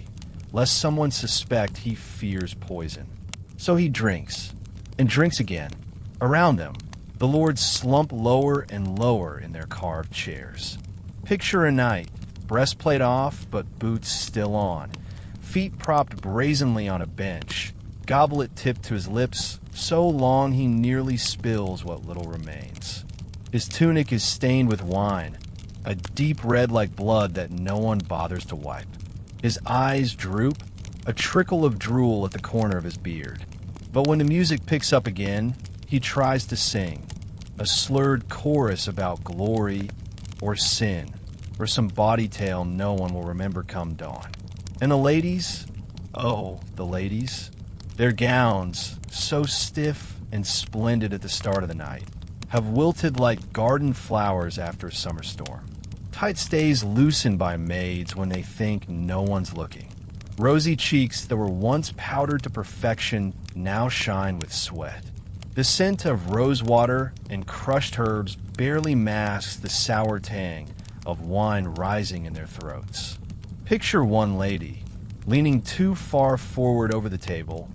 lest someone suspect he fears poison. So he drinks, and drinks again. Around them, the lords slump lower and lower in their carved chairs. Picture a knight, breastplate off but boots still on, feet propped brazenly on a bench, goblet tipped to his lips, so long he nearly spills what little remains. His tunic is stained with wine, a deep red like blood that no one bothers to wipe. His eyes droop, a trickle of drool at the corner of his beard. But when the music picks up again, he tries to sing, a slurred chorus about glory or sin, or some bawdy tale no one will remember come dawn. And the ladies, oh, the ladies, their gowns, so stiff and splendid at the start of the night, have wilted like garden flowers after a summer storm. Tight stays loosened by maids when they think no one's looking. Rosy cheeks that were once powdered to perfection now shine with sweat. The scent of rosewater and crushed herbs barely masks the sour tang of wine rising in their throats. Picture one lady, leaning too far forward over the table,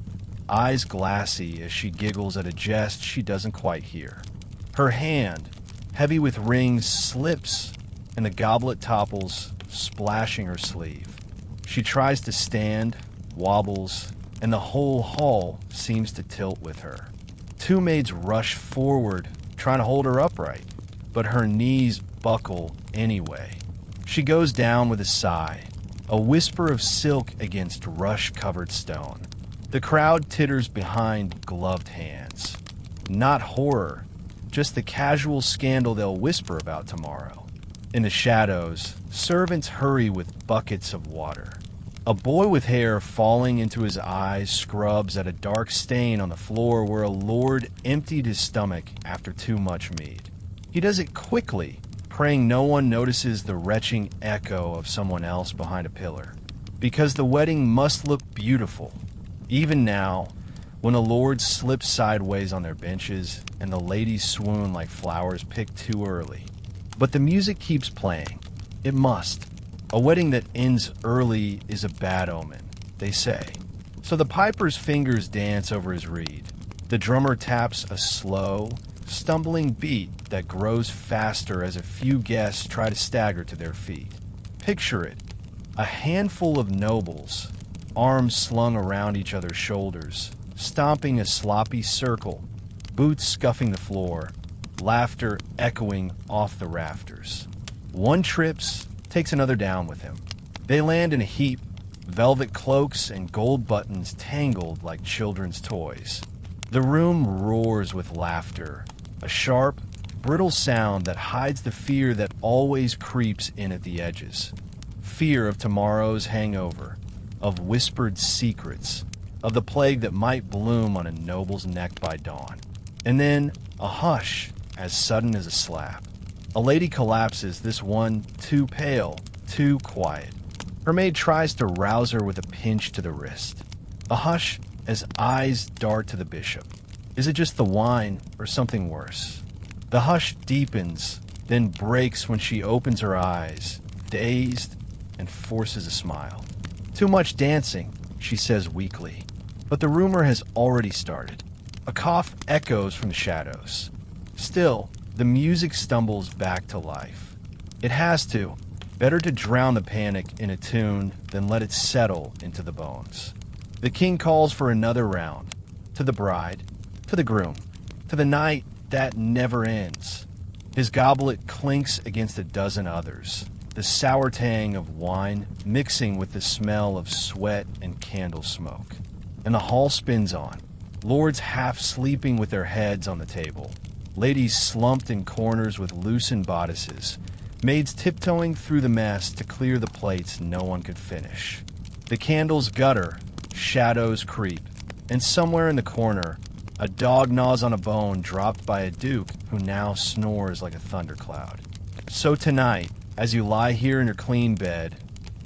eyes glassy as she giggles at a jest she doesn't quite hear. Her hand, heavy with rings, slips, and the goblet topples, splashing her sleeve. She tries to stand, wobbles, and the whole hall seems to tilt with her. Two maids rush forward, trying to hold her upright, but her knees buckle anyway. She goes down with a sigh, a whisper of silk against rush-covered stone. The crowd titters behind gloved hands. Not horror, just the casual scandal they'll whisper about tomorrow. In the shadows, servants hurry with buckets of water. A boy with hair falling into his eyes scrubs at a dark stain on the floor where a lord emptied his stomach after too much meat. He does it quickly, praying no one notices the retching echo of someone else behind a pillar. Because the wedding must look beautiful, even now, when the lords slip sideways on their benches and the ladies swoon like flowers picked too early. But the music keeps playing. It must. A wedding that ends early is a bad omen, they say. So the piper's fingers dance over his reed. The drummer taps a slow, stumbling beat that grows faster as a few guests try to stagger to their feet. Picture it. A handful of nobles, arms slung around each other's shoulders, stomping a sloppy circle, boots scuffing the floor, laughter echoing off the rafters. One trips, takes another down with him. They land in a heap, velvet cloaks and gold buttons tangled like children's toys. The room roars with laughter, a sharp, brittle sound that hides the fear that always creeps in at the edges. Fear of tomorrow's hangover, of whispered secrets, of the plague that might bloom on a noble's neck by dawn. And then a hush as sudden as a slap. A lady collapses, this one too pale, too quiet. Her maid tries to rouse her with a pinch to the wrist. A hush as eyes dart to the bishop. Is it just the wine or something worse? The hush deepens, then breaks when she opens her eyes, dazed, and forces a smile. Too much dancing, she says weakly. But the rumor has already started. A cough echoes from the shadows. Still, the music stumbles back to life. It has to. Better to drown the panic in a tune than let it settle into the bones. The king calls for another round. To the bride, to the groom, to the night that never ends. His goblet clinks against a dozen others, the sour tang of wine mixing with the smell of sweat and candle smoke. And the hall spins on, lords half sleeping with their heads on the table, ladies slumped in corners with loosened bodices, maids tiptoeing through the mess to clear the plates no one could finish. The candles gutter, shadows creep, and somewhere in the corner, a dog gnaws on a bone dropped by a duke who now snores like a thundercloud. So tonight, as you lie here in your clean bed,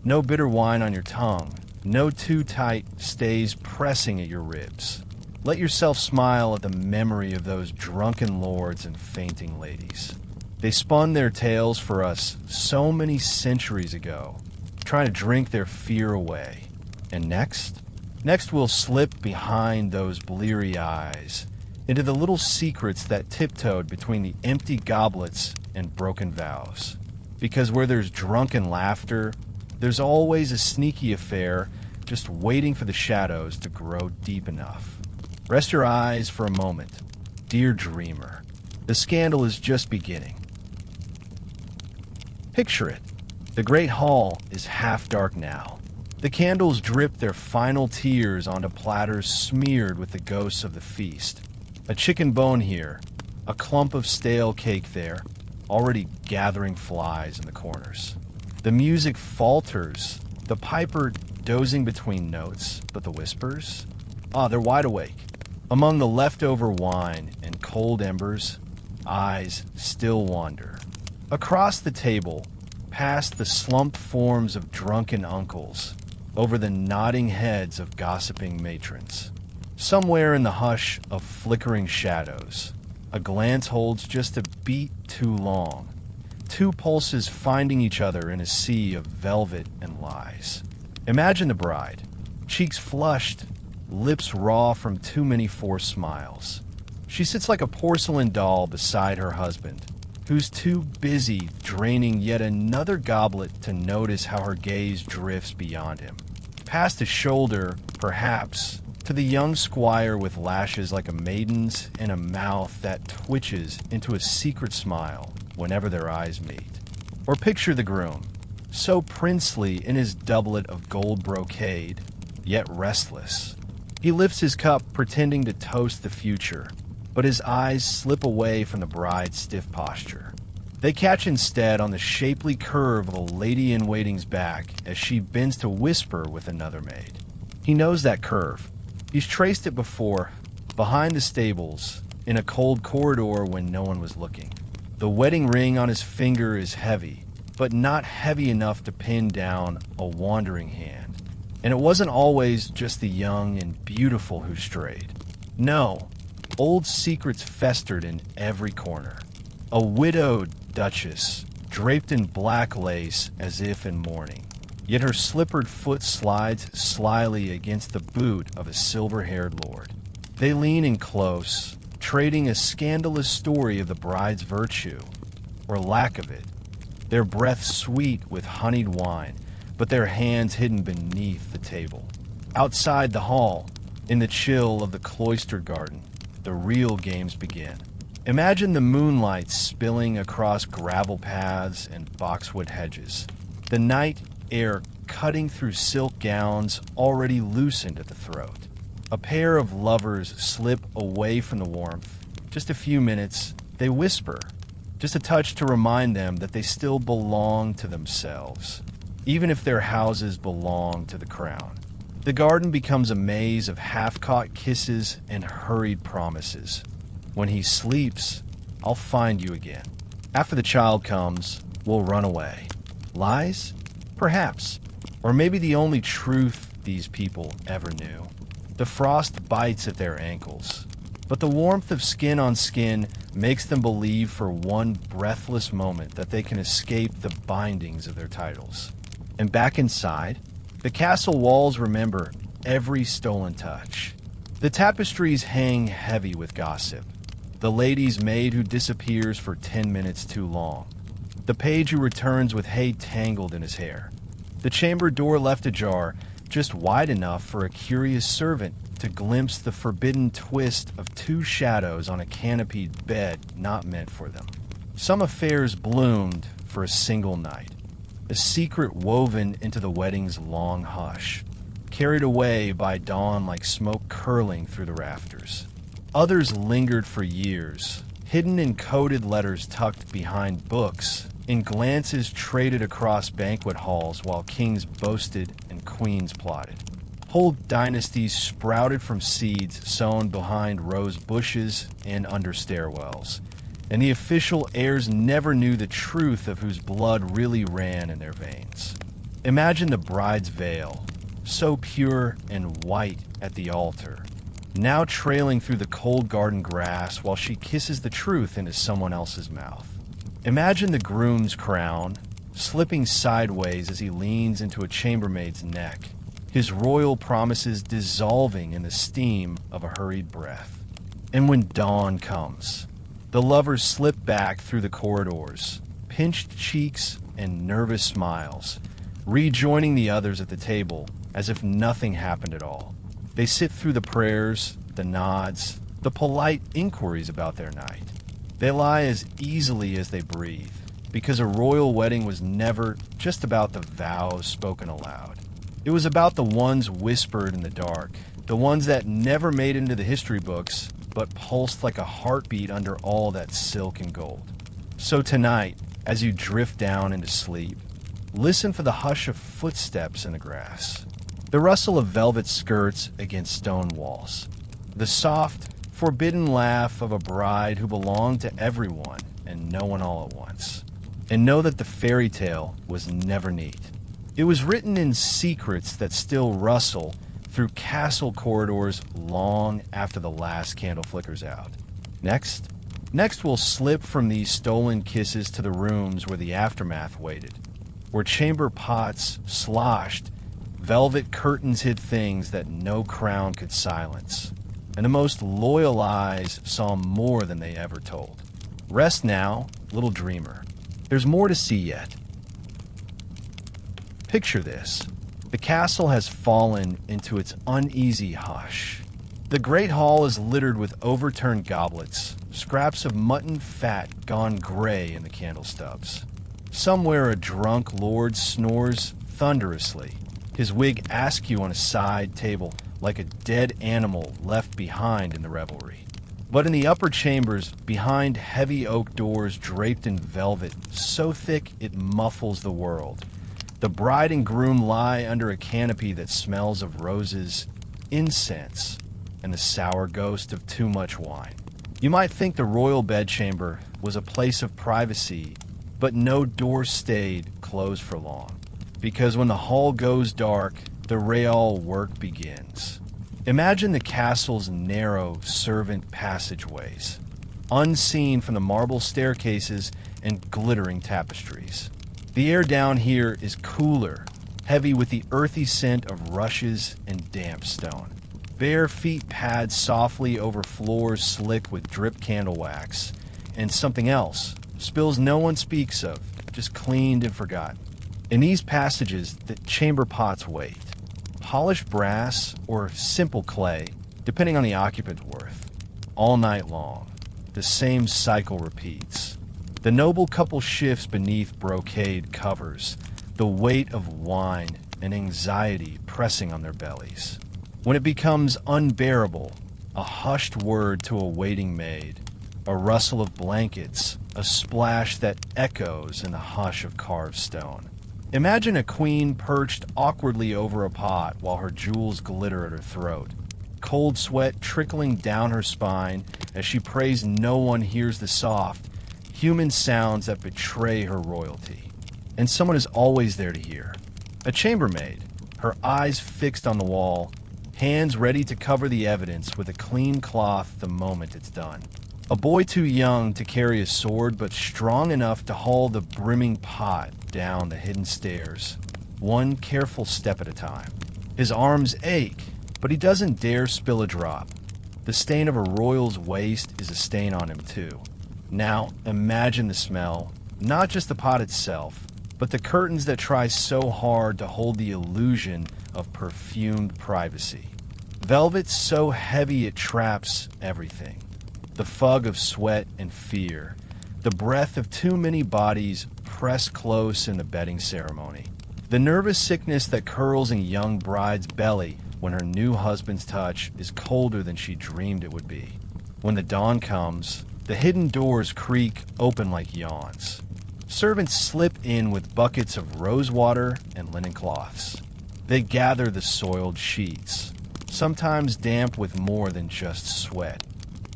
no bitter wine on your tongue, no too tight stays pressing at your ribs. Let yourself smile at the memory of those drunken lords and fainting ladies. They spun their tales for us so many centuries ago, trying to drink their fear away. And next we'll slip behind those bleary eyes into the little secrets that tiptoed between the empty goblets and broken vows. Because where there's drunken laughter, there's always a sneaky affair just waiting for the shadows to grow deep enough. Rest your eyes for a moment, dear dreamer. The scandal is just beginning. Picture it. The great hall is half dark now. The candles drip their final tears onto platters smeared with the ghosts of the feast. A chicken bone here, a clump of stale cake there, already gathering flies in the corners. The music falters, the piper dozing between notes, but the whispers? They're wide awake. Among the leftover wine and cold embers, eyes still wander. Across the table, past the slumped forms of drunken uncles, over the nodding heads of gossiping matrons. Somewhere in the hush of flickering shadows, a glance holds just a beat too long. Two pulses finding each other in a sea of velvet and lies. Imagine the bride, cheeks flushed, lips raw from too many forced smiles. She sits like a porcelain doll beside her husband, who's too busy draining yet another goblet to notice how her gaze drifts beyond him. Past his shoulder, perhaps, to the young squire with lashes like a maiden's and a mouth that twitches into a secret smile whenever their eyes meet. Or picture the groom, so princely in his doublet of gold brocade, yet restless. He lifts his cup pretending to toast the future, but his eyes slip away from the bride's stiff posture. They catch instead on the shapely curve of a lady-in-waiting's back as she bends to whisper with another maid. He knows that curve. He's traced it before, behind the stables, in a cold corridor when no one was looking. The wedding ring on his finger is heavy, but not heavy enough to pin down a wandering hand. And it wasn't always just the young and beautiful who strayed. No, old secrets festered in every corner. A widowed duchess, draped in black lace as if in mourning, yet her slippered foot slides slyly against the boot of a silver-haired lord. They lean in close, trading a scandalous story of the bride's virtue, or lack of it, their breath sweet with honeyed wine, but their hands hidden beneath the table. Outside the hall, in the chill of the cloistered garden, the real games begin. Imagine the moonlight spilling across gravel paths and boxwood hedges, the night air cutting through silk gowns already loosened at the throat. A pair of lovers slip away from the warmth. Just a few minutes, they whisper, just a touch to remind them that they still belong to themselves, even if their houses belong to the crown. The garden becomes a maze of half-caught kisses and hurried promises. When he sleeps, I'll find you again. After the child comes, we'll run away. Lies? Perhaps. Or maybe the only truth these people ever knew. The frost bites at their ankles, but the warmth of skin on skin makes them believe for one breathless moment that they can escape the bindings of their titles. And back inside, the castle walls remember every stolen touch. The tapestries hang heavy with gossip. The lady's maid who disappears for 10 minutes too long. The page who returns with hay tangled in his hair. The chamber door left ajar, just wide enough for a curious servant to glimpse the forbidden twist of two shadows on a canopied bed not meant for them. Some affairs bloomed for a single night, a secret woven into the wedding's long hush, carried away by dawn like smoke curling through the rafters. Others lingered for years, hidden in coded letters tucked behind books, in glances traded across banquet halls while kings boasted and queens plotted. Whole dynasties sprouted from seeds sown behind rose bushes and under stairwells, and the official heirs never knew the truth of whose blood really ran in their veins. Imagine the bride's veil, so pure and white at the altar, now trailing through the cold garden grass while she kisses the truth into someone else's mouth. Imagine the groom's crown, slipping sideways as he leans into a chambermaid's neck, his royal promises dissolving in the steam of a hurried breath. And when dawn comes, the lovers slip back through the corridors, pinched cheeks and nervous smiles, rejoining the others at the table as if nothing happened at all. They sit through the prayers, the nods, the polite inquiries about their night. They lie as easily as they breathe, because a royal wedding was never just about the vows spoken aloud. It was about the ones whispered in the dark, the ones that never made into the history books, but pulsed like a heartbeat under all that silk and gold. So tonight, as you drift down into sleep, listen for the hush of footsteps in the grass, the rustle of velvet skirts against stone walls, the soft, forbidden laugh of a bride who belonged to everyone and no one all at once. And know that the fairy tale was never neat. It was written in secrets that still rustle through castle corridors long after the last candle flickers out. Next we'll slip from these stolen kisses to the rooms where the aftermath waited, where chamber pots sloshed, velvet curtains hid things that no crown could silence, and the most loyal eyes saw more than they ever told. Rest now, little dreamer. There's more to see yet. Picture this. The castle has fallen into its uneasy hush. The great hall is littered with overturned goblets, scraps of mutton fat gone gray in the candle stubs. Somewhere a drunk lord snores thunderously, his wig askew on a side table like a dead animal left behind in the revelry. But in the upper chambers, behind heavy oak doors draped in velvet so thick it muffles the world, the bride and groom lie under a canopy that smells of roses, incense, and the sour ghost of too much wine. You might think the royal bedchamber was a place of privacy, but no door stayed closed for long, because when the hall goes dark, the real work begins. Imagine the castle's narrow servant passageways, unseen from the marble staircases and glittering tapestries. The air down here is cooler, heavy with the earthy scent of rushes and damp stone. Bare feet pad softly over floors slick with drip candle wax, and something else, spills no one speaks of, just cleaned and forgotten. In these passages, the chamber pots wait. Polished brass or simple clay, depending on the occupant's worth. All night long, the same cycle repeats. The noble couple shifts beneath brocade covers, the weight of wine and anxiety pressing on their bellies. When it becomes unbearable, a hushed word to a waiting maid, a rustle of blankets, a splash that echoes in the hush of carved stone. Imagine a queen perched awkwardly over a pot while her jewels glitter at her throat, cold sweat trickling down her spine as she prays no one hears the soft, human sounds that betray her royalty. And someone is always there to hear. A chambermaid, her eyes fixed on the wall, hands ready to cover the evidence with a clean cloth the moment it's done. A boy too young to carry a sword but strong enough to haul the brimming pot down the hidden stairs, one careful step at a time. His arms ache, but he doesn't dare spill a drop. The stain of a royal's waist is a stain on him too. Now imagine the smell, not just the pot itself, but the curtains that try so hard to hold the illusion of perfumed privacy. Velvet so heavy it traps everything. The fug of sweat and fear, the breath of too many bodies pressed close in the bedding ceremony, the nervous sickness that curls in a young bride's belly when her new husband's touch is colder than she dreamed it would be. When the dawn comes, the hidden doors creak open like yawns. Servants slip in with buckets of rose water and linen cloths. They gather the soiled sheets, sometimes damp with more than just sweat,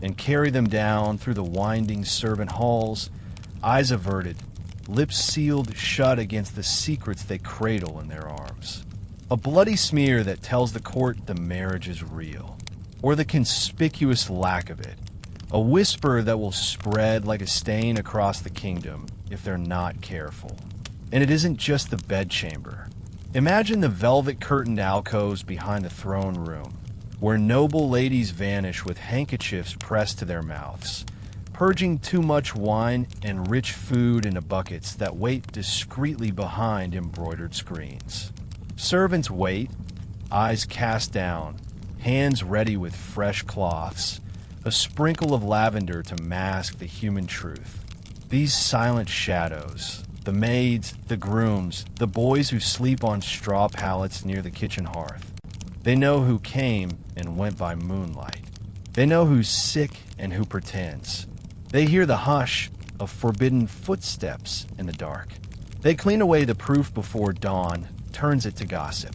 and carry them down through the winding servant halls, eyes averted, lips sealed shut against the secrets they cradle in their arms. A bloody smear that tells the court the marriage is real, or the conspicuous lack of it. A whisper that will spread like a stain across the kingdom if they're not careful. And it isn't just the bedchamber. Imagine the velvet curtained alcoves behind the throne room, where noble ladies vanish with handkerchiefs pressed to their mouths, purging too much wine and rich food into buckets that wait discreetly behind embroidered screens. Servants wait, eyes cast down, hands ready with fresh cloths, a sprinkle of lavender to mask the human truth. These silent shadows, the maids, the grooms, the boys who sleep on straw pallets near the kitchen hearth. They know who came and went by moonlight. They know who's sick and who pretends. They hear the hush of forbidden footsteps in the dark. They clean away the proof before dawn turns it to gossip.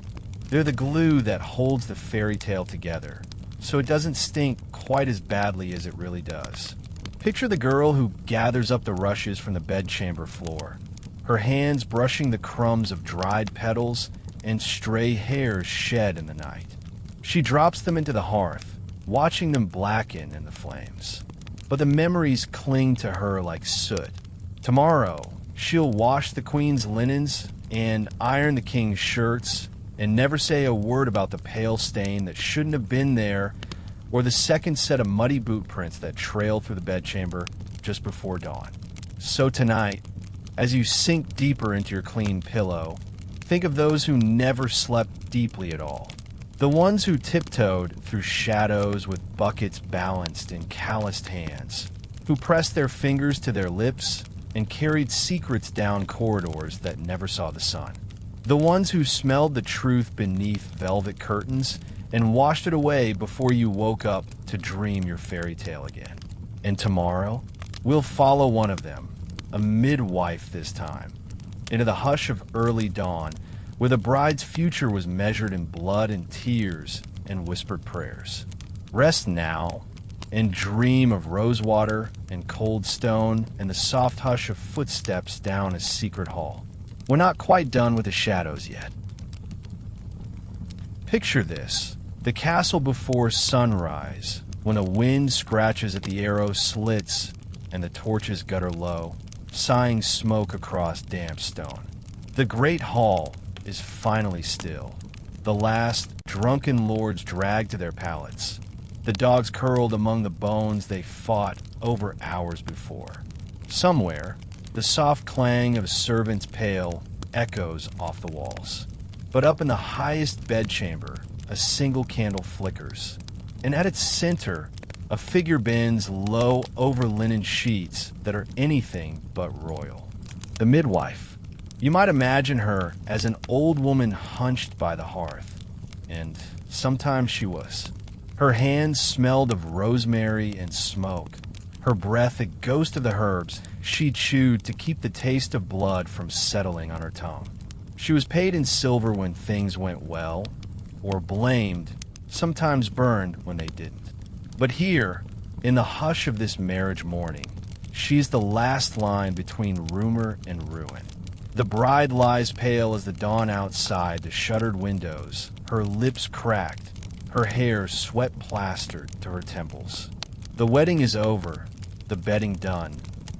They're the glue that holds the fairy tale together, so it doesn't stink quite as badly as it really does. Picture the girl who gathers up the rushes from the bedchamber floor, her hands brushing the crumbs of dried petals and stray hairs shed in the night. She drops them into the hearth, watching them blacken in the flames. But the memories cling to her like soot. Tomorrow, she'll wash the queen's linens and iron the king's shirts and never say a word about the pale stain that shouldn't have been there or the second set of muddy boot prints that trailed through the bedchamber just before dawn. So tonight, as you sink deeper into your clean pillow, think of those who never slept deeply at all. The ones who tiptoed through shadows with buckets balanced in calloused hands, who pressed their fingers to their lips and carried secrets down corridors that never saw the sun. The ones who smelled the truth beneath velvet curtains and washed it away before you woke up to dream your fairy tale again. And tomorrow, we'll follow one of them, a midwife this time, into the hush of early dawn, where the bride's future was measured in blood and tears and whispered prayers. Rest now and dream of rosewater and cold stone and the soft hush of footsteps down a secret hall. We're not quite done with the shadows yet. Picture this, the castle before sunrise, when a wind scratches at the arrow slits and the torches gutter low, sighing smoke across damp stone. The great hall is finally still. The last drunken lords dragged to their pallets. The dogs curled among the bones they fought over hours before. Somewhere, the soft clang of a servant's pail echoes off the walls. But up in the highest bedchamber, a single candle flickers. And at its center, a figure bends low over linen sheets that are anything but royal. The midwife. You might imagine her as an old woman hunched by the hearth, and sometimes she was. Her hands smelled of rosemary and smoke, her breath a ghost of the herbs she chewed to keep the taste of blood from settling on her tongue. She was paid in silver when things went well, or blamed, sometimes burned when they didn't. But here, in the hush of this marriage morning, she's the last line between rumor and ruin. The bride lies pale as the dawn outside the shuttered windows, her lips cracked, her hair sweat-plastered to her temples. The wedding is over, the bedding done,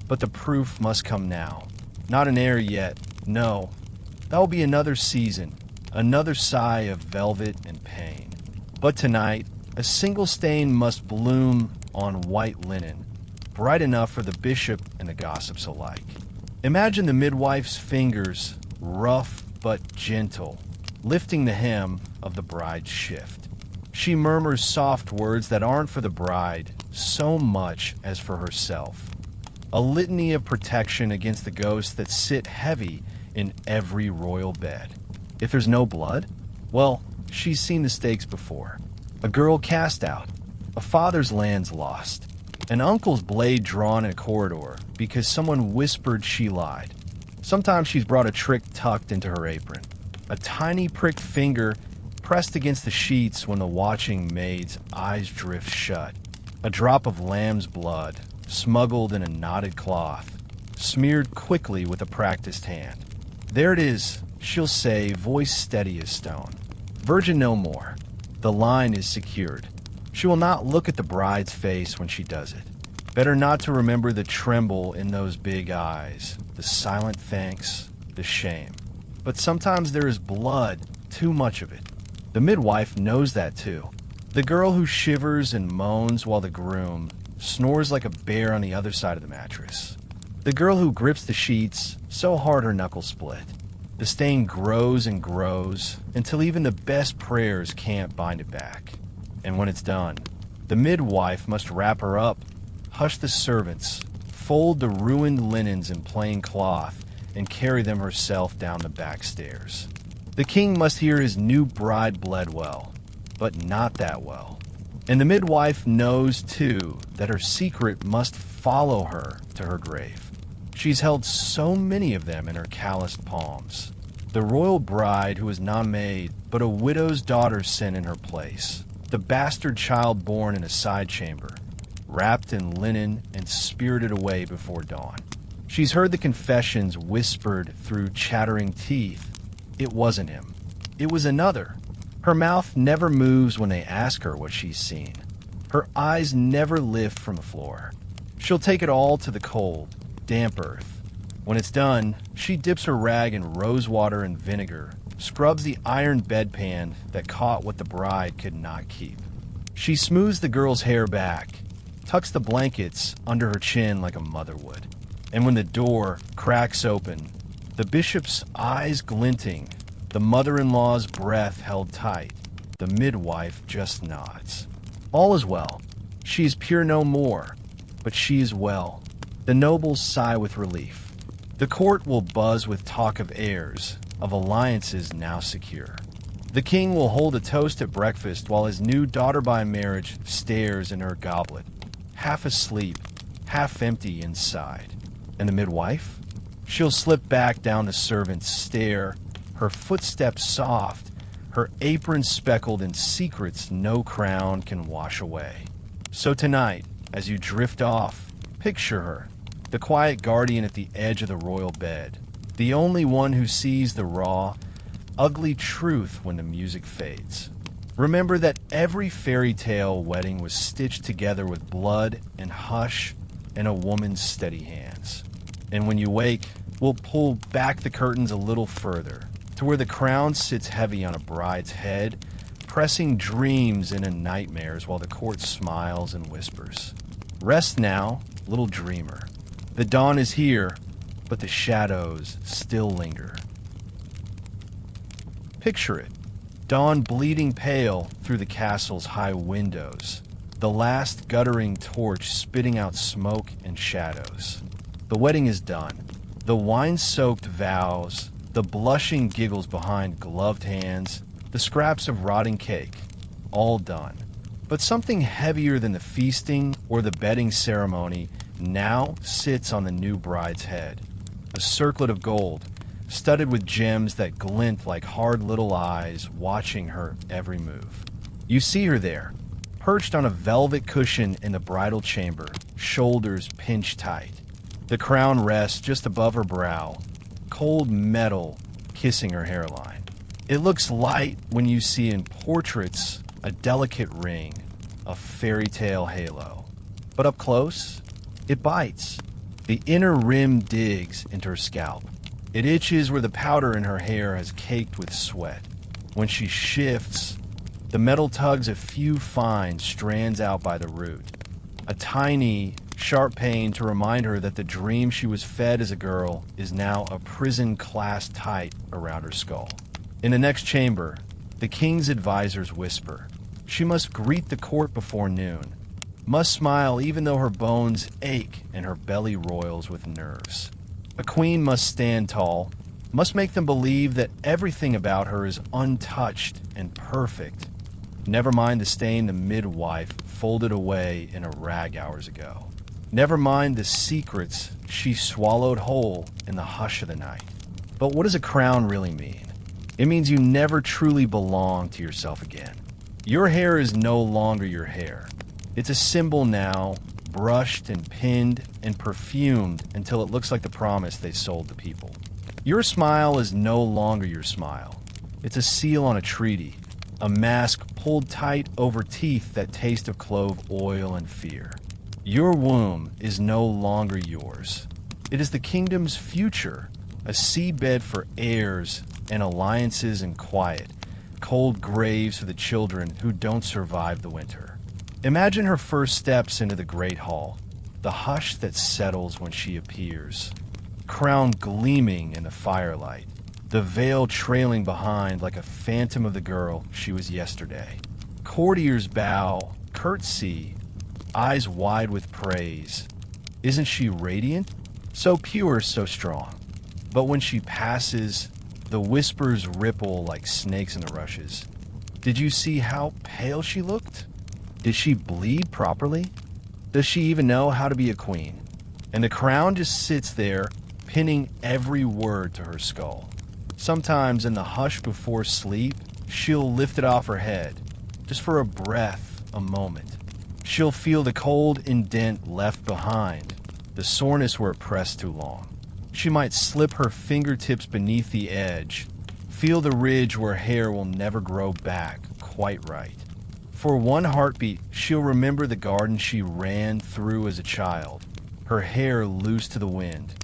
but the proof must come now. Not an heir yet, no. That will be another season, another sigh of velvet and pain. But tonight, a single stain must bloom on white linen, bright enough for the bishop and the gossips alike. Imagine the midwife's fingers, rough but gentle, lifting the hem of the bride's shift. She murmurs soft words that aren't for the bride so much as for herself. a litany of protection against the ghosts that sit heavy in every royal bed. If there's no blood, well, she's seen the stakes before. A girl cast out, a father's lands lost, an uncle's blade drawn in a corridor because someone whispered she lied. Sometimes she's brought a trick tucked into her apron, a tiny pricked finger pressed against the sheets when the watching maid's eyes drift shut, a drop of lamb's blood smuggled in a knotted cloth, smeared quickly with a practiced hand. There it is, she'll say, voice steady as stone. Virgin no more. The line is secured. She will not look at the bride's face when she does it. Better not to remember the tremble in those big eyes, the silent thanks, the shame. But sometimes there is blood, too much of it. The midwife knows that too. The girl who shivers and moans while the groom snores like a bear on the other side of the mattress. The girl who grips the sheets so hard her knuckles split. The stain grows and grows until even the best prayers can't bind it back. And when it's done, the midwife must wrap her up, hush the servants, fold the ruined linens in plain cloth, and carry them herself down the back stairs. The king must hear his new bride bled well, but not that well. And the midwife knows, too, that her secret must follow her to her grave. She's held so many of them in her calloused palms. The royal bride who is not made, but a widow's daughter sent in her place. The bastard child born in a side chamber, wrapped in linen and spirited away before dawn. She's heard the confessions whispered through chattering teeth. It wasn't him. It was another. Her mouth never moves when they ask her what she's seen. Her eyes never lift from the floor. She'll take it all to the cold, damp earth. When it's done, she dips her rag in rose water and vinegar, scrubs the iron bedpan that caught what the bride could not keep. She smooths the girl's hair back, tucks the blankets under her chin like a mother would. And when the door cracks open, the bishop's eyes glinting, the mother-in-law's breath held tight, the midwife just nods. All is well. She is pure no more, but she is well. The nobles sigh with relief. The court will buzz with talk of heirs, of alliances now secure. The king will hold a toast at breakfast while his new daughter by marriage stares in her goblet, half asleep, half empty inside. And the midwife? She'll slip back down the servant's stair, her footsteps soft, her apron speckled in secrets no crown can wash away. So tonight, as you drift off, picture her, the quiet guardian at the edge of the royal bed, the only one who sees the raw, ugly truth when the music fades. Remember that every fairy tale wedding was stitched together with blood and hush and a woman's steady hands. And when you wake, we'll pull back the curtains a little further, to where the crown sits heavy on a bride's head, pressing dreams into nightmares while the court smiles and whispers. Rest now, little dreamer. The dawn is here, but the shadows still linger. Picture it. Dawn bleeding pale through the castle's high windows, the last guttering torch spitting out smoke and shadows. The wedding is done. The wine-soaked vows, the blushing giggles behind gloved hands, the scraps of rotting cake, all done. But something heavier than the feasting or the bedding ceremony now sits on the new bride's head. A circlet of gold, studded with gems that glint like hard little eyes watching her every move. You see her there, perched on a velvet cushion in the bridal chamber, shoulders pinched tight. The crown rests just above her brow, cold metal kissing her hairline. It looks light when you see in portraits a delicate ring, a fairy tale halo. But up close, it bites. The inner rim digs into her scalp. It itches where the powder in her hair has caked with sweat. When she shifts, the metal tugs a few fine strands out by the root. A tiny, sharp pain to remind her that the dream she was fed as a girl is now a prison clasped tight around her skull. In the next chamber, the king's advisors whisper. She must greet the court before noon. must smile even though her bones ache and her belly roils with nerves. A queen must stand tall, must make them believe that everything about her is untouched and perfect. Never mind the stain the midwife folded away in a rag hours ago. Never mind the secrets she swallowed whole in the hush of the night. But what does a crown really mean? It means you never truly belong to yourself again. Your hair is no longer your hair. It's a symbol now, brushed and pinned and perfumed until it looks like the promise they sold to people. Your smile is no longer your smile. It's a seal on a treaty, a mask pulled tight over teeth that taste of clove oil and fear. Your womb is no longer yours. It is the kingdom's future, a seedbed for heirs and alliances and quiet, cold graves for the children who don't survive the winter. Imagine her first steps into the great hall, the hush that settles when she appears, crown gleaming in the firelight, the veil trailing behind like a phantom of the girl she was yesterday. Courtiers bow, curtsy, eyes wide with praise. Isn't she radiant? So pure, so strong. But when she passes, the whispers ripple like snakes in the rushes. Did you see how pale she looked? Did she bleed properly? Does she even know how to be a queen? And the crown just sits there, pinning every word to her skull. Sometimes in the hush before sleep, she'll lift it off her head, just for a breath, a moment. She'll feel the cold indent left behind, the soreness where it pressed too long. She might slip her fingertips beneath the edge, feel the ridge where hair will never grow back quite right. For one heartbeat, she'll remember the garden she ran through as a child, her hair loose to the wind,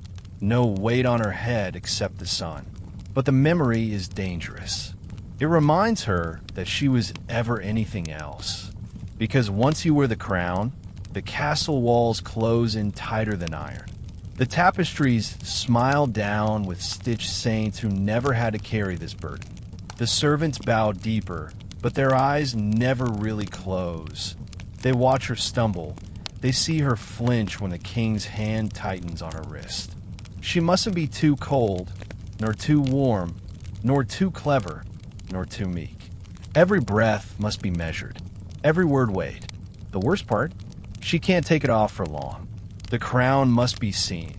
no weight on her head except the sun. But the memory is dangerous. It reminds her that she was ever anything else. Because once you wear the crown, the castle walls close in tighter than iron. The tapestries smile down with stitched saints who never had to carry this burden. The servants bow deeper, but their eyes never really close. They watch her stumble. They see her flinch when the king's hand tightens on her wrist. She mustn't be too cold, nor too warm, nor too clever, nor too meek. Every breath must be measured, every word weighed. The worst part, she can't take it off for long. The crown must be seen.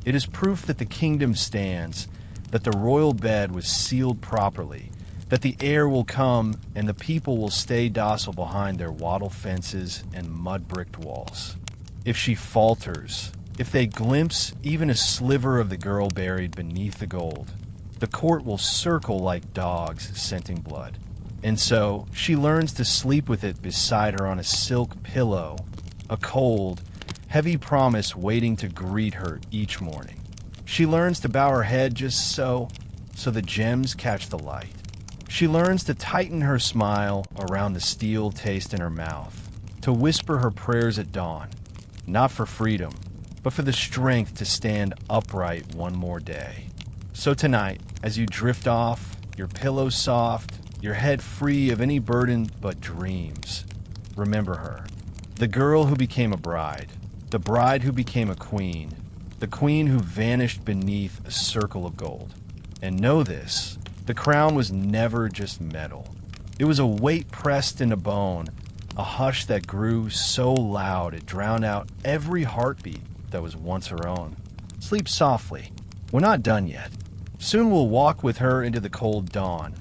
It is proof that the kingdom stands, that the royal bed was sealed properly, that the heir will come and the people will stay docile behind their wattle fences and mud-bricked walls. If she falters, if they glimpse even a sliver of the girl buried beneath the gold, the court will circle like dogs scenting blood. And so she learns to sleep with it beside her on a silk pillow, a cold, heavy promise waiting to greet her each morning. She learns to bow her head just so the gems catch the light. She learns to tighten her smile around the steel taste in her mouth, to whisper her prayers at dawn, not for freedom, but for the strength to stand upright one more day. So tonight, as you drift off, your pillow soft, your head free of any burden but dreams, remember her. The girl who became a bride, the bride who became a queen, the queen who vanished beneath a circle of gold. And know this, the crown was never just metal. It was a weight pressed into bone, a hush that grew so loud it drowned out every heartbeat that was once her own. Sleep softly. We're not done yet. Soon we'll walk with her into the cold dawn,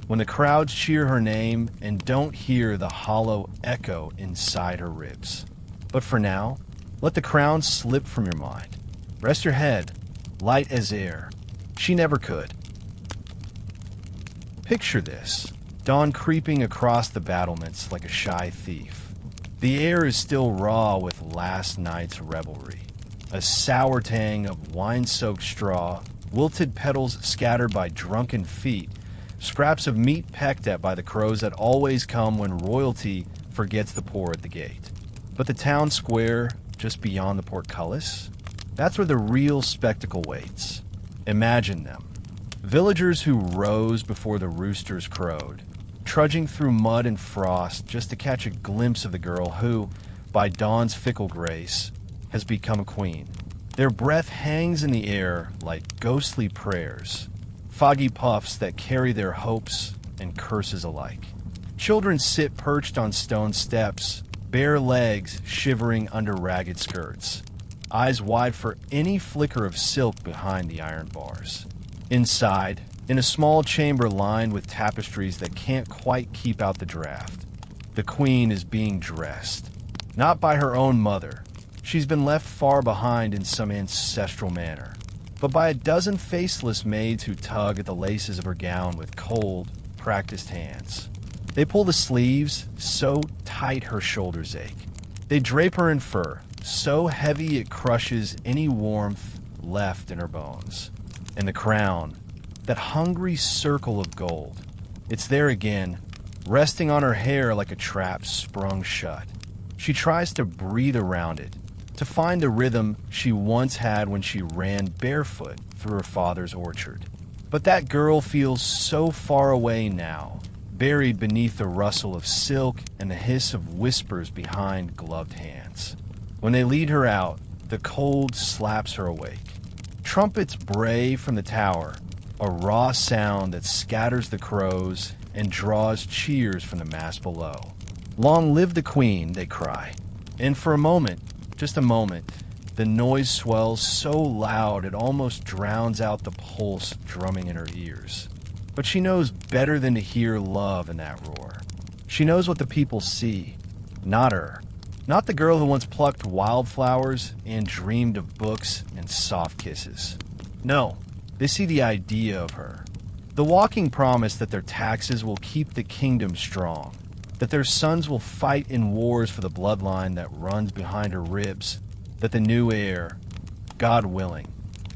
when the crowds cheer her name and don't hear the hollow echo inside her ribs. But for now, let the crown slip from your mind. Rest your head, light as air. She never could. Picture this, dawn creeping across the battlements like a shy thief. The air is still raw with last night's revelry. A sour tang of wine-soaked straw, wilted petals scattered by drunken feet, scraps of meat pecked at by the crows that always come when royalty forgets the poor at the gate. But the town square, just beyond the portcullis, that's where the real spectacle waits. Imagine them. Villagers who rose before the roosters crowed, trudging through mud and frost just to catch a glimpse of the girl who, by dawn's fickle grace, has become a queen. Their breath hangs in the air like ghostly prayers, foggy puffs that carry their hopes and curses alike. Children sit perched on stone steps, bare legs shivering under ragged skirts, eyes wide for any flicker of silk behind the iron bars. Inside, in a small chamber lined with tapestries that can't quite keep out the draft, the queen is being dressed. Not by her own mother. She's been left far behind in some ancestral manner, but by a dozen faceless maids who tug at the laces of her gown with cold, practiced hands. They pull the sleeves so tight her shoulders ache. They drape her in fur, so heavy it crushes any warmth left in her bones. And the crown, that hungry circle of gold, it's there again, resting on her hair like a trap sprung shut. She tries to breathe around it, to find the rhythm she once had when she ran barefoot through her father's orchard. But that girl feels so far away now, buried beneath the rustle of silk and the hiss of whispers behind gloved hands. When they lead her out, the cold slaps her awake. Trumpets bray from the tower, a raw sound that scatters the crows and draws cheers from the mass below. Long live the queen, they cry. And for a moment, just a moment, the noise swells so loud it almost drowns out the pulse drumming in her ears. But she knows better than to hear love in that roar. She knows what the people see, not her. Not the girl who once plucked wildflowers and dreamed of books and soft kisses. No, they see the idea of her. The walking promise that their taxes will keep the kingdom strong, that their sons will fight in wars for the bloodline that runs behind her ribs, that the new heir, God willing,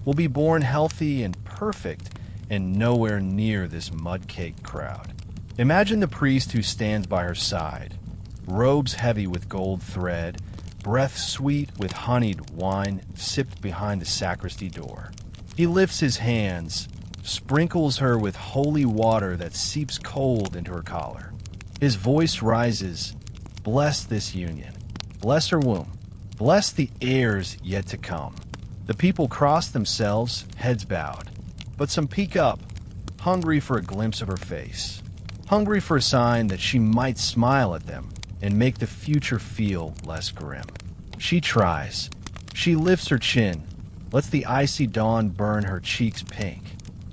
will be born healthy and perfect and nowhere near this mud-caked crowd. Imagine the priest who stands by her side, robes heavy with gold thread, breath sweet with honeyed wine sipped behind the sacristy door. He lifts his hands, sprinkles her with holy water that seeps cold into her collar. His voice rises, bless this union, bless her womb, bless the heirs yet to come. The people cross themselves, heads bowed. But some peek up, hungry for a glimpse of her face, hungry for a sign that she might smile at them and make the future feel less grim. She tries. She lifts her chin, lets the icy dawn burn her cheeks pink.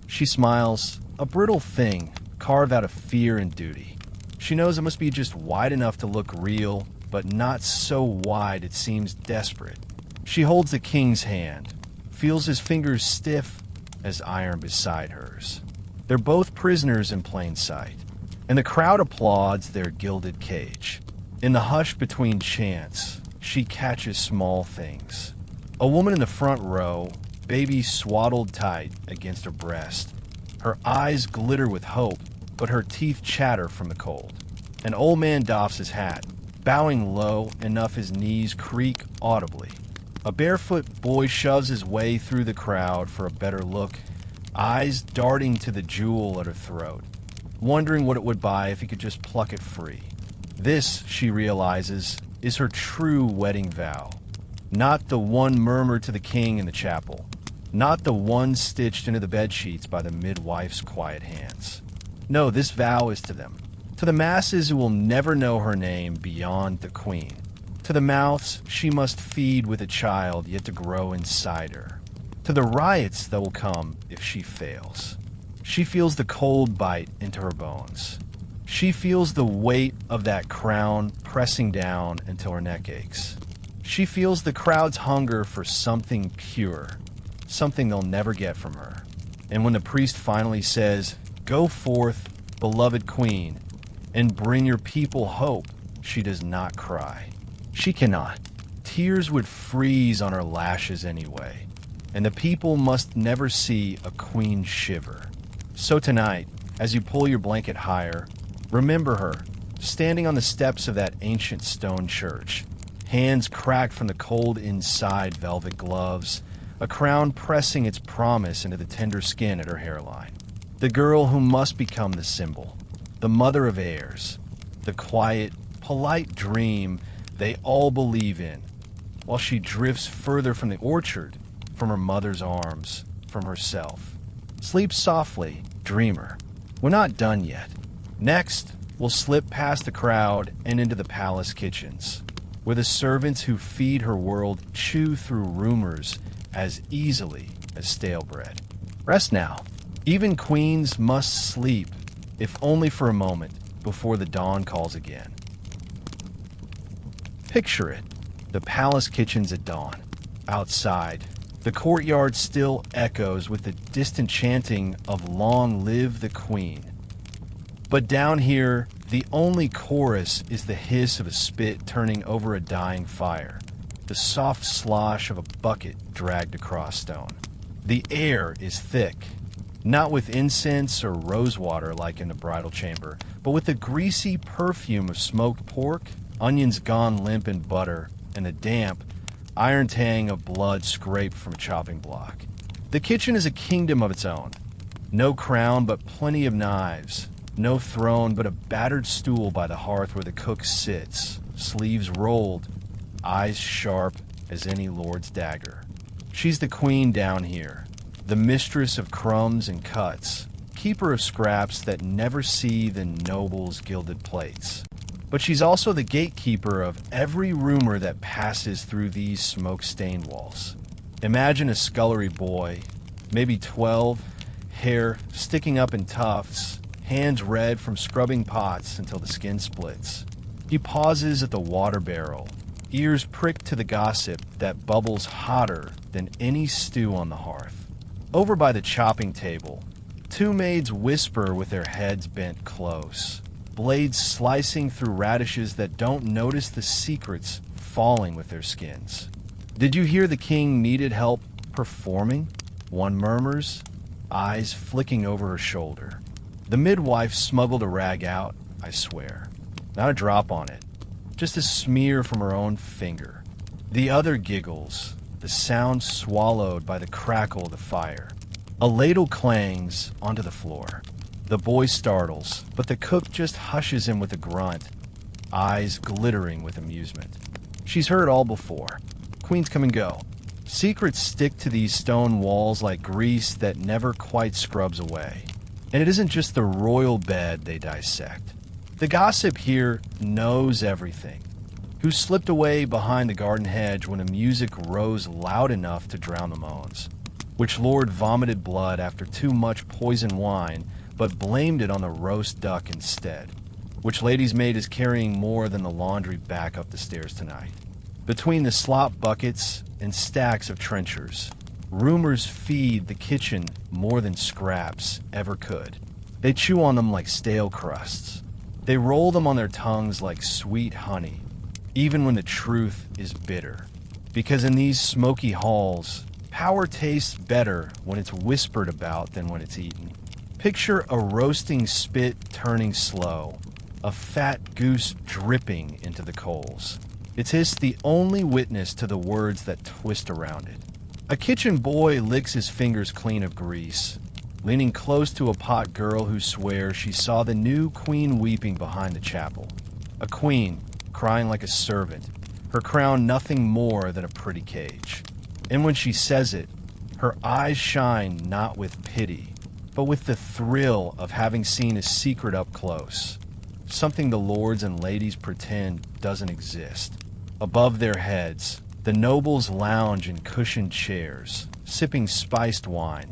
She smiles, a brittle thing carved out of fear and duty. She knows it must be just wide enough to look real, but not so wide it seems desperate. She holds the king's hand, feels his fingers stiff as iron beside hers. They're both prisoners in plain sight, and the crowd applauds their gilded cage. In the hush between chants, she catches small things. A woman in the front row, baby swaddled tight against her breast. Her eyes glitter with hope, but her teeth chatter from the cold. An old man doffs his hat, bowing low enough his knees creak audibly. A barefoot boy shoves his way through the crowd for a better look, eyes darting to the jewel at her throat, wondering what it would buy if he could just pluck it free. This, she realizes, is her true wedding vow. Not the one murmured to the king in the chapel, not the one stitched into the bedsheets by the midwife's quiet hands. No, this vow is to them, to the masses who will never know her name beyond the queen. To the mouths she must feed with a child yet to grow inside her. To the riots that will come if she fails. She feels the cold bite into her bones. She feels the weight of that crown pressing down until her neck aches. She feels the crowd's hunger for something pure, something they'll never get from her. And when the priest finally says, "Go forth, beloved queen, and bring your people hope," she does not cry. She cannot. Tears would freeze on her lashes anyway, and the people must never see a queen shiver. So tonight, as you pull your blanket higher, remember her, standing on the steps of that ancient stone church, hands cracked from the cold inside velvet gloves, a crown pressing its promise into the tender skin at her hairline. The girl who must become the symbol, the mother of heirs, the quiet, polite dream they all believe in, while she drifts further from the orchard, from her mother's arms, from herself. Sleep softly, dreamer. We're not done yet. Next, we'll slip past the crowd and into the palace kitchens, where the servants who feed her world chew through rumors as easily as stale bread. Rest now. Even queens must sleep, if only for a moment, before the dawn calls again. Picture it, the palace kitchens at dawn. Outside, the courtyard still echoes with the distant chanting of "Long live the Queen." But down here, the only chorus is the hiss of a spit turning over a dying fire, the soft slosh of a bucket dragged across stone. The air is thick, not with incense or rosewater like in the bridal chamber, but with the greasy perfume of smoked pork, onions gone limp in butter, and the damp, iron tang of blood scraped from a chopping block. The kitchen is a kingdom of its own. No crown, but plenty of knives. No throne, but a battered stool by the hearth where the cook sits, sleeves rolled, eyes sharp as any lord's dagger. She's the queen down here, the mistress of crumbs and cuts, keeper of scraps that never see the noble's gilded plates. But she's also the gatekeeper of every rumor that passes through these smoke-stained walls. Imagine a scullery boy, maybe 12, hair sticking up in tufts, hands red from scrubbing pots until the skin splits. He pauses at the water barrel, ears pricked to the gossip that bubbles hotter than any stew on the hearth. Over by the chopping table, two maids whisper with their heads bent close, blades slicing through radishes that don't notice the secrets falling with their skins. Did you hear the king needed help performing? One murmurs, eyes flicking over her shoulder. The midwife smuggled a rag out, I swear. Not a drop on it, just a smear from her own finger. The other giggles, the sound swallowed by the crackle of the fire. A ladle clangs onto the floor. The boy startles, but the cook just hushes him with a grunt, eyes glittering with amusement. She's heard all before. Queens come and go. Secrets stick to these stone walls like grease that never quite scrubs away. And it isn't just the royal bed they dissect. The gossip here knows everything. Who slipped away behind the garden hedge when the music rose loud enough to drown the moans? Which lord vomited blood after too much poison wine, but blamed it on the roast duck instead? Which lady's maid is carrying more than the laundry back up the stairs tonight? Between the slop buckets and stacks of trenchers, rumors feed the kitchen more than scraps ever could. They chew on them like stale crusts. They roll them on their tongues like sweet honey, even when the truth is bitter. Because in these smoky halls, power tastes better when it's whispered about than when it's eaten. Picture a roasting spit turning slow, a fat goose dripping into the coals. Its hiss the only witness to the words that twist around it. A kitchen boy licks his fingers clean of grease, leaning close to a pot girl who swears she saw the new queen weeping behind the chapel. A queen, crying like a servant, her crown nothing more than a pretty cage. And when she says it, her eyes shine not with pity, but with the thrill of having seen a secret up close, something the lords and ladies pretend doesn't exist. Above their heads, the nobles lounge in cushioned chairs, sipping spiced wine,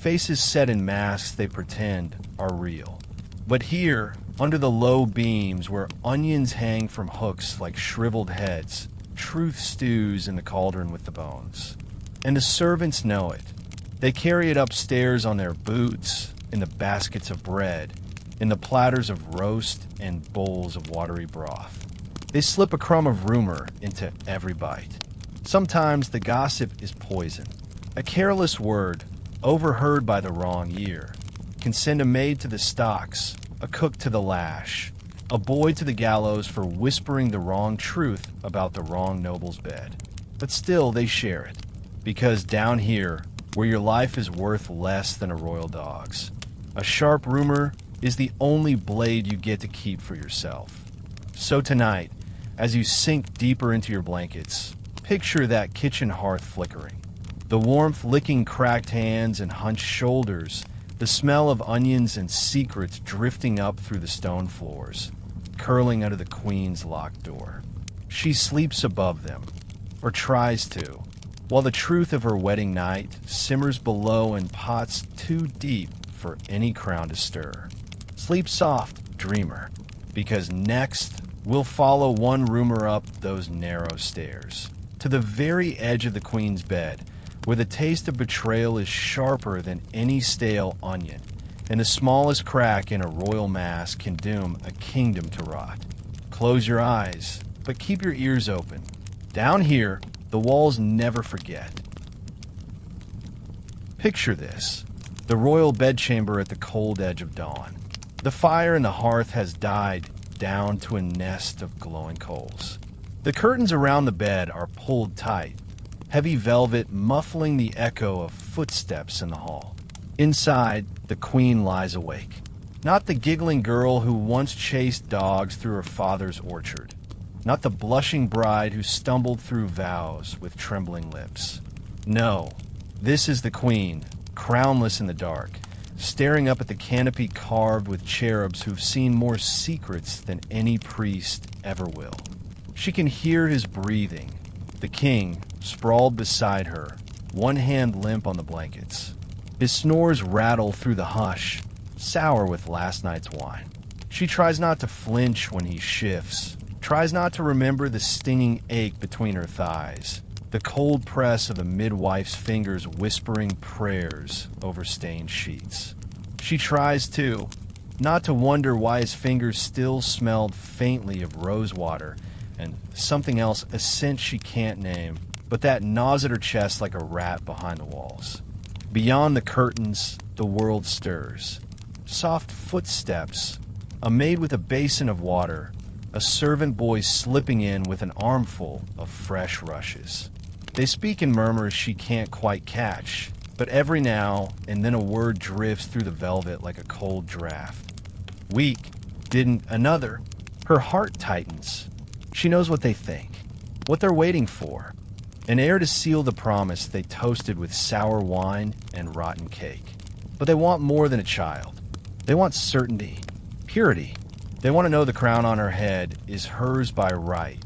faces set in masks they pretend are real. But here, under the low beams where onions hang from hooks like shriveled heads, truth stews in the cauldron with the bones. And the servants know it. They carry it upstairs on their boots, in the baskets of bread, in the platters of roast and bowls of watery broth. They slip a crumb of rumor into every bite. Sometimes the gossip is poison. A careless word, overheard by the wrong ear, can send a maid to the stocks, a cook to the lash, a boy to the gallows for whispering the wrong truth about the wrong noble's bed. But still they share it, because down here, where your life is worth less than a royal dog's, a sharp rumor is the only blade you get to keep for yourself. So tonight, As you sink deeper into your blankets, picture that kitchen hearth flickering. The warmth licking cracked hands and hunched shoulders, the smell of onions and secrets drifting up through the stone floors, curling under the queen's locked door. She sleeps above them, or tries to, while the truth of her wedding night simmers below in pots too deep for any crown to stir. Sleep soft, dreamer, because next we'll follow one rumor up those narrow stairs, to the very edge of the queen's bed, where the taste of betrayal is sharper than any stale onion, and the smallest crack in a royal mask can doom a kingdom to rot. Close your eyes, but keep your ears open. Down here, the walls never forget. Picture this: the royal bedchamber at the cold edge of dawn. The fire in the hearth has died down to a nest of glowing coals. The curtains around the bed are pulled tight, heavy velvet muffling the echo of footsteps in the hall. Inside, the queen lies awake. Not the giggling girl who once chased dogs through her father's orchard. Not the blushing bride who stumbled through vows with trembling lips. No, this is the queen, crownless in the dark, staring up at the canopy carved with cherubs who've seen more secrets than any priest ever will. She can hear his breathing, the king sprawled beside her, one hand limp on the blankets. His snores rattle through the hush, sour with last night's wine. She tries not to flinch when he shifts, tries not to remember the stinging ache between her thighs, the cold press of the midwife's fingers whispering prayers over stained sheets. She tries, too, not to wonder why his fingers still smelled faintly of rosewater and something else, a scent she can't name, but that gnaws at her chest like a rat behind the walls. Beyond the curtains, the world stirs. Soft footsteps, a maid with a basin of water, a servant boy slipping in with an armful of fresh rushes. They speak in murmurs she can't quite catch, but every now and then a word drifts through the velvet like a cold draft. Weak, didn't, another. Her heart tightens. She knows what they think, what they're waiting for. An heir to seal the promise they toasted with sour wine and rotten cake. But they want more than a child. They want certainty, purity. They want to know the crown on her head is hers by right,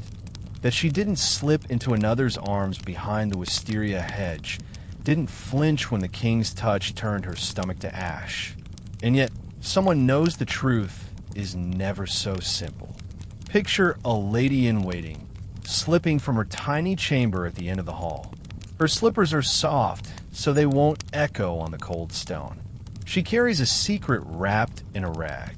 that she didn't slip into another's arms behind the wisteria hedge, didn't flinch when the king's touch turned her stomach to ash. And yet, someone knows the truth is never so simple. Picture a lady in waiting, slipping from her tiny chamber at the end of the hall. Her slippers are soft, so they won't echo on the cold stone. She carries a secret wrapped in a rag,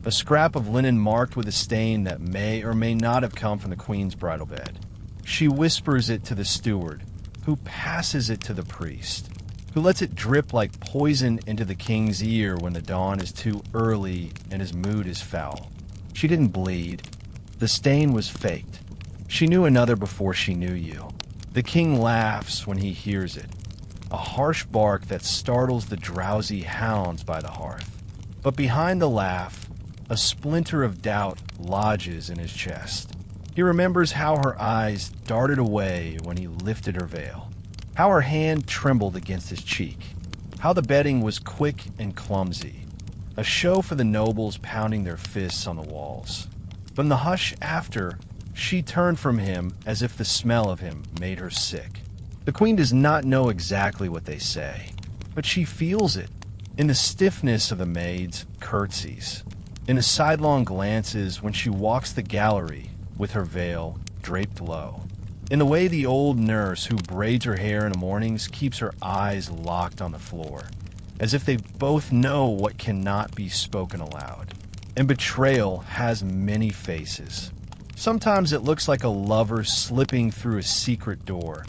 a scrap of linen marked with a stain that may or may not have come from the queen's bridal bed. She whispers it to the steward, who passes it to the priest, who lets it drip like poison into the king's ear when the dawn is too early and his mood is foul. She didn't bleed. The stain was faked. She knew another before she knew you. The king laughs when he hears it, a harsh bark that startles the drowsy hounds by the hearth. But behind the laugh, a splinter of doubt lodges in his chest. He remembers how her eyes darted away when he lifted her veil, how her hand trembled against his cheek, how the bedding was quick and clumsy, a show for the nobles pounding their fists on the walls. But in the hush after, she turned from him as if the smell of him made her sick. The queen does not know exactly what they say, but she feels it in the stiffness of the maid's curtsies, in the sidelong glances when she walks the gallery with her veil draped low, in the way the old nurse who braids her hair in the mornings keeps her eyes locked on the floor, as if they both know what cannot be spoken aloud. And betrayal has many faces. Sometimes it looks like a lover slipping through a secret door,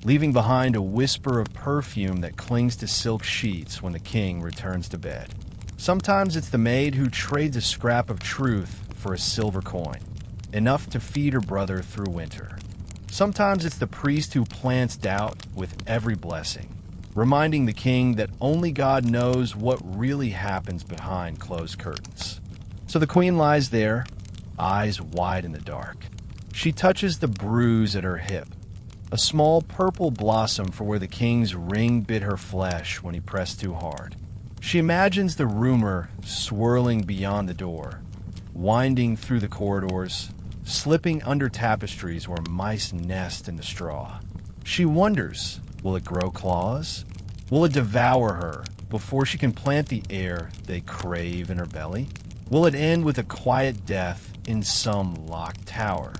leaving behind a whisper of perfume that clings to silk sheets when the king returns to bed. Sometimes it's the maid who trades a scrap of truth for a silver coin, enough to feed her brother through winter. Sometimes it's the priest who plants doubt with every blessing, reminding the king that only God knows what really happens behind closed curtains. So the queen lies there, eyes wide in the dark, She touches the bruise at her hip, a small purple blossom for where the king's ring bit her flesh when he pressed too hard. She imagines the rumor swirling beyond the door, winding through the corridors, slipping under tapestries where mice nest in the straw. She wonders, will it grow claws? Will it devour her before she can plant the air they crave in her belly? Will it end with a quiet death in some locked tower?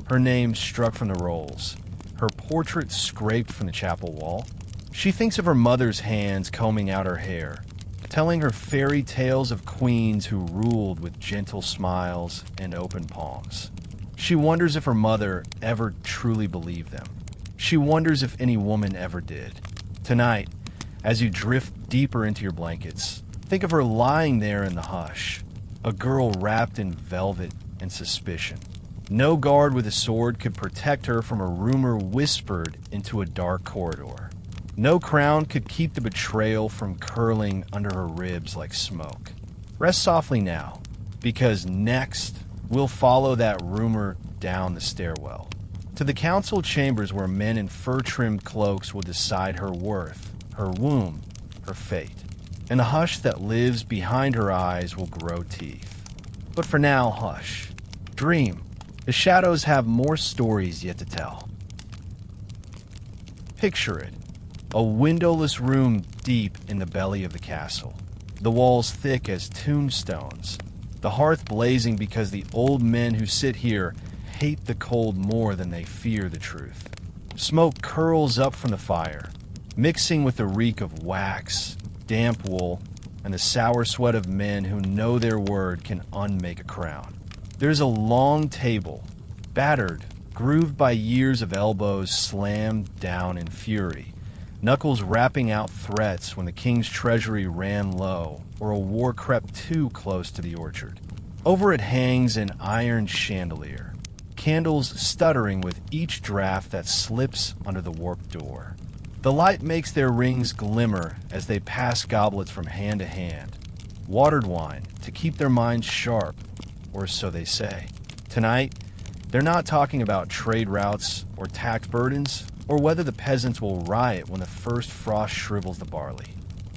Her name struck from the rolls, her portrait scraped from the chapel wall. She thinks of her mother's hands combing out her hair, telling her fairy tales of queens who ruled with gentle smiles and open palms. She wonders if her mother ever truly believed them. She wonders if any woman ever did. Tonight, as you drift deeper into your blankets, think of her lying there in the hush, a girl wrapped in velvet and suspicion. No guard with a sword could protect her from a rumor whispered into a dark corridor. No crown could keep the betrayal from curling under her ribs like smoke. Rest softly now, because next we'll follow that rumor down the stairwell, to the council chambers where men in fur-trimmed cloaks will decide her worth, her womb, her fate. And the hush that lives behind her eyes will grow teeth. But for now, hush. Dream. The shadows have more stories yet to tell. Picture it. A windowless room deep in the belly of the castle. The walls thick as tombstones. The hearth blazing because the old men who sit here hate the cold more than they fear the truth. Smoke curls up from the fire, mixing with the reek of wax, damp wool, and the sour sweat of men who know their word can unmake a crown. There's a long table, battered, grooved by years of elbows slammed down in fury, knuckles rapping out threats when the king's treasury ran low or a war crept too close to the orchard. Over it hangs an iron chandelier, candles stuttering with each draft that slips under the warped door. The light makes their rings glimmer as they pass goblets from hand to hand, watered wine to keep their minds sharp, or so they say. Tonight, they're not talking about trade routes or tax burdens or whether the peasants will riot when the first frost shrivels the barley.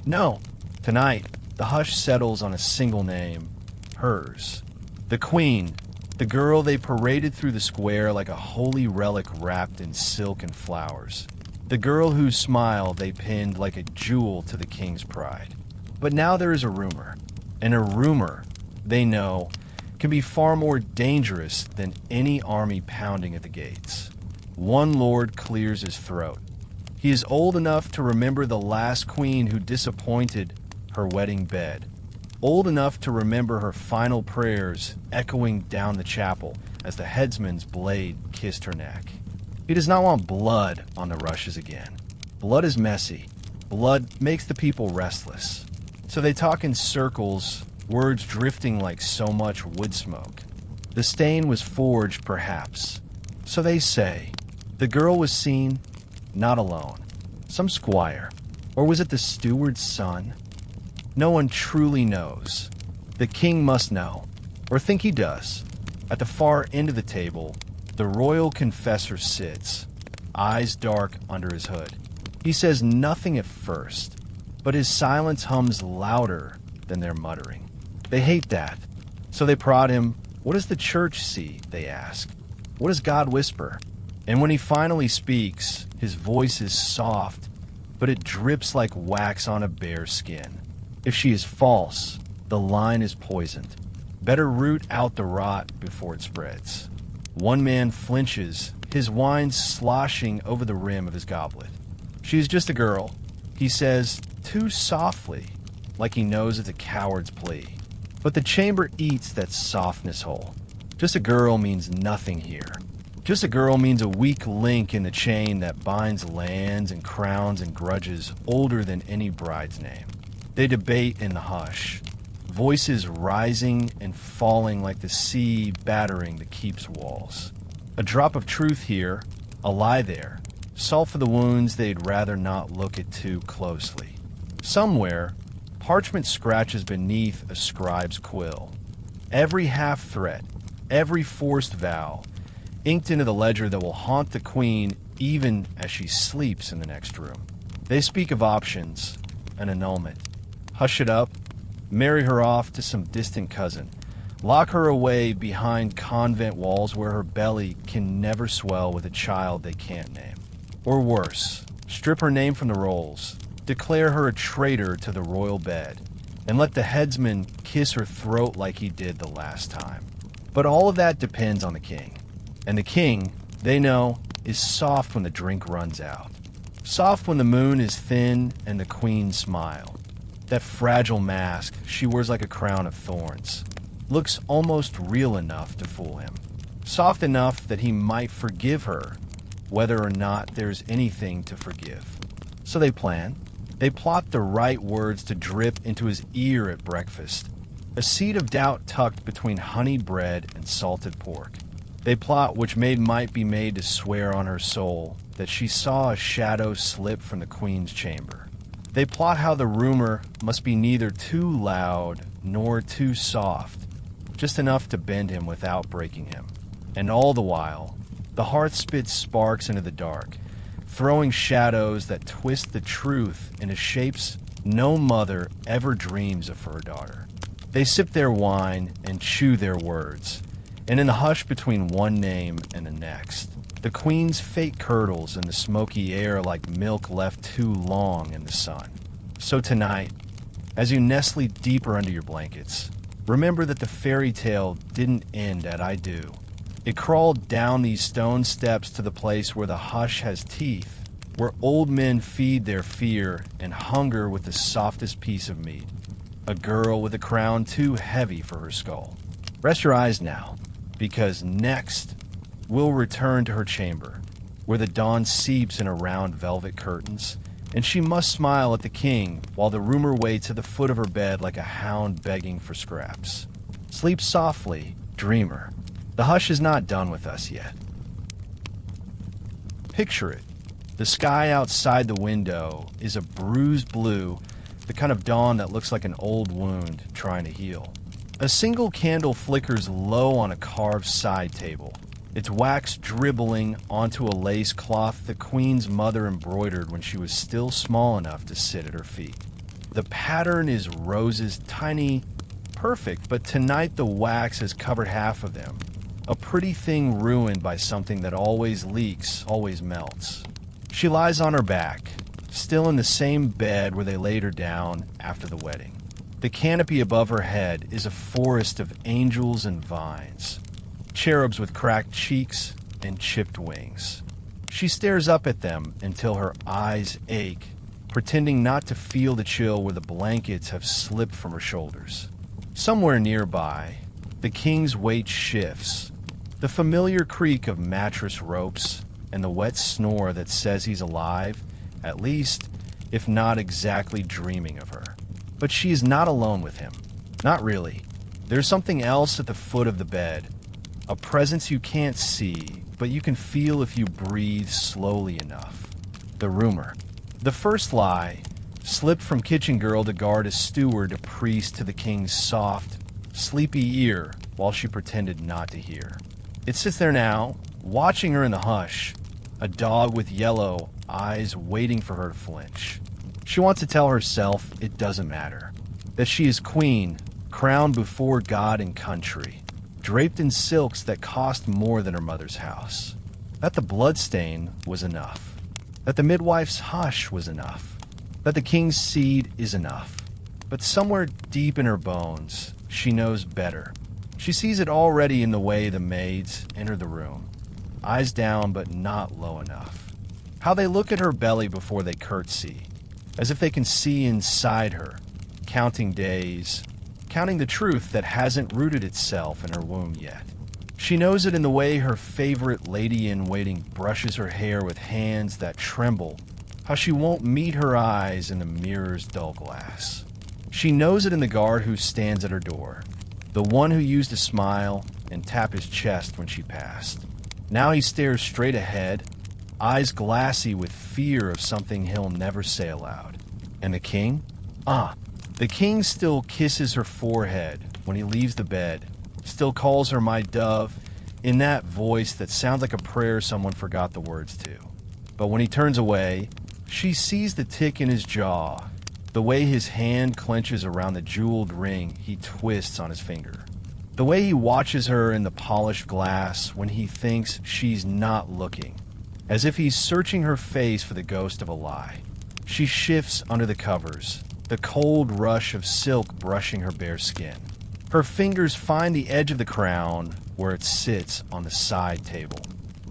No, tonight, the hush settles on a single name, hers. The queen, the girl they paraded through the square like a holy relic wrapped in silk and flowers. The girl whose smile they pinned like a jewel to the king's pride. But now there is a rumor, and a rumor, they know, can be far more dangerous than any army pounding at the gates. One lord clears his throat. He is old enough to remember the last queen who disappointed her wedding bed, old enough to remember her final prayers echoing down the chapel as the headsman's blade kissed her neck. He does not want blood on the rushes again. Blood is messy. Blood makes the people restless. So they talk in circles, words drifting like so much wood smoke. The stain was forged, perhaps. So they say. The girl was seen, not alone. Some squire. Or was it the steward's son? No one truly knows. The king must know, or think he does. At the far end of the table, the royal confessor sits, eyes dark under his hood. He says nothing at first, but his silence hums louder than their muttering. They hate that, so they prod him. What does the church see, they ask. What does God whisper? And when he finally speaks, his voice is soft, but it drips like wax on a bear's skin. If she is false, the line is poisoned. Better root out the rot before it spreads. One man flinches, his wine sloshing over the rim of his goblet. She is just a girl, he says, too softly, like he knows it's a coward's plea. But the chamber eats that softness whole. Just a girl means nothing here. Just a girl means a weak link in the chain that binds lands and crowns and grudges older than any bride's name. They debate in the hush, voices rising and falling like the sea battering the keep's walls. A drop of truth here, a lie there, salt for the wounds they'd rather not look at too closely. Somewhere, parchment scratches beneath a scribe's quill. Every half-threat, every forced vow, inked into the ledger that will haunt the queen even as she sleeps in the next room. They speak of options, an annulment. Hush it up, marry her off to some distant cousin, lock her away behind convent walls where her belly can never swell with a child they can't name. Or worse, strip her name from the rolls, declare her a traitor to the royal bed, and let the headsman kiss her throat like he did the last time. But all of that depends on the king. And the king, they know, is soft when the drink runs out. Soft when the moon is thin and the queen smile. That fragile mask she wears like a crown of thorns looks almost real enough to fool him. Soft enough that he might forgive her, whether or not there's anything to forgive. So they plan. They plot the right words to drip into his ear at breakfast, a seed of doubt tucked between honeyed bread and salted pork. They plot which maid might be made to swear on her soul that she saw a shadow slip from the queen's chamber. They plot how the rumor must be neither too loud nor too soft, just enough to bend him without breaking him. And all the while, the hearth spits sparks into the dark, throwing shadows that twist the truth into shapes no mother ever dreams of for her daughter. They sip their wine and chew their words, and in the hush between one name and the next, the queen's fate curdles in the smoky air like milk left too long in the sun. So tonight, as you nestle deeper under your blankets, remember that the fairy tale didn't end at I do. It crawled down these stone steps to the place where the hush has teeth, where old men feed their fear and hunger with the softest piece of meat. A girl with a crown too heavy for her skull. Rest your eyes now, because next we'll return to her chamber, where the dawn seeps in her round velvet curtains, and she must smile at the king while the rumor waits at the foot of her bed like a hound begging for scraps. Sleep softly, dreamer. The hush is not done with us yet. Picture it. The sky outside the window is a bruised blue, the kind of dawn that looks like an old wound trying to heal. A single candle flickers low on a carved side table, its wax dribbling onto a lace cloth the queen's mother embroidered when she was still small enough to sit at her feet. The pattern is roses, tiny, perfect, but tonight the wax has covered half of them. A pretty thing ruined by something that always leaks, always melts. She lies on her back, still in the same bed where they laid her down after the wedding. The canopy above her head is a forest of angels and vines, cherubs with cracked cheeks and chipped wings. She stares up at them until her eyes ache, pretending not to feel the chill where the blankets have slipped from her shoulders. Somewhere nearby, the king's weight shifts, the familiar creak of mattress ropes and the wet snore that says he's alive, at least, if not exactly dreaming of her. But she is not alone with him. Not really. There's something else at the foot of the bed, a presence you can't see, but you can feel if you breathe slowly enough. The rumor. The first lie slipped from kitchen girl to guard as steward to priest to the king's soft, sleepy ear while she pretended not to hear. It sits there now, watching her in the hush, a dog with yellow eyes waiting for her to flinch. She wants to tell herself it doesn't matter, that she is queen, crowned before God and country, draped in silks that cost more than her mother's house, that the bloodstain was enough, that the midwife's hush was enough, that the king's seed is enough. But somewhere deep in her bones, she knows better. She sees it already in the way the maids enter the room, eyes down but not low enough. How they look at her belly before they curtsy, as if they can see inside her, counting days, counting the truth that hasn't rooted itself in her womb yet. She knows it in the way her favorite lady-in-waiting brushes her hair with hands that tremble, how she won't meet her eyes in the mirror's dull glass. She knows it in the guard who stands at her door, the one who used to smile and tap his chest when she passed. Now he stares straight ahead, eyes glassy with fear of something he'll never say aloud. And the king? The king still kisses her forehead when he leaves the bed, still calls her my dove, in that voice that sounds like a prayer someone forgot the words to. But when he turns away, she sees the tick in his jaw, the way his hand clenches around the jeweled ring he twists on his finger, the way he watches her in the polished glass when he thinks she's not looking, as if he's searching her face for the ghost of a lie. She shifts under the covers, the cold rush of silk brushing her bare skin. Her fingers find the edge of the crown where it sits on the side table,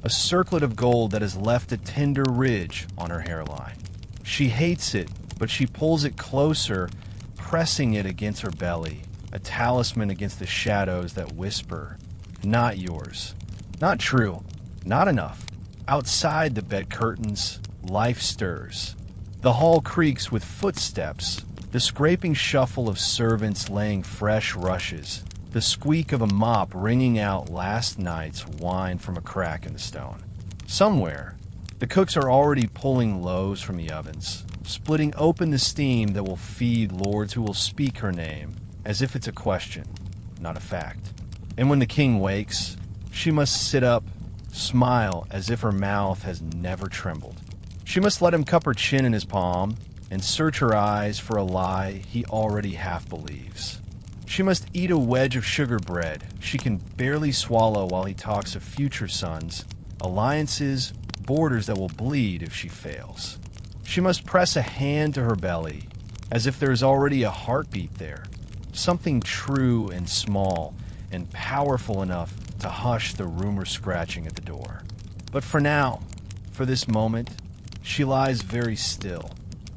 a circlet of gold that has left a tender ridge on her hairline. She hates it, but she pulls it closer, pressing it against her belly, a talisman against the shadows that whisper, "Not yours. Not true. Not enough." Outside the bed curtains, life stirs. The hall creaks with footsteps, the scraping shuffle of servants laying fresh rushes, the squeak of a mop wringing out last night's wine from a crack in the stone. Somewhere, the cooks are already pulling loaves from the ovens, splitting open the steam that will feed lords who will speak her name, as if it's a question, not a fact. And when the king wakes, she must sit up, smile as if her mouth has never trembled. She must let him cup her chin in his palm and search her eyes for a lie he already half believes. She must eat a wedge of sugar bread she can barely swallow while he talks of future sons, alliances, borders that will bleed if she fails. She must press a hand to her belly, as if there is already a heartbeat there, something true and small and powerful enough to hush the rumor scratching at the door. But for now, for this moment, she lies very still.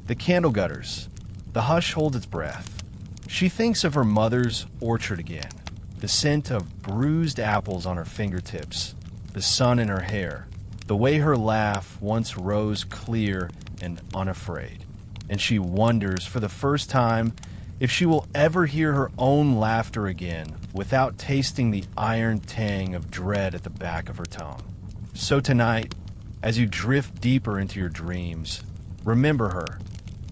The candle gutters. The hush holds its breath. She thinks of her mother's orchard again, the scent of bruised apples on her fingertips, the sun in her hair, the way her laugh once rose clear and unafraid. And she wonders for the first time if she will ever hear her own laughter again without tasting the iron tang of dread at the back of her tongue. So tonight, as you drift deeper into your dreams, remember her,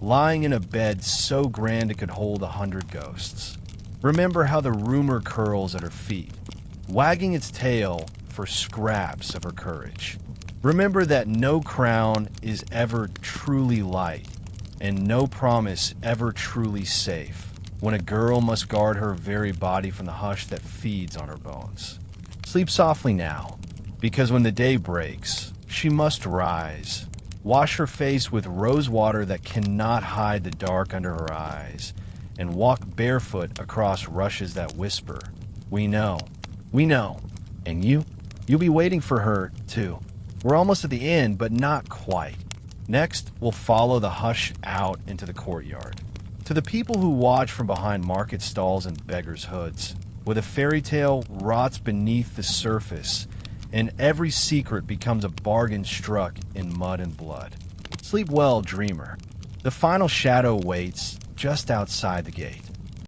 lying in a bed so grand it could hold 100 ghosts. Remember how the rumor curls at her feet, wagging its tail for scraps of her courage. Remember that no crown is ever truly light, and no promise ever truly safe, when a girl must guard her very body from the hush that feeds on her bones. Sleep softly now, because when the day breaks, she must rise, wash her face with rose water that cannot hide the dark under her eyes, and walk barefoot across rushes that whisper, we know, and you'll be waiting for her, too. We're almost at the end, but not quite. Next, we'll follow the hush out into the courtyard. To the people who watch from behind market stalls and beggars' hoods, where the fairy tale rots beneath the surface, and every secret becomes a bargain struck in mud and blood. Sleep well, dreamer. The final shadow waits just outside the gate.